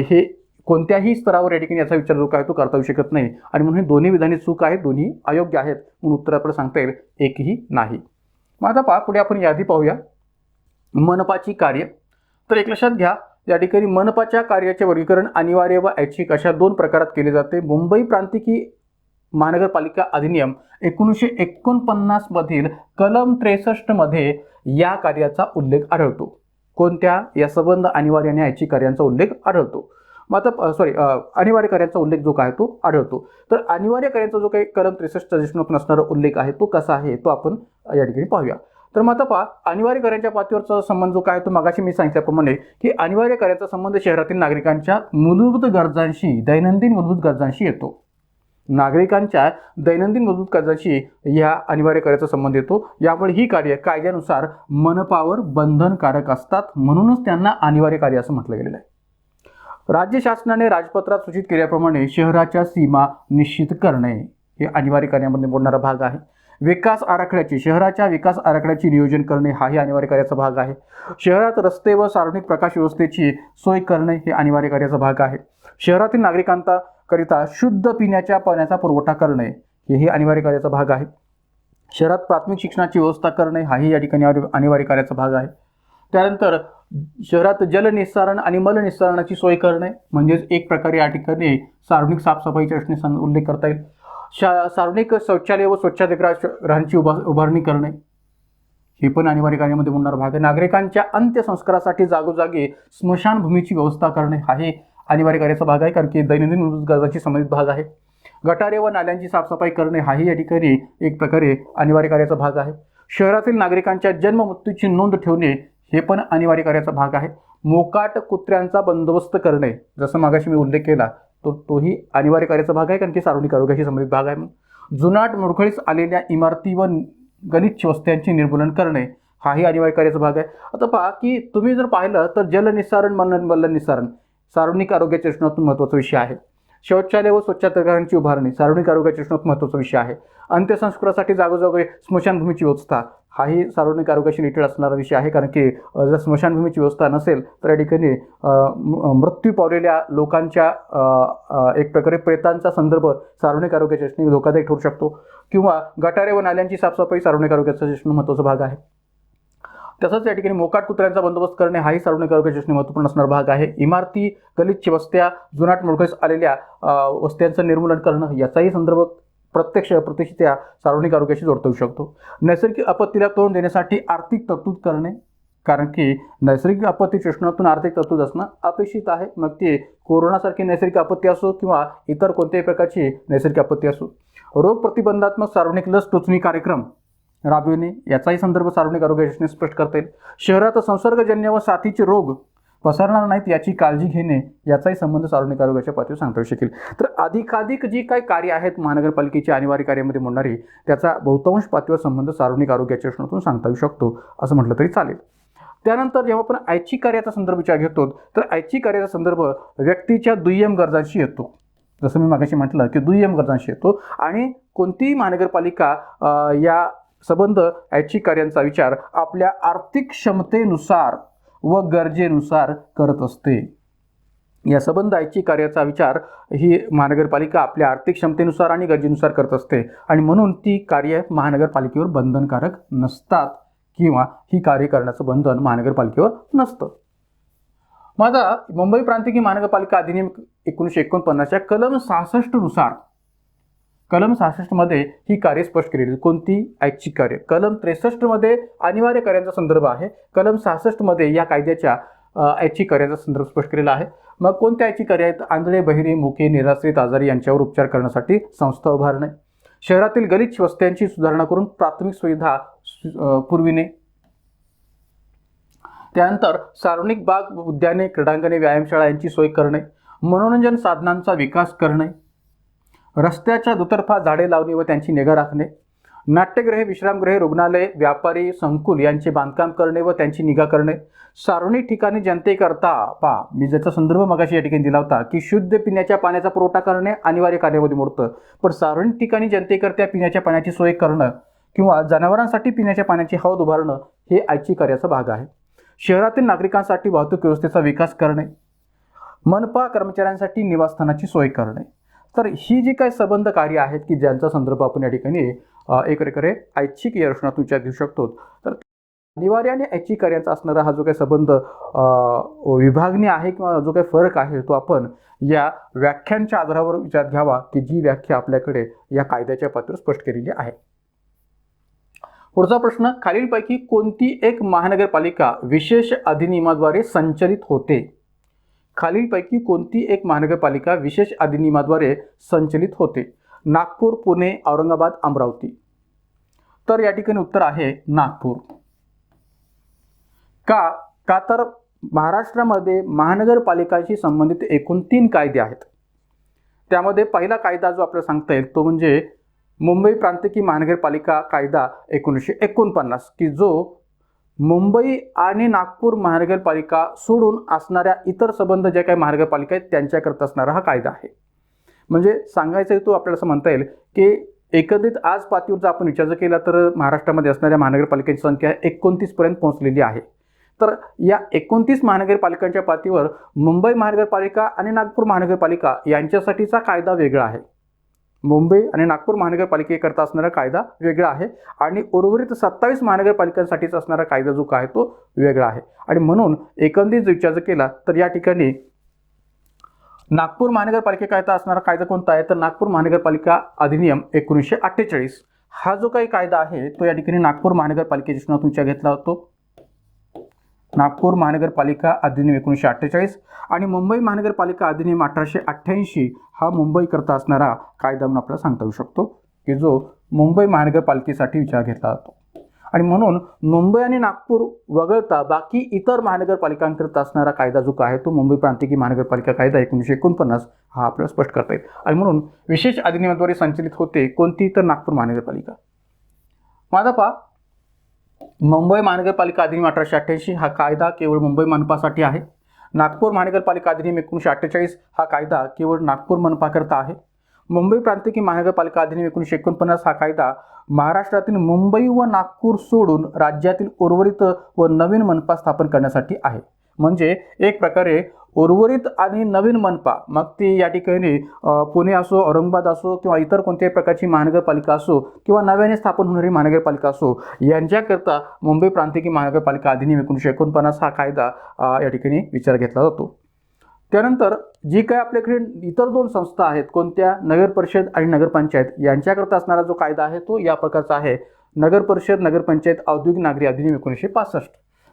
हे कोणत्याही स्तरावर या ठिकाणी याचा विचार जो काय तो करता येऊ शकत नाही आणि म्हणून हे दोन्ही विधाने चूक आहेत, दोन्ही अयोग्य आहेत. म्हणून उत्तर आपल्याला सांगता येईल एकही नाही. मग आता पहा पुढे आपण यादी पाहूया. मनपाची कार्य. तर एक लक्षात घ्या या ठिकाणी मनपाच्या कार्याचे वर्गीकरण अनिवार्य व ऐच्छिक अशा दोन प्रकारात केले जाते. मुंबई प्रांतिकी महानगरपालिका अधिनियम 1949 मधील कलम 63 मध्ये या कार्याचा उल्लेख आढळतो. कोणत्या? या संबंध अनिवार्य आणि ऐच्छिक कार्यांचा उल्लेख आढळतो. मग आता अनिवार्य कार्याचा उल्लेख जो काय तो आढळतो. तर अनिवार्य कार्याचा जो काही कलम 63 अधिनियमातून असणारा उल्लेख आहे तो कसा आहे तो आपण या ठिकाणी पाहूया. तर मग आता पहा अनिवार्य कार्याच्या पातळीवरचा संबंध जो काय तो मागाशी मी सांगितल्याप्रमाणे की अनिवार्य कार्याचा संबंध शहरातील नागरिकांच्या मूलभूत गरजांशी, दैनंदिन मूलभूत गरजांशी येतो. नागरिकांच्या दैनंदिन मूलभूत गरजांशी या अनिवार्य कार्याचा संबंध येतो. यामुळे ही कार्य कायद्यानुसार मनपावर बंधनकारक असतात. म्हणूनच त्यांना अनिवार्य कार्य असं म्हटलं गेलेलं आहे. राज्य शासनाने राजपत्रात सूचित केल्याप्रमाणे शहराच्या सीमा निश्चित करणे हे अनिवार्य कार्यामध्ये मोडणारा भाग आहे. शहराच्या विकास आराखड्याची नियोजन करणे हाही अनिवार्य कार्याचा भाग आहे. शहरात रस्ते व सार्वजनिक प्रकाश व्यवस्थेची सोय करणे हे अनिवार्य कार्याचा भाग आहे. शहरातील नागरिकांकरिता शुद्ध पिण्याच्या पाण्याचा पुरवठा करणे हेही अनिवार्य कार्याचा भाग आहे. शहरात प्राथमिक शिक्षणाची व्यवस्था करणे हाही या ठिकाणी अनिवार्य कार्याचा भाग आहे. त्यानंतर शहरात जलनिस्सारण आणि मलनिस्सारणाची सोय करणे, म्हणजेच एक प्रकारे या ठिकाणी सार्वजनिक साफसफाईच्या रचनेचा उल्लेख करता येईल. सार्वजनिक शौचालय व स्वच्छतागृहांची उभारणी करणे, हे पण अनिवार्य कार्यामध्ये होणार भाग आहे. नागरिकांच्या अंत्यसंस्कारासाठी जागोजागी स्मशानभूमीची व्यवस्था करणे, हाही अनिवार्य कार्याचा भाग आहे, कारण की दैनंदिन मूलभूत गरजांशी संबंधित भाग आहे. गटारे व नाल्यांची साफसफाई करणे, हाही या ठिकाणी एक प्रकारे अनिवार्य कार्याचा भाग आहे. शहरातील नागरिकांच्या जन्म मृत्यूची नोंद ठेवणे, हे पण अनिवार्य कार्याचा भाग आहे. मोकाट कुत्र्यांचा बंदोबस्त करणे, जसं मागाशी मी उल्लेख केला तोही अनिवार्य कार्याचा भाग आहे, कारण की सार्वजनिक आरोग्याशी संबंधित भाग आहे. जुनाट मोडकळीस आलेल्या इमारती व गलिच्छ वस्त्यांचे निर्मूलन करणे, हाही अनिवार्य कार्याचा भाग आहे. आता पहा की तुम्ही जर पाहिलं तर जलनिस्सारण, मलनिस्सारण सार्वजनिक आरोग्याच्या रचनेतून महत्त्वाचा विषय आहे. शौचालय व स्वच्छतागृहांची उभारणी सार्वजनिक आरोग्याच्या रचनेत महत्त्वाचा विषय आहे. अंत्यसंस्कारासाठी जागोजागी स्मशानभूमीची व्यवस्था, हाही सार्वजनिक आरोग्याशी रिलेटेड असणारा विषय आहे, कारण की जर स्मशानभूमीची व्यवस्था नसेल तर या ठिकाणी मृत्यू पावलेल्या लोकांच्या एक प्रकारे प्रेतांचा संदर्भ सार्वजनिक आरोग्याच्या रचनेत धोकादायक ठरू शकतो. किंवा गटारे व नाल्यांची साफसफाई सार्वजनिक आरोग्याचा रचनेत महत्त्वाचा भाग आहे. तसंच या ठिकाणी मोकाट कुत्र्यांचा बंदोबस्त करणे, हाही सार्वजनिक आरोग्याच्या रचनेत महत्त्वपूर्ण असणारा भाग आहे. इमारती, गलिच्छ वस्त्या, जुनाट मोडकळीस आलेल्या वस्त्यांचं निर्मूलन करणं, याचाही संदर्भ प्रत्यक्ष त्या सार्वजनिक आरोग्याशी जोडता येऊ शकतो. नैसर्गिक आपत्तीला तोंड देण्यासाठी आर्थिक तरतूद करणे, कारण की नैसर्गिक आपत्तीच्या रचनेतून आर्थिक तरतूद असणं अपेक्षित आहे, मग ते कोरोनासारखी नैसर्गिक आपत्ती असो किंवा इतर कोणत्याही प्रकारची नैसर्गिक आपत्ती असो. रोग प्रतिबंधात्मक सार्वजनिक लस टोचणी कार्यक्रम राबविणे, याचाही संदर्भ सार्वजनिक आरोग्याशी स्पष्ट करता येईल. शहरात संसर्गजन्य व साथीचे रोग पसरणार नाहीत याची काळजी घेणे, याचाही संबंध सार्वजनिक आरोग्याच्या पातळीवर सांगता येऊ शकेल. तर अधिकाधिक जी काही कार्य आहेत महानगरपालिकेच्या अनिवार्य कार्यामध्ये मोडणारी, त्याचा बहुतांश पातळीवर संबंध सार्वजनिक आरोग्याच्या रचनेतून सांगता येऊ शकतो, असं म्हटलं तरी चालेल. त्यानंतर जेव्हा आपण ऐच्छिक कार्याचा संदर्भ विचार घेतो तर ऐच्छिक कार्याचा संदर्भ व्यक्तीच्या दुय्यम गरजांशी येतो. जसं मी मागाशी म्हटलं की दुय्यम गरजांशी येतो, आणि कोणतीही महानगरपालिका या संबंध ऐच्छिक कार्यांचा विचार आपल्या आर्थिक क्षमतेनुसार व गरजेनुसार करत असते. या संबंध ऐच्छिक कार्याचा विचार ही महानगरपालिका आपल्या आर्थिक क्षमतेनुसार आणि गरजेनुसार करत असते, आणि म्हणून ती कार्य महानगरपालिकेवर बंधनकारक नसतात किंवा ही कार्य करण्याचं बंधन महानगरपालिकेवर नसतं. माझा मुंबई प्रांतिक महानगरपालिका अधिनियम 1949च्या कलम 66 नुसार, कलम 66 मध्ये ही कार्य स्पष्ट केलेली. कोणती? ऐच्छिक कार्य. कलम 63 मध्ये अनिवार्य कार्यांचा संदर्भ आहे. कलम 66 मध्ये या कायद्याच्या ऐच्छिक कार्याचा संदर्भ स्पष्ट केलेला आहे. मग कोणत्या ऐच्छिक कार्य आहेत? आंधळे, बहिरे, मुके, निराश्रित, आजारी यांच्यावर उपचार करण्यासाठी संस्था उभारणे, शहरातील गलिच्छ वस्त्यांची सुधारणा करून प्राथमिक सुविधा पुरविणे, त्यानंतर सार्वजनिक बाग, उद्याने, क्रीडांगणे, व्यायामशाळा यांची सोय करणे, मनोरंजन साधनांचा विकास करणे, रस्त्याच्या दुतर्फा झाडे लावणे व त्यांची निगा राखणे, नाट्यगृहे, विश्रामगृहे, रुग्णालये, व्यापारी संकुल यांचे बांधकाम करणे व त्यांची निगा करणे, सार्वजनिक ठिकाणी जनतेकरता मी ज्याचा संदर्भ मगाशी या ठिकाणी दिला होता की शुद्ध पिण्याच्या पाण्याचा पुरवठा करणे अनिवार्य कार्यामध्ये मोडतं, पण सार्वजनिक ठिकाणी जनतेकरता पिण्याच्या पाण्याची सोय करणं किंवा जनावरांसाठी पिण्याच्या पाण्याची हौद उभारणं हे ऐच्छिक कार्याचा भाग आहे. शहरातील नागरिकांसाठी वाहतूक व्यवस्थेचा विकास करणे, मनपा कर्मचाऱ्यांसाठी निवासस्थानाची सोय करणे. तर ही जी काही संबंध कार्य आहेत की ज्यांचा संदर्भ आपण या ठिकाणी एक प्रकारे ऐच्छिक या रचनातून विचार घेऊ शकतो. तर अनिवार्य आणि ऐच्छिक कार्याचा असणारा हा जो काही संबंध विभागणी आहे किंवा जो काही फरक आहे तो आपण या व्याख्यांच्या आधारावर विचारात घ्यावा की जी व्याख्या आपल्याकडे या कायद्याच्या पातळीवर स्पष्ट केलेली आहे. पुढचा प्रश्न, खालीलपैकी कोणती एक महानगरपालिका विशेष अधिनियमाद्वारे संचलित होते? खालीलपैकी कोणती एक महानगरपालिका विशेष अधिनियमाद्वारे संचलित होते? नागपूर, पुणे, औरंगाबाद, अमरावती. तर या ठिकाणी उत्तर आहे नागपूर. का तर महाराष्ट्रामध्ये महानगरपालिकांशी संबंधित एकूण 3 कायदे आहेत. त्यामध्ये पहिला कायदा जो आपल्याला सांगता येईल तो म्हणजे मुंबई प्रांतिक महानगरपालिका कायदा 1949 की जो मुंबई आणि नागपूर महानगरपालिका सोडून असणाऱ्या इतर संबंध ज्या काही महानगरपालिका आहेत त्यांच्याकरता असणारा हा कायदा आहे. म्हणजे सांगायचं तो आपल्याला असं म्हणता येईल की एकंदरीत आज पातळीवर जर आपण विचार केला तर महाराष्ट्रामध्ये असणाऱ्या महानगरपालिकांची संख्या 29 पर्यंत पोहोचलेली आहे. तर या 29 महानगरपालिकांच्या पातळीवर मुंबई महानगरपालिका आणि नागपूर महानगरपालिका यांच्यासाठीचा कायदा वेगळा आहे. मुंबई आणि नागपूर महानगरपालिकेकरता असणारा कायदा वेगळा आहे आणि उर्वरित 27 महानगरपालिकांसाठीच असणारा कायदा जो आहे तो वेगळा आहे. आणि म्हणून एकंदरीत विचार जर केला तर या ठिकाणी नागपूर महानगरपालिकेकरता असणारा कायदा कोणता आहे तर नागपूर महानगरपालिका अधिनियम 1948 हा जो काही कायदा आहे तो या ठिकाणी नागपूर महानगरपालिकेच्या तुमच्या घेतला होतो. नागपूर महानगरपालिका अधिनियम 1948 आणि मुंबई महानगरपालिका अधिनियम 1888 हा मुंबईकरता असणारा कायदा म्हणून आपल्याला सांगता येऊ शकतो की जो मुंबई महानगरपालिकेसाठी विचार घेतला जातो. आणि म्हणून मुंबई आणि नागपूर वगळता बाकी इतर महानगरपालिकांकरता असणारा कायदा जो आहे तो मुंबई प्रांतिक महानगरपालिका कायदा 1949 हा आपल्याला स्पष्ट करता येईल. आणि म्हणून विशेष अधिनियमाद्वारे संचलित होते कोणती तर नागपूर महानगरपालिका. माझा पहा मुंबई महानगरपालिका अधिनियम 1888 हा कायदा केवळ मुंबई मनपासाठी आहे. नागपूर महानगरपालिका अधिनियम 1948 हा कायदा केवळ नागपूर मनपाकरता आहे. मुंबई प्रांतिक महानगरपालिका अधिनियम 1949 हा कायदा महाराष्ट्रातील मुंबई व नागपूर सोडून राज्यातील उर्वरित व नवीन मनपा स्थापन करण्यासाठी आहे. म्हणजे एक प्रकारे उर्वरित आणि नवीन मनपा मग ती या ठिकाणी पुणे असो, औरंगाबाद असो किंवा इतर कोणत्याही प्रकारची महानगरपालिका असो किंवा नव्याने स्थापन होणारी महानगरपालिका असो यांच्याकरता मुंबई प्रांतिक महानगरपालिका अधिनियम 1949 हा कायदा या ठिकाणी विचार घेतला जातो. त्यानंतर जी काय आपल्याकडे इतर दोन संस्था आहेत कोणत्या नगर परिषद आणि नगरपंचायत यांच्याकरता असणारा जो कायदा आहे तो या प्रकारचा आहे नगर परिषद नगरपंचायत औद्योगिक नागरी अधिनियम 1965.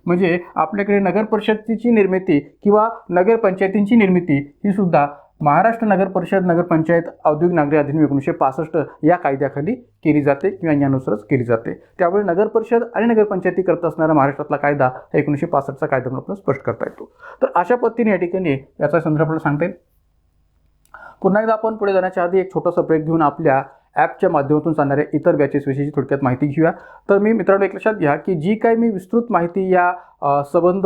म्हणजे आपल्याकडे नगर परिषदेची निर्मिती किंवा नगरपंचायतींची निर्मिती ही सुद्धा महाराष्ट्र नगर परिषद नगरपंचायत औद्योगिक नागरी अधिनियम 1965 या कायद्याखाली केली जाते किंवा यानुसारच केली जाते. त्यामुळे नगर परिषद आणि नगरपंचायती करता असणारा महाराष्ट्रातला कायदा हा 1965चा कायदा म्हणून आपल्याला स्पष्ट करता येतो. तर अशा पद्धतीने या ठिकाणी याचा संदर्भ आपल्याला सांगता येईल. पुन्हा एकदा आपण पुढे जाण्याच्या आधी एक छोटासा ब्रेक घेऊन आपल्या ॲपच्या माध्यमातून चालणाऱ्या इतर बॅचेस विषयीची थोडक्यात माहिती घेऊया. तर मी मित्रांनो एक लक्षात घ्या की जी काही मी विस्तृत माहिती या संबंध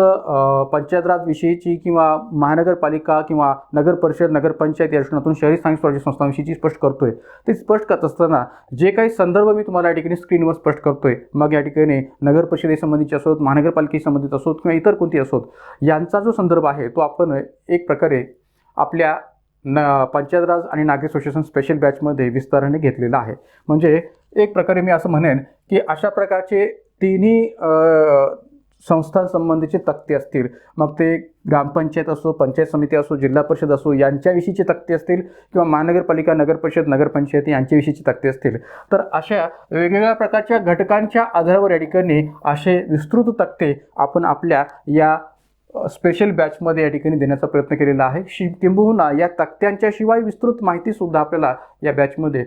पंचायत राज विषयीची किंवा महानगरपालिका किंवा नगर परिषद नगरपंचायत या दृष्टिकोनातून शहरी स्थानिक स्वराज्य संस्थांविषयीची स्पष्ट करतोय ते स्पष्ट करत असताना जे काही संदर्भ मी तुम्हाला या ठिकाणी स्क्रीनवर स्पष्ट करतोय मग या ठिकाणी नगर परिषदेसंबंधीचे असोत महानगरपालिकेशी संबंधित असोत किंवा इतर कोणती असोत यांचा जो संदर्भ आहे तो आपण एक प्रकारे आपल्या पंचायत राज आणि नागरी असोसिएशन स्पेशल बॅचमध्ये विस्ताराने घेतलेला आहे. म्हणजे एक प्रकारे मी असं म्हणेन की अशा प्रकारचे तिन्ही संस्थांसंबंधीचे तक्ते असतील मग ते ग्रामपंचायत असो, पंचायत समिती असो, जिल्हा परिषद असो यांच्याविषयीचे तक्ते असतील किंवा महानगरपालिका नगरपरिषद नगरपंचायती यांच्याविषयीचे तक्ते असतील तर अशा वेगवेगळ्या प्रकारच्या घटकांच्या आधारावर या ठिकाणी असे विस्तृत तक्ते आपण आपल्या या स्पेशल बॅचमध्ये या ठिकाणी देण्याचा प्रयत्न केलेला आहे. किंबहुना या तक्त्यांच्या शिवाय विस्तृत माहितीसुद्धा आपल्याला या बॅचमध्ये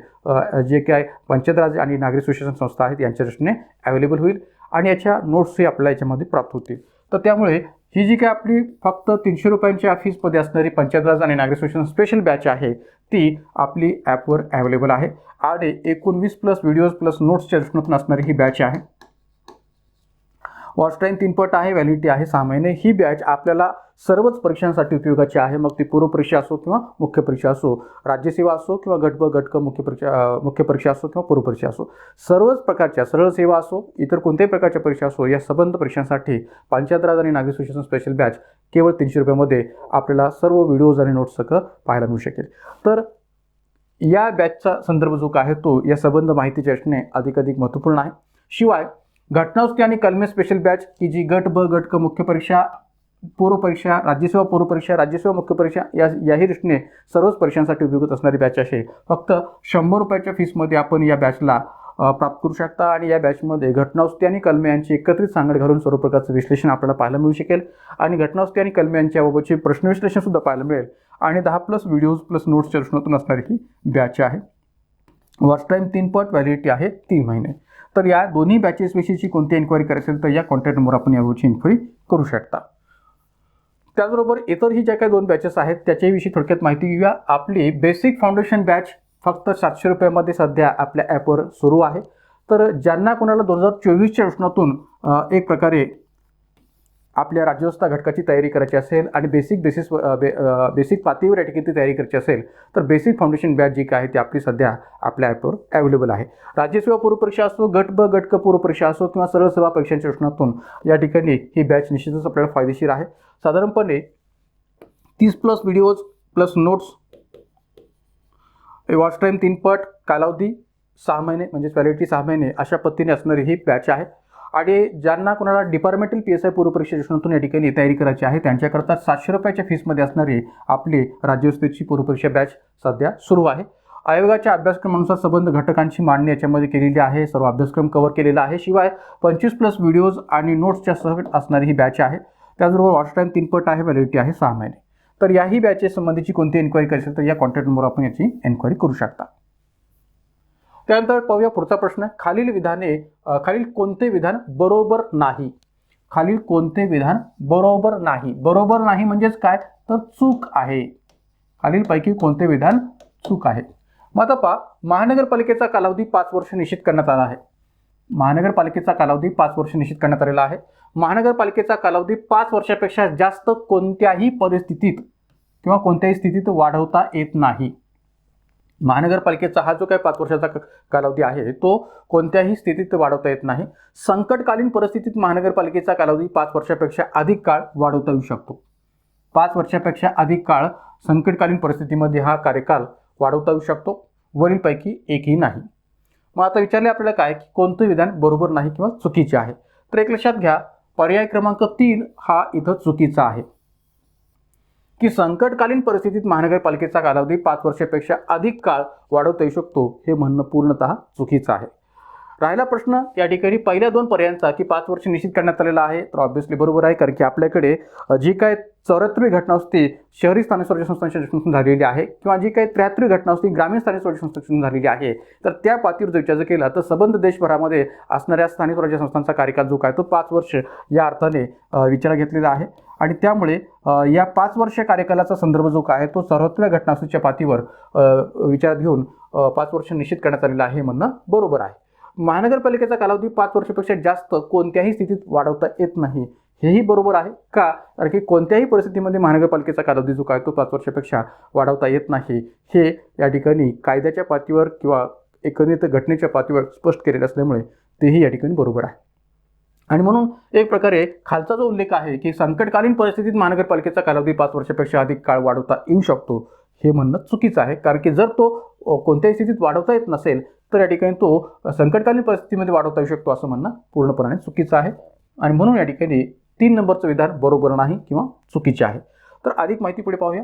जे काय पंचायत राज आणि नागरी असोसिएशन संस्था आहेत यांच्या दृष्टीने अवेलेबल होईल आणि याच्या नोट्सही आपल्याला याच्यामध्ये प्राप्त होतील. तर त्यामुळे ही जी काय आपली फक्त 300 रुपयांच्या फीसमध्ये असणारी पंचायत राज आणि नागरी असोसिएशन स्पेशल बॅच आहे ती आपली ॲपवर अवेलेबल आहे आणि 19+ व्हिडिओज प्लस नोट्सच्या दृष्टीने असणारी ही बॅच आहे. वॉच टाईम 3 पट आहे, व्हॅलिडिटी आहे 6 महिने. ही बॅच आपल्याला सर्वच परीक्षांसाठी उपयोगाची आहे. मग ती पूर्व परीक्षा असो किंवा मुख्य परीक्षा असो, राज्यसेवा असो किंवा गट ब गट क मुख्य परीक्षा असो किंवा पूर्व परीक्षा असो, सर्वच प्रकारच्या सरळ सेवा असो इतर कोणत्याही प्रकारच्या परीक्षा असो या संबंध परीक्षांसाठी पंचायत राज आणि नागरी असोसिएशन स्पेशल बॅच केवळ 300 रुपयामध्ये आपल्याला सर्व व्हिडिओज आणि नोट्स सगळं पाहायला मिळू शकेल. तर या बॅचचा संदर्भ जो आहे तो या संबंध माहितीच्या दृष्टीने अधिकाधिक महत्त्वपूर्ण आहे. शिवाय घटनावस्तू आणि कलमे स्पेशल बॅच की जी गट ब गट क मुख्य परीक्षा, पूर्व परीक्षा, राज्यसेवा पूर्व परीक्षा, राज्यसेवा मुख्य परीक्षा याही दृष्टीने सर्वच परीक्षांसाठी उपयोगात असणारी बॅच आहे. फक्त 100 रुपयाच्या फीसमध्ये आपण या बॅचला प्राप्त करू शकता आणि या बॅचमध्ये घटनावस्तू आणि कलमे यांची एकत्रित सांगड घालून सर्व प्रकारचं विश्लेषण आपल्याला पाहायला मिळू शकेल आणि घटनावस्तू आणि कलमे यांच्याबाबतचे प्रश्न विश्लेषणसुद्धा पाहायला मिळेल आणि 10+ व्हिडिओज प्लस नोट्सच्या दृष्टीतून असणारी ही बॅच आहे. वॉच टाईम 3 पट, व्हॅलिडिटी आहे 3 महिने. तर या दोन्ही बॅचेसविषयीची कोणती एन्क्वायरी करायची असेल तर या कॉन्टॅक्ट नंबर आपण याविषयी इन्क्वायरी करू शकता. त्याचबरोबर इतरही ज्या काही 2 बॅचेस आहेत त्याच्याविषयी थोडक्यात माहिती घेऊया. आपली बेसिक फाउंडेशन बॅच फक्त 700 रुपयामध्ये सध्या आपल्या ॲपवर सुरू आहे. तर ज्यांना कोणाला 2024च्या दृष्टीतून एक प्रकारे आपल्या राज्यव्यवस्था घटकाची तयारी करायची असेल आणि बेसिक पातळीवर या ठिकाणी तयारी करायची असेल तर बेसिक फाउंडेशन बॅच जी काय आहे ती आपली सध्या आपल्या ॲपवर अवेलेबल आहे. राज्यसेवा पूर्व परीक्षा असो, गट ब गट क पूर्व परीक्षा असो किंवा सरळ सेवा परीक्षांच्या दृष्टीतून या ठिकाणी ही बॅच निश्चितच आपल्याला फायदेशीर आहे. साधारणपणे 30+ videos plus notes watch time 3 पट, कालावधी 6 महिने म्हणजे व्हॅलिडिटी 6 महिने अशा पद्धतीने असणारी ही बॅच आहे. आणि ज्यांना कोणाला डिपार्टमेंटल PSI पूर्वपरीक्षा योजनेतून या ठिकाणी तयारी करायची आहे त्यांच्याकरता 700 रुपयाच्या फीसमध्ये असणारी आपली राज्यव्यवस्थेची पूर्वपरीक्षा बॅच सध्या सुरू आहे. आयोगाच्या अभ्यासक्रमानुसार संबंध घटकांची मांडणी याच्यामध्ये केलेली आहे. सर्व अभ्यासक्रम कव्हर केलेला आहे. शिवाय 25+ व्हिडिओज आणि नोट्सच्या सह असणारी ही बॅच आहे. त्याचबरोबर वॉच टाईम 3 पट आहे, व्हॅलिडिटी आहे 6 महिने. तर याही बॅचेस संबंधीची कोणती एन्क्वायरी करायची असेल तर या कॉन्टॅक्ट नंबरवर आपण याची एन्क्वायरी करू शकता. त्यानंतर पाहूया पुढचा प्रश्न. खालील कोणते विधान बरोबर नाही? खालील कोणते विधान बरोबर नाही? बरोबर नाही म्हणजेच काय तर चूक आहे. खालीलपैकी कोणते विधान चूक आहे? मग आता पहा, महानगरपालिकेचा कालावधी 5 वर्ष निश्चित करण्यात आला आहे. महानगरपालिकेचा कालावधी 5 वर्ष निश्चित करण्यात आलेला आहे. महानगरपालिकेचा कालावधी 5 वर्षापेक्षा जास्त कोणत्याही परिस्थितीत किंवा कोणत्याही स्थितीत वाढवता येत नाही. महानगरपालिकेचा हा जो काही 5 वर्षाचा कालावधी आहे तो कोणत्याही स्थितीत वाढवता येत नाही. संकटकालीन परिस्थितीत महानगरपालिकेचा कालावधी 5 वर्षापेक्षा अधिक काळ वाढवता येऊ शकतो. 5 वर्षापेक्षा अधिक काळ संकटकालीन परिस्थितीमध्ये हा कार्यकाल वाढवता येऊ शकतो. वरीलपैकी एकही नाही. मग आता विचारले आपल्याला काय की कोणतं विधान बरोबर नाही किंवा चुकीचे आहे? तर एक लक्षात घ्या, पर्याय क्रमांक 3 हा इथं चुकीचा आहे की संकटकालीन परिस्थितीत महानगरपालिकेचा कालावधी 5 वर्षापेक्षा अधिक काळ वाढवता येऊ शकतो हे म्हणणं पूर्णतः चुकीचं आहे. राहिला प्रश्न या ठिकाणी पहिल्या 2 पर्यायांचा की 5 वर्ष निश्चित करण्यात आलेला आहे. तर ऑब्व्हियसली बरोबर आहे, कारण की आपल्याकडे जी काय 74वी घटना असते शहरी स्थानिक स्वराज्य संस्थांच्या दृष्टीतून झालेली आहे किंवा जी काही 73वी घटना असते ग्रामीण स्थानिक स्वराज्य संस्थांतून झालेली आहे. तर त्या पातळीवर जर विचार केला तर संबंध देशभरामध्ये असणाऱ्या स्थानिक स्वराज्य संस्थांचा कार्यकाल जो काय तो 5 वर्ष या अर्थाने विचारात घेतलेला आहे. आणि त्यामुळे या 5 वर्ष कार्यकालाचा संदर्भ जो काय तो 74व्या घटनावलीच्या पातळीवर विचारात घेऊन 5 वर्ष निश्चित करण्यात आलेला आहे म्हणणं बरोबर आहे. महानगरपालिकेचा कालावधी 5 वर्षापेक्षा जास्त कोणत्याही स्थितीत वाढवता येत नाही हेही बरोबर आहे. का? कारण की कोणत्याही परिस्थितीमध्ये महानगरपालिकेचा कालावधी जो काय तो 5 वर्षापेक्षा वाढवता येत नाही हे या ठिकाणी कायद्याच्या पातळीवर किंवा एकंदरीत घटनेच्या पातळीवर स्पष्ट केलेले असल्यामुळे तेही या ठिकाणी बरोबर आहे. आणि म्हणून एक प्रकारे खालचा जो उल्लेख आहे की संकटकालीन परिस्थितीत महानगरपालिकेचा कालावधी 5 वर्षापेक्षा अधिक काळ वाढवता येऊ शकतो हे म्हणणं चुकीचं आहे. कारण की जर तो कोणत्याही स्थितीत वाढवता येत नसेल तर या ठिकाणी तो संकटकालीन परिस्थितीमध्ये वाढवता येऊ शकतो असं म्हणणं पूर्णपणे चुकीचं आहे. आणि म्हणून या ठिकाणी 3 नंबरचं विधान बरोबर नाही किंवा चुकीचे आहे. तर अधिक माहिती पुढे पाहूया.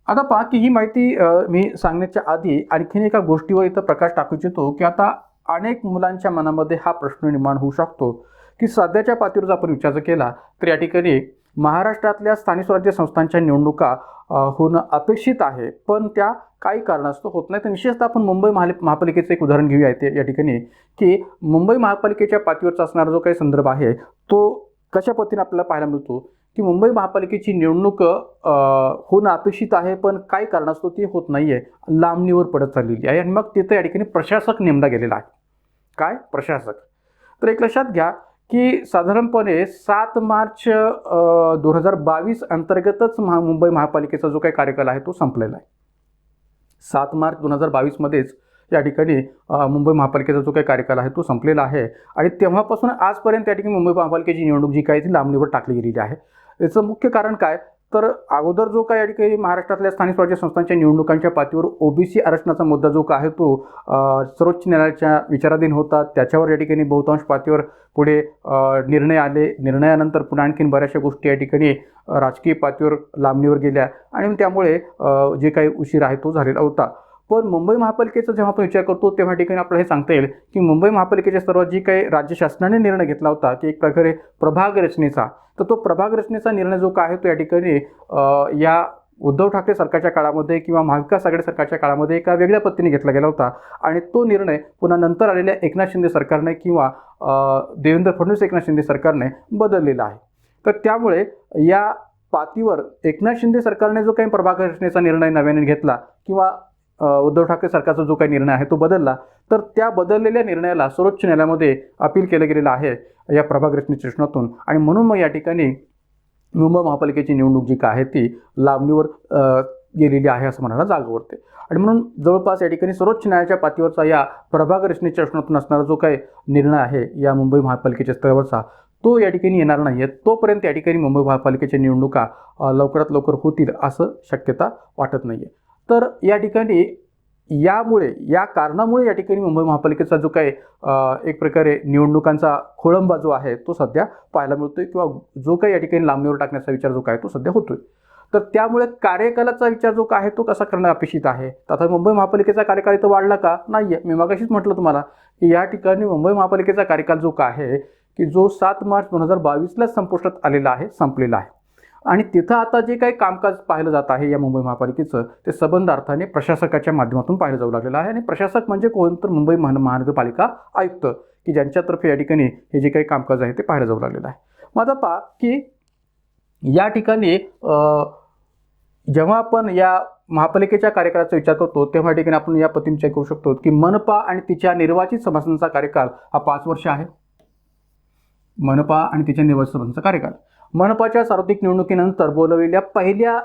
आता पहा की ही माहिती मी सांगण्याच्या आधी आणखीन एका गोष्टीवर इथं प्रकाश टाकू इच्छितो की आता अनेक मुलांच्या मनामध्ये हा प्रश्न निर्माण होऊ शकतो की सध्याच्या पातळीवर जर आपण विचार केला तर या ठिकाणी महाराष्ट्रातल्या स्थानिक स्वराज्य संस्थांच्या निवडणुका होणं अपेक्षित आहे, पण त्या काही कारणास्तव होत नाही. तर निश्चितच आपण मुंबई महापालिकेचं एक उदाहरण घेऊया इथे या ठिकाणी की मुंबई महापालिकेच्या पातळीवरचा असणारा जो काही संदर्भ आहे तो कशा पद्धतीने आपल्याला पाहायला मिळतो की मुंबई महापालिकेची निवडणूक होणं अपेक्षित आहे, पण काही कारणास्तव ती होत नाही आहे, लांबणीवर पडत चाललेली आहे. आणि मग तिथं या ठिकाणी प्रशासक नेमला गेलेला आहे. काय? प्रशासक. तर एक लक्षात घ्या की साधारणपणे 7 मार्च 2022 अंतर्गतच मुंबई महापालिकेचा जो काही कार्यकाल आहे तो संपलेला आहे. 7 मार्च 2022 मध्येच या ठिकाणी मुंबई महापालिकेचा जो काही कार्यकाल आहे तो संपलेला आहे. आणि तेव्हापासून आजपर्यंत या ठिकाणी मुंबई महापालिकेची निवडणूक जी काय ती लांबणीवर टाकली गेलेली आहे. याचं मुख्य कारण काय तर अगोदर जो काय या ठिकाणी महाराष्ट्रातल्या स्थानिक स्वराज्य संस्थांच्या निवडणुकांच्या पातळीवर OBC आरक्षणाचा मुद्दा जो काय आहे तो सर्वोच्च न्यायालयाच्या विचाराधीन होता. त्याच्यावर या ठिकाणी बहुतांश पातळीवर पुढे निर्णय आले. निर्णयानंतर पुन्हा आणखीन बऱ्याचशा गोष्टी या ठिकाणी राजकीय पातळीवर लांबणीवर गेल्या आणि त्यामुळे जे काही उशीर आहे तो झालेला होता. पण मुंबई महापालिकेचा जेव्हा आपण विचार करतो तेव्हा ठिकाणी आपल्याला हे सांगता येईल की मुंबई महापालिकेच्या सर्वात जी काही राज्य शासनाने निर्णय घेतला होता की एक प्रकारे प्रभाग रचनेचा, तर तो प्रभाग रचनेचा निर्णय जो काय आहे तो या ठिकाणी या उद्धव ठाकरे सरकारच्या काळामध्ये किंवा महाविकास आघाडी सरकारच्या काळामध्ये एका वेगळ्या पद्धतीने घेतला गेला होता. आणि तो निर्णय पुन्हा नंतर आलेल्या एकनाथ शिंदे सरकारने किंवा देवेंद्र फडणवीस एकनाथ शिंदे सरकारने बदललेला आहे. तर त्यामुळे या पातळीवर एकनाथ शिंदे सरकारने जो काही प्रभाग रचनेचा निर्णय नव्याने घेतला किंवा उद्धव ठाकरे सरकारचा जो काही निर्णय आहे तो बदलला, तर त्या बदललेल्या निर्णयाला सर्वोच्च न्यायालयामध्ये अपील केलं गेलेलं आहे या प्रभाग रचनेच्या दृष्टीतून. आणि म्हणून मग या ठिकाणी मुंबई महापालिकेची निवडणूक जी काय आहे ती लांबणीवर गेलेली आहे असं म्हणायला जागा उरते. आणि म्हणून जवळपास या ठिकाणी सर्वोच्च न्यायालयाच्या पातळीवरचा या प्रभाग रचनेच्या दृष्टीतून असणारा जो काही निर्णय आहे या मुंबई महापालिकेच्या स्तरावरचा तो या ठिकाणी येणार नाही आहे. तोपर्यंत या ठिकाणी मुंबई महापालिकेच्या निवडणुका लवकरात लवकर होतील असं शक्यता वाटत नाही आहे. तर या ठिकाणी यामुळे या कारणामुळे या ठिकाणी मुंबई महापालिकेचा जो काही एक प्रकारे निवडणुकांचा खोळंबा जो आहे तो सध्या पाहायला मिळतोय, किंवा जो काही या ठिकाणी लांबणीवर टाकण्याचा विचार जो काय तो सध्या होतोय. तर त्यामुळे कार्यकालाचा विचार जो काय आहे तो कसा करणं अपेक्षित आहे. तर आता मुंबई महापालिकेचा कार्यकाल इथं वाढला का? नाहीये. मी मगाशीच म्हटलं तुम्हाला की या ठिकाणी मुंबई महापालिकेचा कार्यकाल जो काय आहे की जो 7 मार्च 2022ला संपुष्टात आलेला आहे, संपलेला आहे. आणि तिथं आता जे काही कामकाज पाहिलं जात आहे या मुंबई महापालिकेचं, ते सबंध अर्थाने प्रशासकाच्या माध्यमातून पाहिलं जाऊ लागलेलं आहे. आणि प्रशासक म्हणजे कोण? तर मुंबई महानगरपालिका आयुक्त, की ज्यांच्यातर्फे या ठिकाणी हे जे काही कामकाज आहे ते पाहिलं जाऊ लागलेलं आहे. मग आता पहा की या ठिकाणी जेव्हा आपण या महापालिकेच्या कार्यकालाचा विचार करतो तेव्हा या ठिकाणी आपण या पद्धतीने विचार करू शकतो की मनपा आणि तिच्या निर्वाचित सभासदांचा कार्यकाल हा 5 वर्ष आहे. मनपा आणि तिच्या निर्वाचित सभासदांचा कार्यकाल. मनपाच्या सार्वत्रिक निवडणुकीनंतर बोलवलेल्या पहिल्या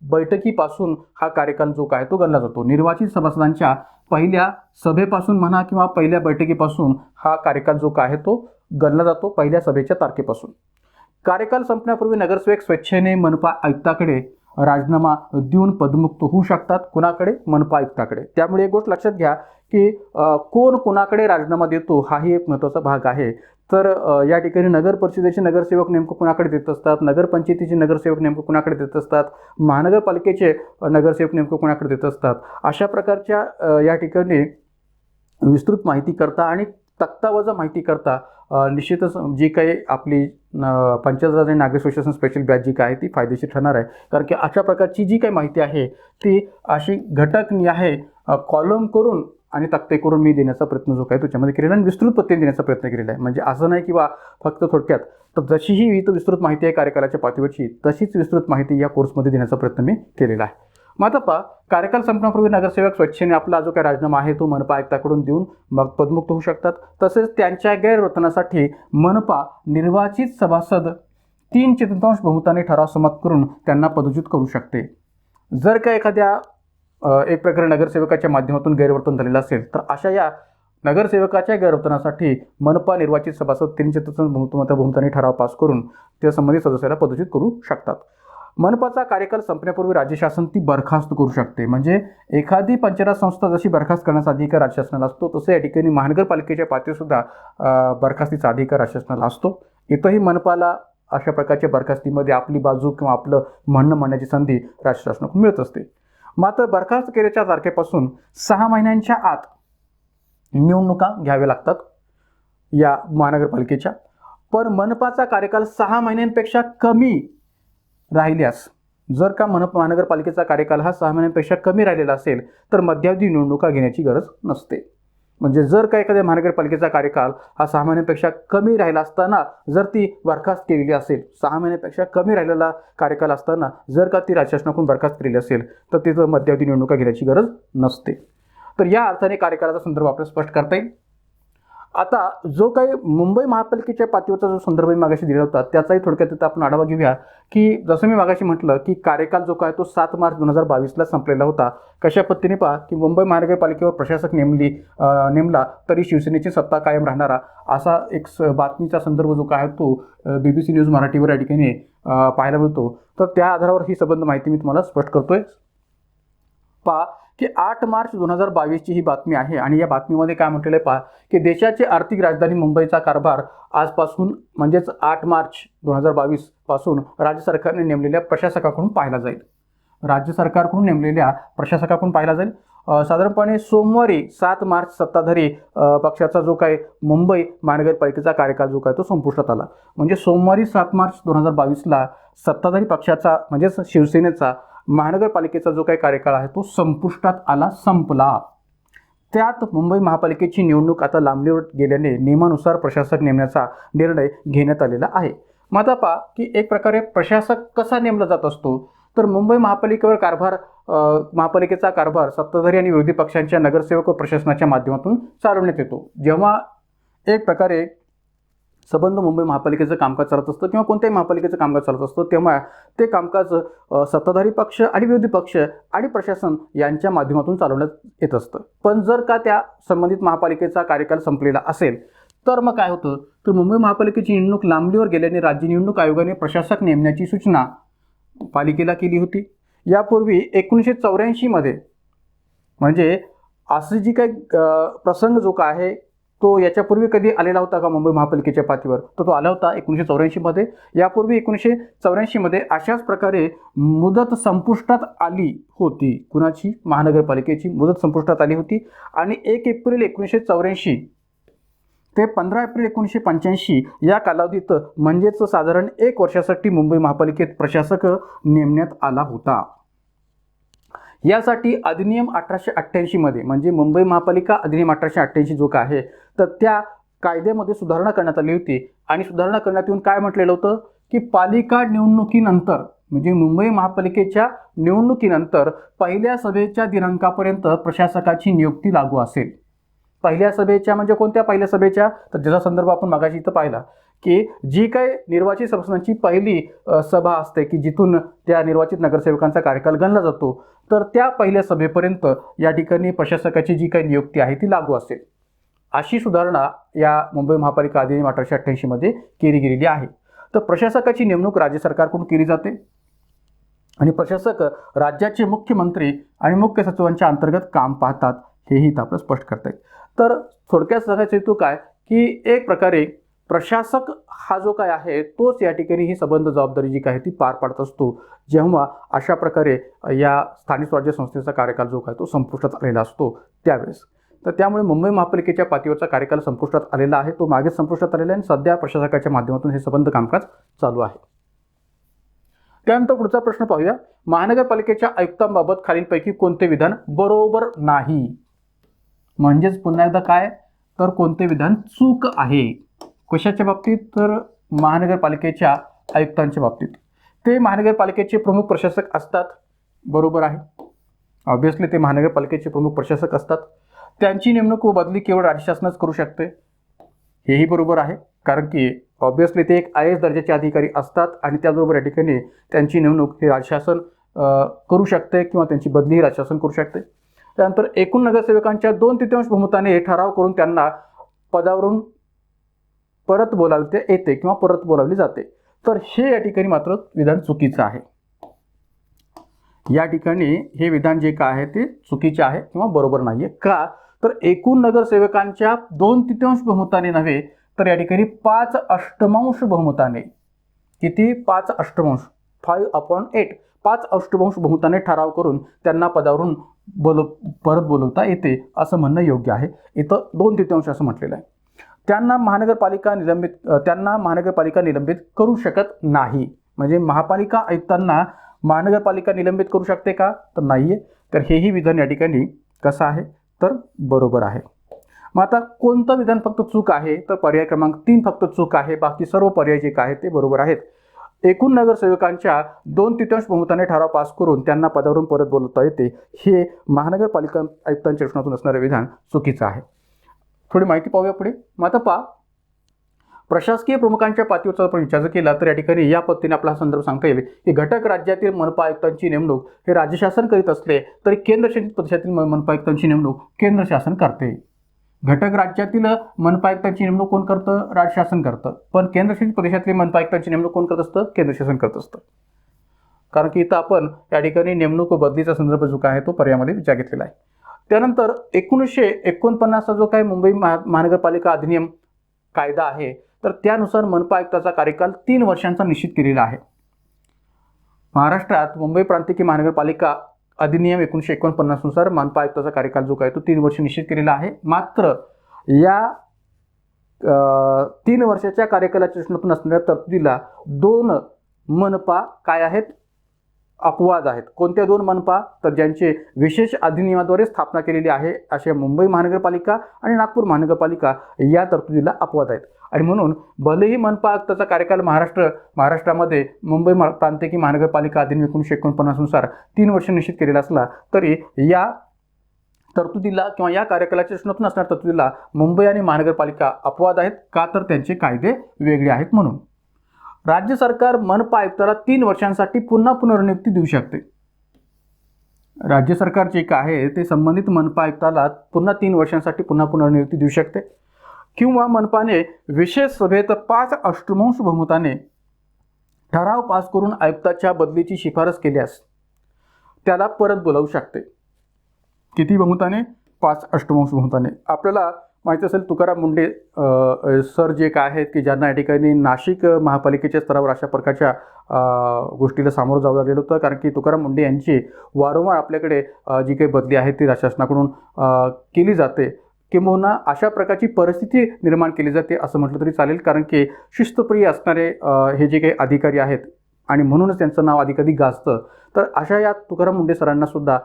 बैठकीपासून हा कार्यकाल जो काय तो गणला जातो. निर्वाचित सभासदांच्या पहिल्या सभेपासून म्हणा किंवा पहिल्या बैठकीपासून हा कार्यकाल जो काय आहे तो गणला जातो, पहिल्या सभेच्या तारखेपासून. कार्यकाल संपण्यापूर्वी नगरसेवक स्वेच्छेने मनपा आयुक्ताकडे राजीनामा देऊन पदमुक्त होऊ शकतात. कुणाकडे? मनपा आयुक्ताकडे. त्यामुळे एक गोष्ट लक्षात घ्या की कोण कुणाकडे राजीनामा देतो हाही एक महत्त्वाचा भाग आहे. तर या ठिकाणी नगर परिषदेचे नगरसेवक नेमकं कुणाकडे देत असतात, नगरपंचायतीचे नगरसेवक नेमकं कुणाकडे देत असतात, महानगरपालिकेचे नगरसेवक नेमकं कुणाकडे देत असतात, अशा प्रकारच्या या ठिकाणी विस्तृत माहिती करता आणि तक्तावजा माहिती करता निश्चितच जी काही आपली पंचायत राज आणि नागरिक सुशासन स्पेशल बॅच जी काय आहे ती फायदेशीर ठरणार आहे. कारण की अशा प्रकारची जी काही माहिती आहे ती अशी घटकनिहाय कॉलम करून आणि तक्ते करून मी देण्याचा प्रयत्न जो काय त्याच्यामध्ये केलेला आणि विस्तृत पद्धतीने देण्याचा प्रयत्न केलेला आहे. म्हणजे असं नाही किंवा फक्त थोडक्यात, तर जशीही इथं विस्तृत माहिती आहे कार्यकालाच्या पातळीवरची तशीच विस्तृत माहिती या कोर्समध्ये देण्याचा प्रयत्न मी केलेला आहे. मग आता पहा, कार्यकाल संपण्यापूर्वी नगरसेवक स्वच्छेने आपला जो काही राजीनामा आहे तो मनपा आयुक्ताकडून देऊन मग पदमुक्त होऊ शकतात. तसेच त्यांच्या गैरवर्तनासाठी मनपा निर्वाचित सभासद 3/4 बहुमताने ठराव संमत करून त्यांना पदच्युत करू शकते. जर का एखाद्या एक प्रकारे नगरसेवकाच्या माध्यमातून गैरवर्तन झालेलं असेल तर अशा या नगरसेवकाच्या गैरवर्तनासाठी मनपा निर्वाचित सभासद 3/4 बहुमताने ठराव पास करून त्या संबंधित सदस्याला पदच्युत करू शकतात. मनपाचा कार्यकाल संपण्यापूर्वी राज्य शासन ती बरखास्त करू शकते. म्हणजे एखादी पंचायत संस्था जशी बरखास्त करण्याचा अधिकार राज्य शासनाला असतो तसं या ठिकाणी महानगरपालिकेच्या पातळीसुद्धा बरखास्तीचा अधिकार राज्य शासनाला असतो. इथंही मनपाला अशा प्रकारच्या बरखास्तीमध्ये आपली बाजू किंवा आपलं म्हणणं मांडण्याची संधी राज्य शासनाकडून मिळत असते. मात्र बरखास्त केल्याच्या तारखेपासून 6 महिन्यांच्या आत निवडणुका घ्याव्या लागतात या महानगरपालिकेच्या. पण मनपाचा कार्यकाल 6 महिन्यांपेक्षा कमी राहिल्यास, जर का महानगरपालिकेचा कार्यकाल हा 6 महिन्यांपेक्षा कमी राहिलेला असेल तर मध्यावधी निवडणुका घेण्याची गरज नसते. म्हणजे जर का एखाद्या महानगरपालिकेचा कार्यकाल हा 6 महिन्यांपेक्षा कमी राहिला असताना जर ती बरखास्त केलेली असेल, 6 महिन्यांपेक्षा कमी राहिलेला कार्यकाल असताना जर का ती राज्य शासनाकडून बरखास्त केलेली असेल तर तिथं मध्यावधी निवडणुका घेण्याची गरज नसते. तर या अर्थाने कार्यकालाचा संदर्भ आपल्याला स्पष्ट करता येईल. आता जो काही मुंबई महापालिकेच्या पातळीवरचा जो संदर्भ मी मागाशी दिला होता त्याचाही थोडक्यात तिथं आपण आढावा घेऊया की जसं मी मागाशी म्हटलं की कार्यकाल जो काय तो 7 मार्च 2022ला संपलेला होता. कशा पद्धतीने पहा की मुंबई महानगरपालिकेवर प्रशासक नेमला तरी शिवसेनेची सत्ता कायम राहणारा असा एक बातमीचा संदर्भ जो काय तो BBC न्यूज मराठीवर या ठिकाणी पाहायला मिळतो. तर त्या आधारावर ही संबंध माहिती मी तुम्हाला स्पष्ट करतोय. पहा की 8 मार्च 2022ची ही बातमी आहे आणि या बातमीमध्ये काय म्हटलेलं आहे पहा की देशाची आर्थिक राजधानी मुंबईचा कारभार आजपासून म्हणजेच 8 मार्च 2022 पासून राज्य सरकारने नेमलेल्या प्रशासकाकडून पाहिला जाईल. राज्य सरकारकडून नेमलेल्या प्रशासकाकडून पाहिला जाईल. साधारणपणे सोमवारी 7 मार्च सत्ताधारी पक्षाचा जो काय मुंबई महानगरपालिकेचा कार्यकाल जो काय तो संपुष्टात आला. म्हणजे सोमवारी 7 मार्च 2022ला सत्ताधारी पक्षाचा म्हणजेच शिवसेनेचा महानगरपालिकेचा जो काही कार्यकाळ आहे तो संपुष्टात आला, संपला. त्यात मुंबई महापालिकेची निवडणूक आता लांबणीवर गेल्याने नियमानुसार प्रशासक नेमण्याचा निर्णय घेण्यात आलेला आहे. मग आता पहा की एक प्रकारे प्रशासक कसा नेमला जात असतो तर मुंबई महापालिकेवर महापालिकेचा कारभार सत्ताधारी आणि विरोधी पक्षांच्या नगरसेवक व प्रशासनाच्या माध्यमातून चालवण्यात येतो. जेव्हा एक प्रकारे संबंध मुंबई महापालिकेचं कामकाज चालत असतं किंवा कोणत्याही महापालिकेचं कामकाज चालत असतं तेव्हा ते कामकाज सत्ताधारी पक्ष आणि विरोधी पक्ष आणि प्रशासन यांच्या माध्यमातून चालवण्यात येत असतं. पण जर का त्या संबंधित महापालिकेचा कार्यकाल संपलेला असेल तर मग काय होतं तर मुंबई महापालिकेची निवडणूक लांबणीवर गेल्याने राज्य निवडणूक आयोगाने प्रशासक नेमण्याची सूचना पालिकेला केली होती. यापूर्वी 1984 मध्ये म्हणजे अशी जी काही प्रसंग जो काय आहे तो याच्यापूर्वी कधी आलेला होता का मुंबई महापालिकेच्या पातळीवर? तर तो आला होता 1984मध्ये. यापूर्वी 1984मध्ये अशाच प्रकारे मुदत संपुष्टात आली होती. कुणाची? महानगरपालिकेची मुदत संपुष्टात आली होती आणि 1 एप्रिल 1984 ते 15 एप्रिल 1985 या कालावधीत म्हणजेच साधारण 1 वर्षासाठी मुंबई महापालिकेत प्रशासक नेमण्यात आला होता. यासाठी अधिनियम 1888 म्हणजे मुंबई महापालिका अधिनियम 1888 जो काय आहे तर त्या कायद्यामध्ये सुधारणा करण्यात आली होती आणि सुधारणा करण्यात येऊन काय म्हटलेलं होतं की पालिका निवडणुकीनंतर म्हणजे मुंबई महापालिकेच्या निवडणुकीनंतर पहिल्या सभेच्या दिनांकापर्यंत प्रशासकाची नियुक्ती लागू असेल. पहिल्या सभेच्या म्हणजे कोणत्या पहिल्या सभेच्या? तर ज्याचा संदर्भ आपण मागाशी इथं पाहिला की जी काही निर्वाचित सदस्यांची पहिली सभा असते की जिथून त्या निर्वाचित नगरसेवकांचा कार्यकाल गणला जातो तर त्या पहिल्या सभेपर्यंत या ठिकाणी प्रशासकाची जी काही नियुक्ती आहे ती लागू असेल. अशी सुधारणा या मुंबई महापालिका अधिनियम 1888 केली गेलेली आहे. तर प्रशासकाची नेमणूक राज्य सरकारकडून केली जाते आणि प्रशासक राज्याचे मुख्यमंत्री आणि मुख्य सचिवांच्या अंतर्गत काम पाहतात हेही इथं आपलं स्पष्ट करता येईल. तर थोडक्यात सांगायचं हेतू काय की एक प्रकारे प्रशासक हा जो काय आहे तोच या ठिकाणी ही संबंध जबाबदारी जी काय ती पार पाडत असतो जेव्हा अशा प्रकारे या स्थानिक स्वराज्य संस्थेचा कार्यकाल जो काय तो संपुष्टात आलेला असतो त्यावेळेस. तर त्यामुळे मुंबई महापालिकेच्या पातळीवरचा कार्यकाल संपुष्टात आलेला आहे, तो मागेच संपुष्टात आलेला आहे आणि सध्या प्रशासकाच्या माध्यमातून हे संबंध कामकाज चालू आहे. त्यानंतर पुढचा प्रश्न पाहूया. महानगरपालिकेच्या आयुक्तांबाबत खालीलपैकी कोणते विधान बरोबर नाही? म्हणजेच पुन्हा एकदा काय तर कोणते विधान चूक आहे? कशाच्या बाबतीत? तर महानगरपालिकेच्या आयुक्तांच्या बाबतीत. ते महानगरपालिकेचे प्रमुख प्रशासक असतात, बरोबर आहे. ऑब्व्हियसली ते महानगरपालिकेचे प्रमुख प्रशासक असतात. त्यांची नेमणूक व बदली केवळ राज्य शासनच करू शकते, हेही बरोबर आहे. कारण की ऑब्व्हियसली ते एक IAS दर्जाचे अधिकारी असतात आणि त्याचबरोबर या ठिकाणी त्यांची नेमणूक हे राज्य शासन करू शकते किंवा त्यांची बदली राज्य शासन करू शकते. त्यानंतर एकूण नगरसेवकांच्या 2/3 बहुमताने ठराव करून त्यांना पदावरून परत बोलावते येते किंवा परत बोलावली जाते. तर हे या ठिकाणी मात्र विधान चुकीचं आहे. या ठिकाणी हे विधान जे काय आहे ते चुकीचे आहे किंवा बरोबर नाही आहे. का तर एकूण नगरसेवकांच्या 2/3 बहुमताने नव्हे तर या ठिकाणी 5/8 बहुमताने. किती? 5/8 5/8 5/8 बहुमताने ठराव करून त्यांना पदावरून परत बोलवता येते असं म्हणणं योग्य आहे. इथं 2/3 असं म्हटलेलं आहे. त्यांना महानगरपालिका निलंबित करू शकत नाही. म्हणजे महापालिका आयुक्तांना महानगरपालिका निलंबित करू शकते का? तर नाही आहे. तर हेही विधान या ठिकाणी कसं आहे तर बरोबर आहे. मग आता कोणतं विधान फक्त चूक आहे? तर पर्याय क्रमांक 3 फक्त चूक आहे, बाकी सर्व पर्याय जे काय ते बरोबर आहेत. एकूण नगरसेवकांच्या 2/3 बहुमताने ठराव पास करून त्यांना पदावरून परत बोलवता येते हे महानगरपालिका आयुक्तांच्या रचनातून असणारे विधान चुकीचं आहे. थोडी माहिती पाहूया पुढे. मग आता पहा, प्रशासकीय प्रमुखांच्या पातळीवरचा आपण विचार केला तर या ठिकाणी या पद्धतीने आपला संदर्भ सांगता येईल की घटक राज्यातील मनपा आयुक्तांची नेमणूक हे राज्य शासन करीत असले तरी केंद्रशासित प्रदेशातील मनपा आयुक्तांची नेमणूक केंद्र शासन करते. घटक राज्यातील मनपा आयुक्तांची नेमणूक कोण करतं? राज्य शासन करतं. पण केंद्रशासित प्रदेशातील मनपा आयुक्तांची नेमणूक कोण करत असतं? केंद्र शासन करत असतं. कारण की इथं आपण या ठिकाणी नेमणूक व बदलीचा संदर्भ जो काय आहे तो पर्यायामध्ये विचार घेतलेला आहे. त्यानंतर 1949 जो काय मुंबई महानगरपालिका अधिनियम कायदा आहे तर त्यानुसार मनपा आयुक्ताचा कार्यकाल 3 वर्षांचा निश्चित केलेला आहे. महाराष्ट्रात मुंबई प्रांतिक महानगरपालिका अधिनियम 1949 नुसार मनपा आयुक्ताचा कार्यकाल जो काय तो 3 वर्ष निश्चित केलेला आहे. मात्र या 3 वर्षाच्या कार्यकालाच्या रचनेतून असणाऱ्या तरतुदीला 2 मनपा काय आहेत? अपवाद आहेत. कोणत्या 2 मनपा? तर ज्यांचे विशेष अधिनियमाद्वारे स्थापना केलेली आहे अशा मुंबई महानगरपालिका आणि नागपूर महानगरपालिका या तरतुदीला अपवाद आहेत. आणि म्हणून भलेही मनपा आयुक्ताचा कार्यकाल महाराष्ट्रामध्ये मुंबई प्रांतिक महानगरपालिका अधिनियम 1949 नुसार 3 वर्ष निश्चित केलेला असला तरी या तरतुदीला किंवा या कार्यकालाच्या रचनेतून असणाऱ्या तरतुदीला मुंबई आणि महानगरपालिका अपवाद आहेत. का तर त्यांचे कायदे वेगळे आहेत म्हणून. राज्य सरकार मनपा आयुक्ताला 3 वर्षांसाठी पुन्हा पुनर्नियुक्ती देऊ शकते. राज्य सरकार जे काय आहे ते संबंधित मनपा आयुक्ताला पुन्हा 3 वर्षांसाठी पुन्हा पुनर्नियुक्ती देऊ शकते किंवा मनपाने विशेष सभेत 5/8 बहुमताने ठराव पास करून आयुक्ताच्या बदलीची शिफारस केल्यास त्याला परत बोलावू शकते. किती बहुमताने? 5 अष्टमांश बहुमताने. आपल्याला माहिती असेल तुकाराम मुंढे सर जे काय आहेत की ज्यांना या ठिकाणी नाशिक महापालिकेच्या स्तरावर अशा प्रकारच्या गोष्टीला सामोरं जावं लागलेलं होतं, कारण की तुकाराम मुंढे यांची वारंवार आपल्याकडे जी काही बदली आहे ती राज्य शासनाकडून केली जाते, किंबहुना अशा प्रकारची परिस्थिती निर्माण केली जाते असं म्हटलं तरी चालेल, कारण की शिस्तप्रिय असणारे हे जे काही अधिकारी आहेत आणि म्हणूनच त्यांचं नाव अधिकाधिक गाजतं. तर अशा या तुकाराम मुंढे सरांना सुद्धा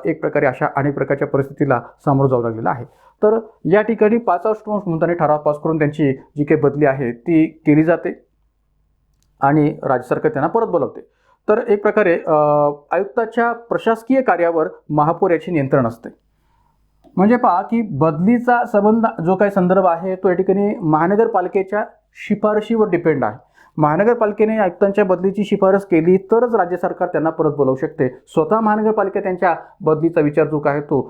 एक प्रकारे अशा अनेक प्रकारच्या परिस्थितीला सामोरं जावं लागलेलं आहे. तर या ठिकाणी 5 अष्टमांश बहुमताने ठराव पास करून त्यांची जी काही बदली आहे ती केली जाते आणि राज्य सरकार त्यांना परत बोलवते. तर एक प्रकारे आयुक्ताच्या प्रशासकीय कार्यावर महापौर याचे नियंत्रण असते. म्हणजे पहा की बदलीचा संबंध जो काही संदर्भ आहे तो या ठिकाणी महानगरपालिकेच्या शिफारशीवर डिपेंड आहे. महानगरपालिकेने आयुक्तांच्या बदलीची शिफारस केली तरच राज्य सरकार त्यांना परत बोलावू शकते. स्वतः महानगरपालिका त्यांच्या बदलीचा विचार जो आहे तो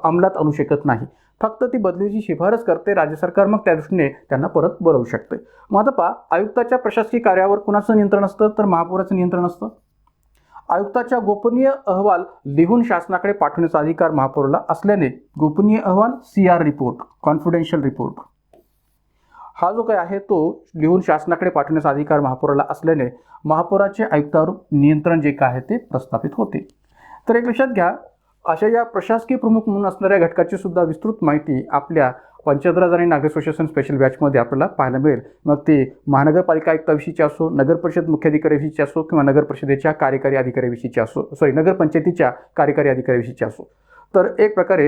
अंमलात आणू शकत नाही. फक्त ती बदलीची शिफारस करते राज्य सरकार, मग त्या दृष्टीने त्यांना परत बोलावू शकते. मग आता पहा, आयुक्ताच्या प्रशासकीय कार्यावर कुणाचं नियंत्रण असतं तर महापौराचं नियंत्रण असतं. आयुक्ताच्या गोपनीय अहवाल लिहून शासनाकडे पाठवण्याचा अधिकार महापौराला असल्याने गोपनीय अहवाल CR रिपोर्ट, कॉन्फिडेन्शियल रिपोर्ट, हा जो काही आहे तो लिहून शासनाकडे पाठवण्याचा अधिकार महापौराला असल्याने महापौराचे आयुक्तावर नियंत्रण जे काय आहे ते प्रस्थापित होते. तर एक लक्षात घ्या, अशा या प्रशासकीय प्रमुख म्हणून असणाऱ्या घटकाची सुद्धा विस्तृत माहिती आपल्या पंचायत आणि नागरिक असोसिएशन स्पेशल बॅचमध्ये आपल्याला पाहायला मिळेल. मग ते महानगरपालिका आयुक्ताविषयीची असो, नगर परिषद मुख्याधिकाऱ्याविषयीची असो किंवा नगर परिषदेच्या कार्यकारी अधिकाऱ्याविषयीची असो, नगरपंचायतीच्या कार्यकारी अधिकाऱ्याविषयीची असो. तर एक प्रकारे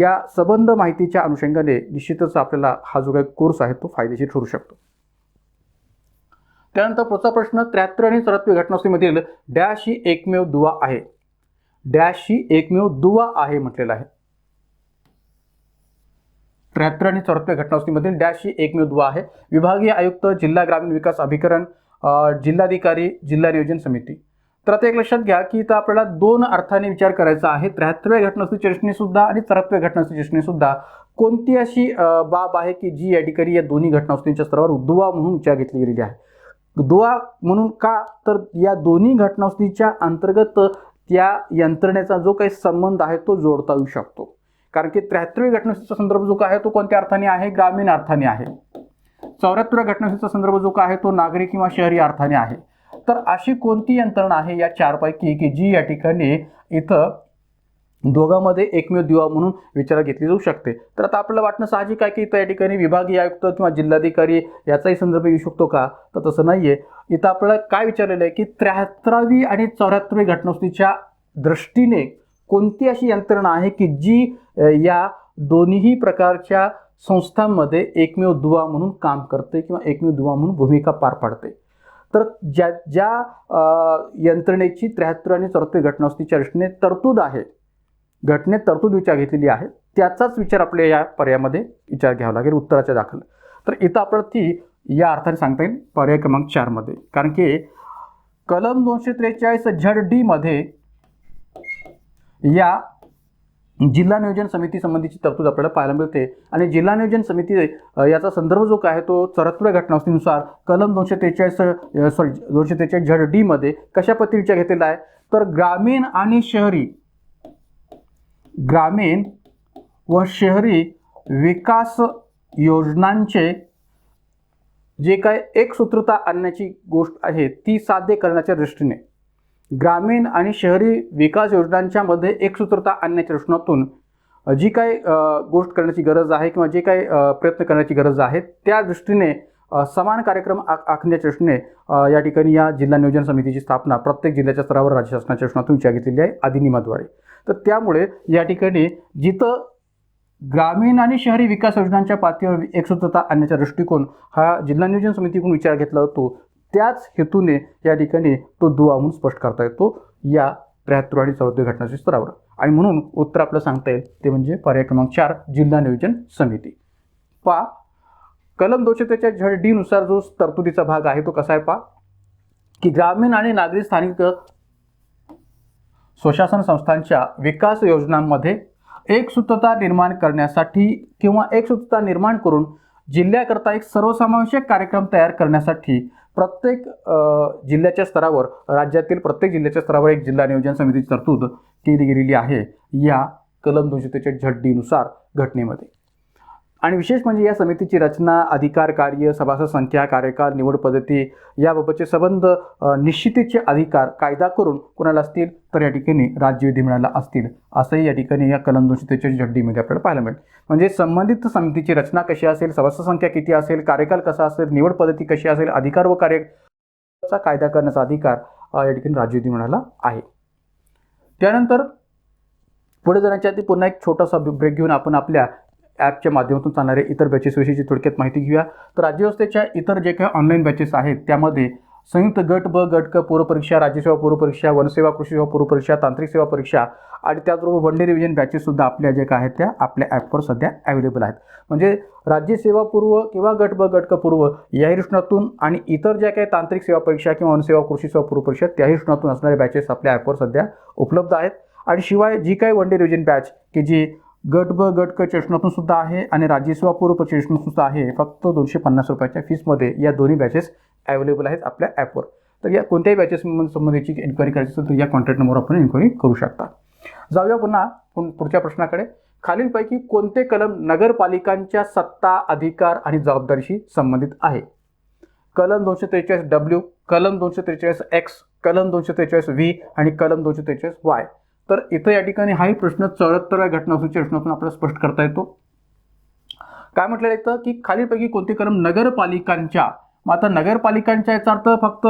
या संबंध माहितीच्या अनुषंगाने निश्चितच आपल्याला हा जो काही कोर्स आहे तो फायदेशीर ठरू शकतो. त्यानंतर पुढचा प्रश्न, 73 आणि 74 घटनास्थळीमधील डॅश ही एकमेव दुवा आहे. डॅश ही एकमेव दुवा आहे म्हटलेलं आहे. 73 आणि 74 घटनास्थळीमधील डॅश ही एकमेव दुवा आहे. विभागीय आयुक्त, जिल्हा ग्रामीण विकास अभिकरण, जिल्हाधिकारी, जिल्हा नियोजन समिती. तर आता एक लक्षात घ्या की इथं आपल्याला 2 अर्थाने विचार करायचा आहे. 73व्या घटनास्थळीच्या दृष्टीने सुद्धा आणि 74व्या घटनास्थळीच्या दृष्टीने सुद्धा कोणती अशी बाब आहे की जी या ठिकाणी या दोन्ही घटनास्थळींच्या स्तरावर दुवा म्हणून विचार घेतली गेलेली आहे. दुवा म्हणून का, तर या दोन्ही घटनास्थळीच्या अंतर्गत त्या यंत्रणेचा जो काही संबंध आहे तो जोडता येऊ शकतो. कारण की 73व्या घटनास्थळीचा संदर्भ जो आहे तो कोणत्या अर्थाने आहे, ग्रामीण अर्थाने आहे. 74व्या घटनास्थळीचा संदर्भ जो आहे तो नागरी किंवा शहरी अर्थाने आहे. तर अशी कोणती यंत्रणा आहे या चारपैकी की जी या ठिकाणी इथं दोघांमध्ये एकमेव दुवा म्हणून विचारात घेतली जाऊ शकते. तर आता आपल्याला वाटणं साहजिक आहे की इथं या ठिकाणी विभागीय आयुक्त किंवा जिल्हाधिकारी याचाही संदर्भ येऊ शकतो का, तर तसं नाहीये. इथं आपल्याला काय विचारलेलं आहे की 73वी आणि 74वी घटनास्थळीच्या दृष्टीने कोणती अशी यंत्रणा आहे की जी या दोन्हीही प्रकारच्या संस्थांमध्ये एकमेव दुवा म्हणून काम करते किंवा एकमेव दुवा म्हणून भूमिका पार पाडते. तर ज्या यंत्रणेची 73 आणि 74 घटनास्थळीच्या दृष्टीने तरतूद आहे, घटनेत तरतूद विचार घेतलेली आहे, त्याचाच विचार आपल्या या पर्यायामध्ये विचार घ्यावा लागेल उत्तराच्या दाखल. तर इथं आपल्याला ती या अर्थाने सांगता येईल पर्याय क्रमांक 4 मध्ये. कारण की कलम 243 ZD मध्ये या जिल्हा नियोजन समिती संबंधीची तरतूद आपल्याला पाहायला मिळते. आणि जिल्हा नियोजन समिती याचा संदर्भ जो आहे तो 74व्या घटनास्थळीनुसार कलम 243 ZD मध्ये कशा पद्धतीने विचार घेतलेला आहे, तर ग्रामीण आणि शहरी, ग्रामीण व शहरी विकास योजनांचे जे काय एकसूत्रता आणण्याची गोष्ट आहे ती साध्य करण्याच्या दृष्टीने, ग्रामीण आणि शहरी विकास योजनांच्या मध्ये एकसूत्रता आणण्याच्या दृष्टीतून जी काही गोष्ट करण्याची गरज आहे किंवा जे काही प्रयत्न करण्याची गरज आहे त्या दृष्टीने समान कार्यक्रम आखण्याच्या दृष्टीने या ठिकाणी या जिल्हा नियोजन समितीची स्थापना प्रत्येक जिल्ह्याच्या स्तरावर राज्य शासनाच्या दृष्टीतून विचार घेतलेली आहे अधिनियमाद्वारे. तर त्यामुळे या ठिकाणी जिथं ग्रामीण आणि शहरी विकास योजनांच्या पातळीवर एकसूत्रता आणण्याचा दृष्टिकोन हा जिल्हा नियोजन समितीकडून विचार घेतला जातो, त्याच हेतूने या ठिकाणी तो दुवा म्हणून स्पष्ट करता येतो या 73 आणि 74 घटनास्थळी स्तरावर. आणि म्हणून उत्तर आपल्याला सांगता येईल ते म्हणजे पर्याय क्रमांक 4 जिल्हा नियोजन समिती. पहा, कलम 243 ZD नुसार जो तरतुदीचा भाग आहे तो कसा आहे पहा, की ग्रामीण आणि नागरी स्थानिक स्वशासन संस्थांच्या विकास योजनांमध्ये एकसूत्रता निर्माण करण्यासाठी किंवा एकसूत्रता निर्माण करून जिल्ह्याकरता एक सर्वसमावेशक कार्यक्रम तयार करण्यासाठी प्रत्येक जिल्ह्याच्या स्तरावर, राज्यातील प्रत्येक जिल्ह्याच्या स्तरावर एक जिल्हा नियोजन समितीची तरतूद केली गेलेली आहे या कलम 243 झड नुसार घटनेमध्ये. आणि विशेष म्हणजे या समितीची रचना, अधिकार, कार्य, सभासद संख्या, कार्यकाल, निवड पद्धती याबाबतचे संबंध निश्चितीचे अधिकार कायदा करून कोणाला असतील तर या ठिकाणी राज्य विधिमंडळाला असतील, असंही या ठिकाणी या कलम 243 झड्डीमध्ये आपल्याला पाहायला मिळेल. म्हणजे संबंधित समितीची रचना कशी असेल, सभासद संख्या किती असेल, कार्यकाल कसा असेल, निवड पद्धती कशी असेल, अधिकार व कार्यचा कायदा करण्याचा अधिकार या ठिकाणी राज्य विधिमंडळाला आहे. त्यानंतर पुढे जाण्याच्या आधी पुन्हा एक छोटासा ब्रेक घेऊन आपण आपल्या ॲपच्या माध्यमातून चालणारे इतर बॅचेसविषयीची थोडक्यात माहिती घेऊया. तर राज्यव्यवस्थेच्या इतर जे काही ऑनलाईन बॅचेस आहेत त्यामध्ये संयुक्त गट ब, गट क पूर्वपरीक्षा, राज्यसेवा पूर्वपरीक्षा, वनसेवा कृषी सेवा पूर्वपरीक्षा, तांत्रिक सेवा परीक्षा आणि त्याचबरोबर वन डे रिव्हिजन बॅचेससुद्धा आपल्या जे काय आहेत त्या आपल्या ॲपवर सध्या अवेलेबल आहेत. म्हणजे राज्यसेवा पूर्व किंवा गट ब, गट क पूर्व याही दृष्टीतून आणि इतर ज्या काही तांत्रिक सेवा परीक्षा किंवा वनसेवा कृषी सेवा पूर्वपरीक्षा त्याही दृष्टीतून असणारे बॅचेस आपल्या ॲपवर सध्या उपलब्ध आहेत. आणि शिवाय जी काही वन डे रिव्हिजन बॅच की जी गट ब, गट क चेष्णातून सुद्धा आहे आणि राज्यसेवा पूर्व चेष्णातून सुद्धा आहे, फक्त 250 रुपयाच्या फीसमध्ये या दोन्ही बॅचेस अवेलेबल आहेत आपल्या ॲपवर. तर या कोणत्याही बॅचेस संबंधीची एन्क्वायरी करायची असेल तर या कॉन्टॅक्ट नंबरवर आपण एन्क्वायरी करू शकता. जाऊया पुन्हा पुढच्या प्रश्नाकडे. खालीलपैकी कोणते कलम नगरपालिकांच्या सत्ता, अधिकार आणि जबाबदारीशी संबंधित आहे? कलम 243W, कलम 243X, कलम 243V आणि कलम 243Y. तर इथं या ठिकाणी हाही प्रश्न 74व्या घटनासुचीच्या प्रश्नातून आपल्याला स्पष्ट करता येतो. काय म्हटलेलं येतं की खालीलपैकी कोणते कलम नगरपालिकांच्या, मात्र नगरपालिकांच्या याचा अर्थ फक्त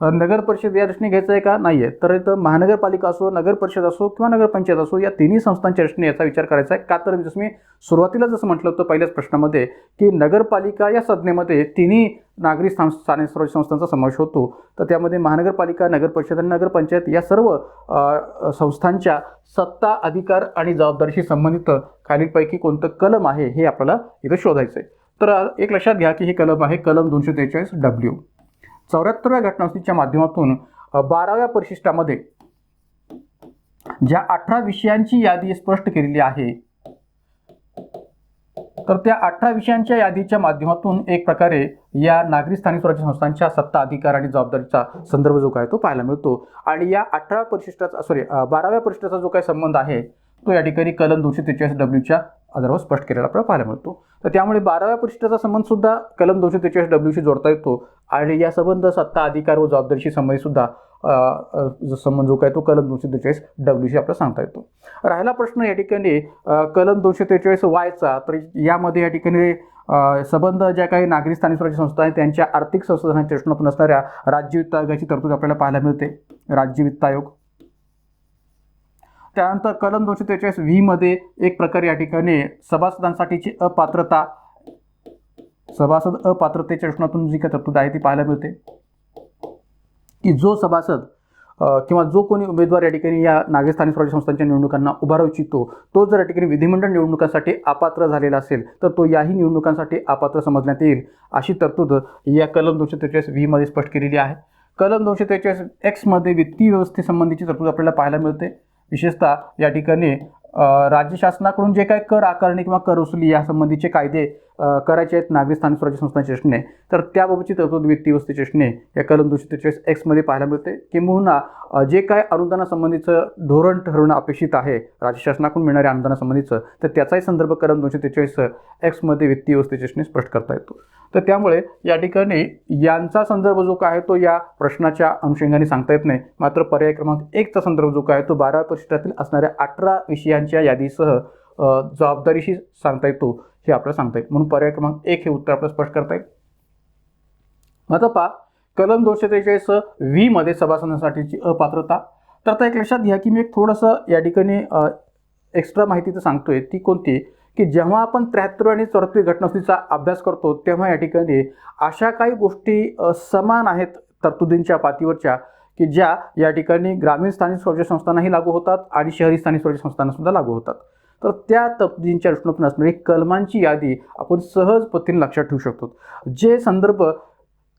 नगर परिषद या दृष्टीने घ्यायचं आहे का? नाही आहे. तर इथं महानगरपालिका असो, नगर परिषद असो किंवा नगरपंचायत असो या तिन्ही संस्थांच्या दृष्टीने याचा विचार करायचा आहे. का तर जसं मी सुरुवातीला जसं म्हटलं होतं पहिल्याच प्रश्नामध्ये की नगरपालिका या संज्ञेमध्ये तिन्ही नागरी स्थानिक स्वराज्य संस्थांचा समावेश होतो. तर त्यामध्ये महानगरपालिका, नगर परिषद आणि नगरपंचायत या सर्व संस्थांच्या सत्ता, अधिकार आणि जबाबदारीशी संबंधित खालीलपैकी कोणतं कलम आहे हे आपल्याला इथं शोधायचं आहे. तर एक लक्षात घ्या की हे कलम आहे कलम 243W. 74व्या घटनासुचीच्या माध्यमातून 12व्या परिशिष्टामध्ये ज्या 18 विषयांची यादी स्पष्ट केलेली आहे, तर त्या 18 विषयांच्या यादीच्या माध्यमातून एक प्रकारे या नागरी स्थानिक स्वराज्य संस्थांच्या सत्ता, अधिकार आणि जबाबदारीचा संदर्भ जो काय तो पाहायला मिळतो. आणि या 12व्या परिशिष्टाचा जो काही संबंध आहे तो या ठिकाणी कलम 243W आधारावर स्पष्ट केलेला आपल्याला पाहायला मिळतो. तर त्यामुळे 12व्या परिशिष्टाचा संबंध सुद्धा कलम 243W जोडता येतो आणि या संबंध सत्ता, अधिकार व जबाबदारीशी संबंधित सुद्धा संबंध जो काय तो कलम 243W आपल्याला सांगता येतो. राहिला प्रश्न या ठिकाणी कलम 243Y तर यामध्ये या ठिकाणी संबंध ज्या काही नागरी स्थानिक स्वराज्य संस्था आहेत त्यांच्या आर्थिक संसाधनांच्या दृष्टीतून असणाऱ्या राज्य वित्त आयोगाची तरतूद आपल्याला पाहायला मिळते, राज्य वित्त आयोग. त्यानंतर कलम 243V मध्ये एक प्रकारे या ठिकाणी सभासदांसाठीची अपात्रता, सभासद अपात्रतेच्या दृष्टीतून जी काही तरतूद आहे ती पाहायला मिळते की जो सभासद किंवा जो कोणी उमेदवार या ठिकाणी या नागरी स्थानिक स्वराज्य संस्थांच्या निवडणुकांना उभा राहू इच्छितो तो जर या ठिकाणी विधिमंडळ निवडणुकांसाठी अपात्र झालेला असेल तर तो याही निवडणुकांसाठी अपात्र समजण्यात येईल, अशी तरतूद या कलम 243V मध्ये स्पष्ट केलेली आहे. कलम 243X मध्ये वित्तीय व्यवस्थेसंबंधीची तरतूद आपल्याला पाहायला मिळते. विशेषतः या ठिकाणी राज्य शासनाकडून जे काही कर आकारणी किंवा कर वसुली यासंबंधीचे कायदे करायचे आहेत नागरी स्थानिक स्वराज्य संस्थांच्या दृष्टीने, तर त्याबाबतची तरतूद वित्तीय व्यवस्थेच्या दृष्टीने या कलम 243X मध्ये पाहायला मिळते. किंबहुना जे काय अनुदानासंबंधीचं धोरण ठरवणं अपेक्षित आहे राज्य शासनाकडून मिळणाऱ्या अनुदानासंबंधीचं, तर त्याचाही संदर्भ कलम 243X मध्ये वित्तीय व्यवस्थेच्या दृष्टीने स्पष्ट करता येतो. तर त्यामुळे या ठिकाणी यांचा संदर्भ जो काय आहे तो या प्रश्नाच्या अनुषंगाने सांगता येत नाही, मात्र पर्याय क्रमांक 1चा संदर्भ जो काय आहे तो 12व्या परिशिष्टातील असणाऱ्या 18 विषयांच्या यादीसह जबाबदारीशी सांगता येतो हे आपल्याला सांगता येईल. म्हणून पर्याय क्रमांक 1 हे उत्तर आपल्याला स्पष्ट करता येईल. आता पहा कलम 243V मध्ये सभासदांसाठीची अपात्रता. तर आता एक लक्षात घ्या की मी एक थोडंसं या ठिकाणी एक्स्ट्रा माहिती तर सांगतोय, ती कोणती की जेव्हा आपण 73 आणि 74 घटनासुचीचा अभ्यास करतो तेव्हा या ठिकाणी अशा काही गोष्टी समान आहेत तरतुदींच्या पातळीवरच्या की ज्या या ठिकाणी ग्रामीण स्थानिक स्वराज्य संस्थांनाही लागू होतात आणि शहरी स्थानिक स्वराज्य संस्थांना सुद्धा लागू होतात. तर त्या तरतुदींच्या दृष्टीतून असणारी कलमांची यादी आपण सहज पद्धतीने लक्षात ठेवू शकतो. जे संदर्भ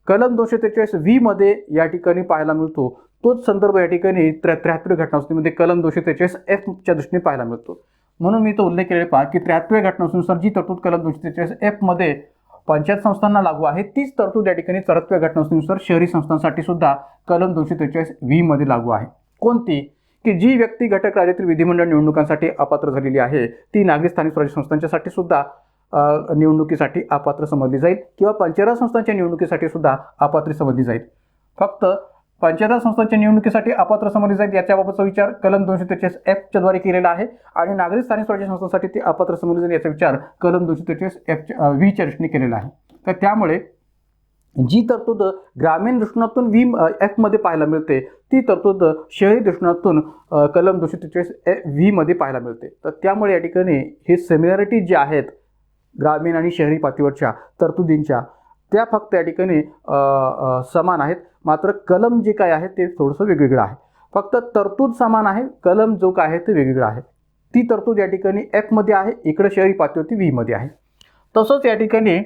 कलम 243V मध्ये या ठिकाणी पाहायला मिळतो तोच संदर्भ या ठिकाणी 73 घटनासुचीमध्ये कलम 243Fच्या दृष्टीने पाहायला मिळतो. म्हणून मी तो उल्लेख केलेला पहा की 73 घटनासुचीनुसार जी तरतूद कलम 243F मध्ये पंचायत संस्थांना लागू आहे तीच तरतूद या ठिकाणी 74 घटनासुचीनुसार शहरी संस्थांसाठी सुद्धा कलम 243V मध्ये लागू आहे. कोणती की जी व्यक्ती घटक राज्यातील विधिमंडळ निवडणुकांसाठी अपात्र झालेली आहे ती नागरी स्थानिक स्वराज्य संस्थांच्यासाठी सुद्धा निवडणुकीसाठी अपात्र समजली जाईल किंवा पंचायत संस्थांच्या निवडणुकीसाठी सुद्धा अपात्र समजली जाईल. फक्त पंचायत संस्थांच्या निवडणुकीसाठी अपात्र समजली जाईल याच्याबाबतचा विचार कलम 243F च्या द्वारे केलेला आहे आणि नागरी स्थानिक स्वराज्य संस्थांसाठी ते अपात्र समजली जाईल याचा विचार कलम 243F च्या दृष्टीने केलेला आहे. तर त्यामुळे जी तरतूद ग्रामीण दृष्टिकोनातून F मध्ये पाहायला मिळते ती तरतूद शहरी दृष्टिकोनातून कलम 243V मध्ये पाहायला मिळते. तर त्यामुळे या ठिकाणी हे सिमिलॅरिटी जे आहेत ग्रामीण आणि शहरी पातळीवरच्या तरतुदींच्या त्या फक्त या ठिकाणी समान आहेत, मात्र कलम जे काय आहे ते थोडंसं वेगवेगळं आहे. फक्त तरतूद समान आहे, कलम जो काय आहे ते वेगवेगळं आहे. ती तरतूद या ठिकाणी F मध्ये आहे, इकडे शहरी पातळीवरती V मध्ये आहे. तसंच या ठिकाणी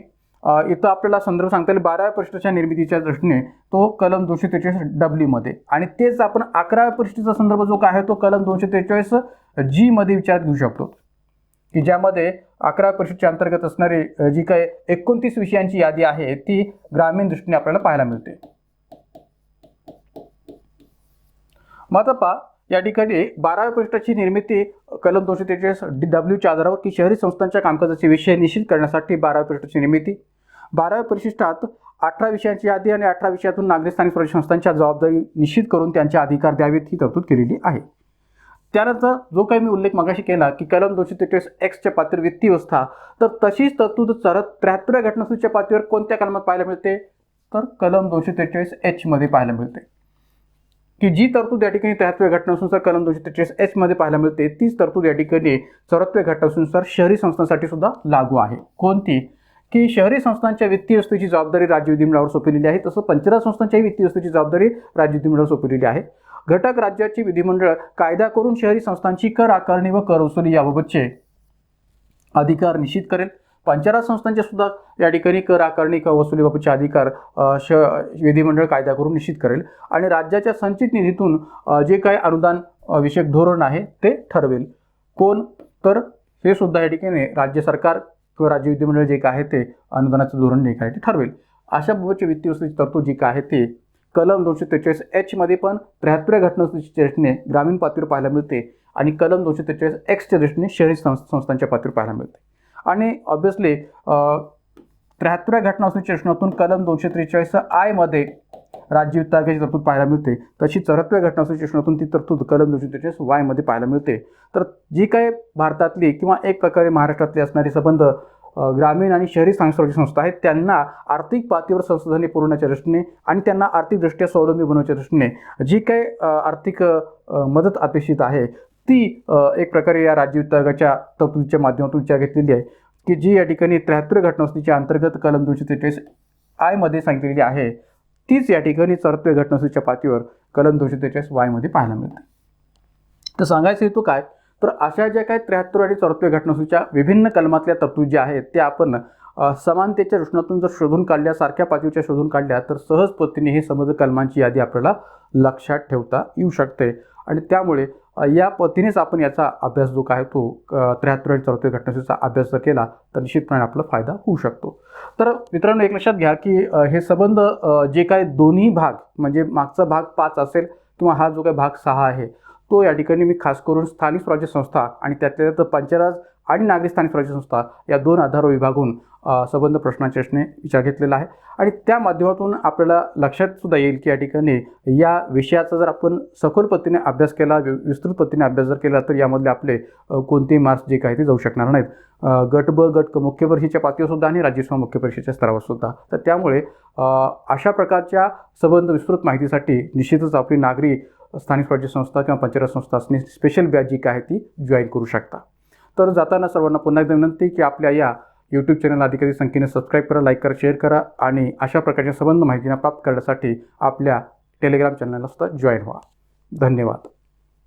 इथं आपल्याला संदर्भ सांगता येईल 12व्या परिशिष्टाच्या निर्मितीच्या दृष्टीने तो कलम 243W मध्ये आणि तेच आपण 11व्या परिशिष्टाचा संदर्भ जो काय आहे तो कलम 243G मध्ये विचारात घेऊ शकतो की ज्यामध्ये 11व्या परिशिष्टाच्या अंतर्गत असणारी जी काही 29 विषयांची यादी आहे ती ग्रामीण दृष्टीने आपल्याला पाहायला मिळते. मात्र पहा या ठिकाणी 12व्या परिशिष्टाची निर्मिती कलम 243W च्या आधारावर की शहरी संस्थांच्या कामकाजाचे विषय निश्चित करण्यासाठी 12व्या परिशिष्टाची निर्मिती, 12व्या परिशिष्टात 18 विषयांची यादी आणि 18 विषयातून नागरी स्थानिक स्वराज्य संस्थांच्या जबाबदारी निश्चित करून त्यांचे अधिकार द्यावेत ही तरतूद केलेली आहे. त्यानंतर जो काही मी उल्लेख मगाशी केला की कलम 243X च्या पातळीवर वित्तीय व्यवस्था, तर तशीच तरतूद 73व्या घटनासुचीच्या पातळीवर कोणत्या कलमात पाहायला मिळते तर कलम 243H मध्ये पाहायला मिळते की जी तरतूद या ठिकाणी 73व्या घटनानुसार कलम 243H मध्ये पाहायला मिळते तीच तरतूद या ठिकाणी 74व्या घटनानुसार शहरी संस्थांसाठी सुद्धा लागू आहे. कोणती की शहरी संस्थांच्या वित्तीय व्यवस्थेची जबाबदारी राज्य विधिमंडळावर सोपवलेली आहे, तसं पंचायत संस्थांच्याही वित्तीय व्यवस्थेची जबाबदारी राज्य विधिमंडळावर सोपवलेली आहे. घटक राज्याची विधिमंडळ कायदा करून शहरी संस्थांची कर आकारणी व कर वसुली याबाबतचे अधिकार निश्चित करेल. पंचायत संस्थांचे सुद्धा या ठिकाणी कर आकारणी कर वसुलीबाबतचे अधिकार विधिमंडळ कायदा करून निश्चित करेल आणि राज्याच्या संचित निधीतून जे काही अनुदान विषयक धोरण आहे ते ठरवेल. कोण तर हे सुद्धा या ठिकाणी राज्य सरकार किंवा राज्य विधिमंडळ जे काय आहे ते अनुदानाचं धोरण जे काय ते ठरवेल. अशा बाबतची वित्तीय व्यवस्थेची तरतूद जी काय आहे ते कलम 243H मध्ये पण 73व्या घटनासुचीच्या दृष्टीने ग्रामीण पातळीवर पाहायला मिळते आणि कलम 243X च्या दृष्टीने शहरी संस्थांच्या पातळीवर पाहायला मिळते. आणि ऑब्व्हियसली 73व्या घटनासुचीच्या दृष्टीतून कलम 243I मध्ये राज्य वित्ताची तरतूद पाहायला मिळते, तशी 74व्या घटनासुचीच्या दृष्टीतून ती तरतूद कलम 243Y मध्ये पाहायला मिळते. तर जी काही भारतातली किंवा एक प्रकारे महाराष्ट्रातली असणारी संबंध ग्रामीण आणि शहरी स्थानिक स्वराज्य संस्था आहेत त्यांना आर्थिक पातळीवर संसाधने पुरवण्याच्या दृष्टीने आणि त्यांना आर्थिकदृष्ट्या स्वावलंबी बनवण्याच्या दृष्टीने जी काही आर्थिक मदत अपेक्षित आहे ती एक प्रकारे या राज्य वित्त आयोगाच्या तरतुदीच्या माध्यमातून विचार घेतलेली आहे की जी या ठिकाणी 73व्या घटनासुचीच्या अंतर्गत कलम 243I मध्ये सांगितलेली आहे तीच या ठिकाणी 74व्या घटनासुचीच्या पातळीवर कलम 243Y मध्ये पाहायला मिळते. तर सांगायचं हेतू काय तर अशा ज्या काही 73 आणि 74व्या घटनासुचीच्या विभिन्न कलमातल्या तरतुदी ज्या आहेत त्या आपण समानतेच्या दृष्टीतून जर शोधून काढल्या, सारख्या पातळीच्या शोधून काढल्या तर सहज पद्धतीने हे समज कलमांची यादी आपल्याला लक्षात ठेवता येऊ शकते आणि त्यामुळे या पद्धतीनेच आपण याचा अभ्यास जो काय तो 73 आणि 74व्या घटनासुचीचा अभ्यास जर केला तर निश्चितपणे आपला फायदा होऊ शकतो. तर मित्रांनो एक लक्षात घ्या की हे संबंध जे काही दोन्ही भाग म्हणजे मागचा भाग 5 असेल किंवा हा जो काही भाग 6 आहे तो या ठिकाणी मी खास करून स्थानिक स्वराज्य संस्था आणि त्यातल्या त्यात पंचायत आणि नागरी स्थानिक स्वराज्य संस्था या दोन आधार विभागून संबंध प्रश्नांच्या विचार घेतलेला आहे आणि त्या माध्यमातून आपल्याला लक्षात सुद्धा येईल की या ठिकाणी या विषयाचा जर आपण सखोल पद्धतीने अभ्यास केला, विस्तृत पद्धतीने अभ्यास जर केला तर यामधले आपले कोणतेही मार्क्स जे काही ते जाऊ शकणार नाहीत. गट ब गट मुख्य परीक्षेच्या पातळीवर सुद्धा आणि राज्यसेवा मुख्य परीक्षेच्या स्तरावर सुद्धा. तर त्यामुळे अशा प्रकारच्या संबंध विस्तृत माहितीसाठी निश्चितच आपली नागरी स्थानिक स्वराज्य संस्था किंवा पंचायत संस्था असणे स्पेशल बॅच जी काय ती जॉईन करू शकता. तर जाताना सर्वांना पुन्हा एकदा विनंती की आपल्या या यूट्यूब चॅनल अधिकाधिक संख्येने सबस्क्राईब करा, लाईक करा, शेअर करा आणि अशा प्रकारच्या संबंध माहितीना प्राप्त करण्यासाठी आपल्या टेलिग्राम चॅनलला सुद्धा जॉईन व्हा. धन्यवाद.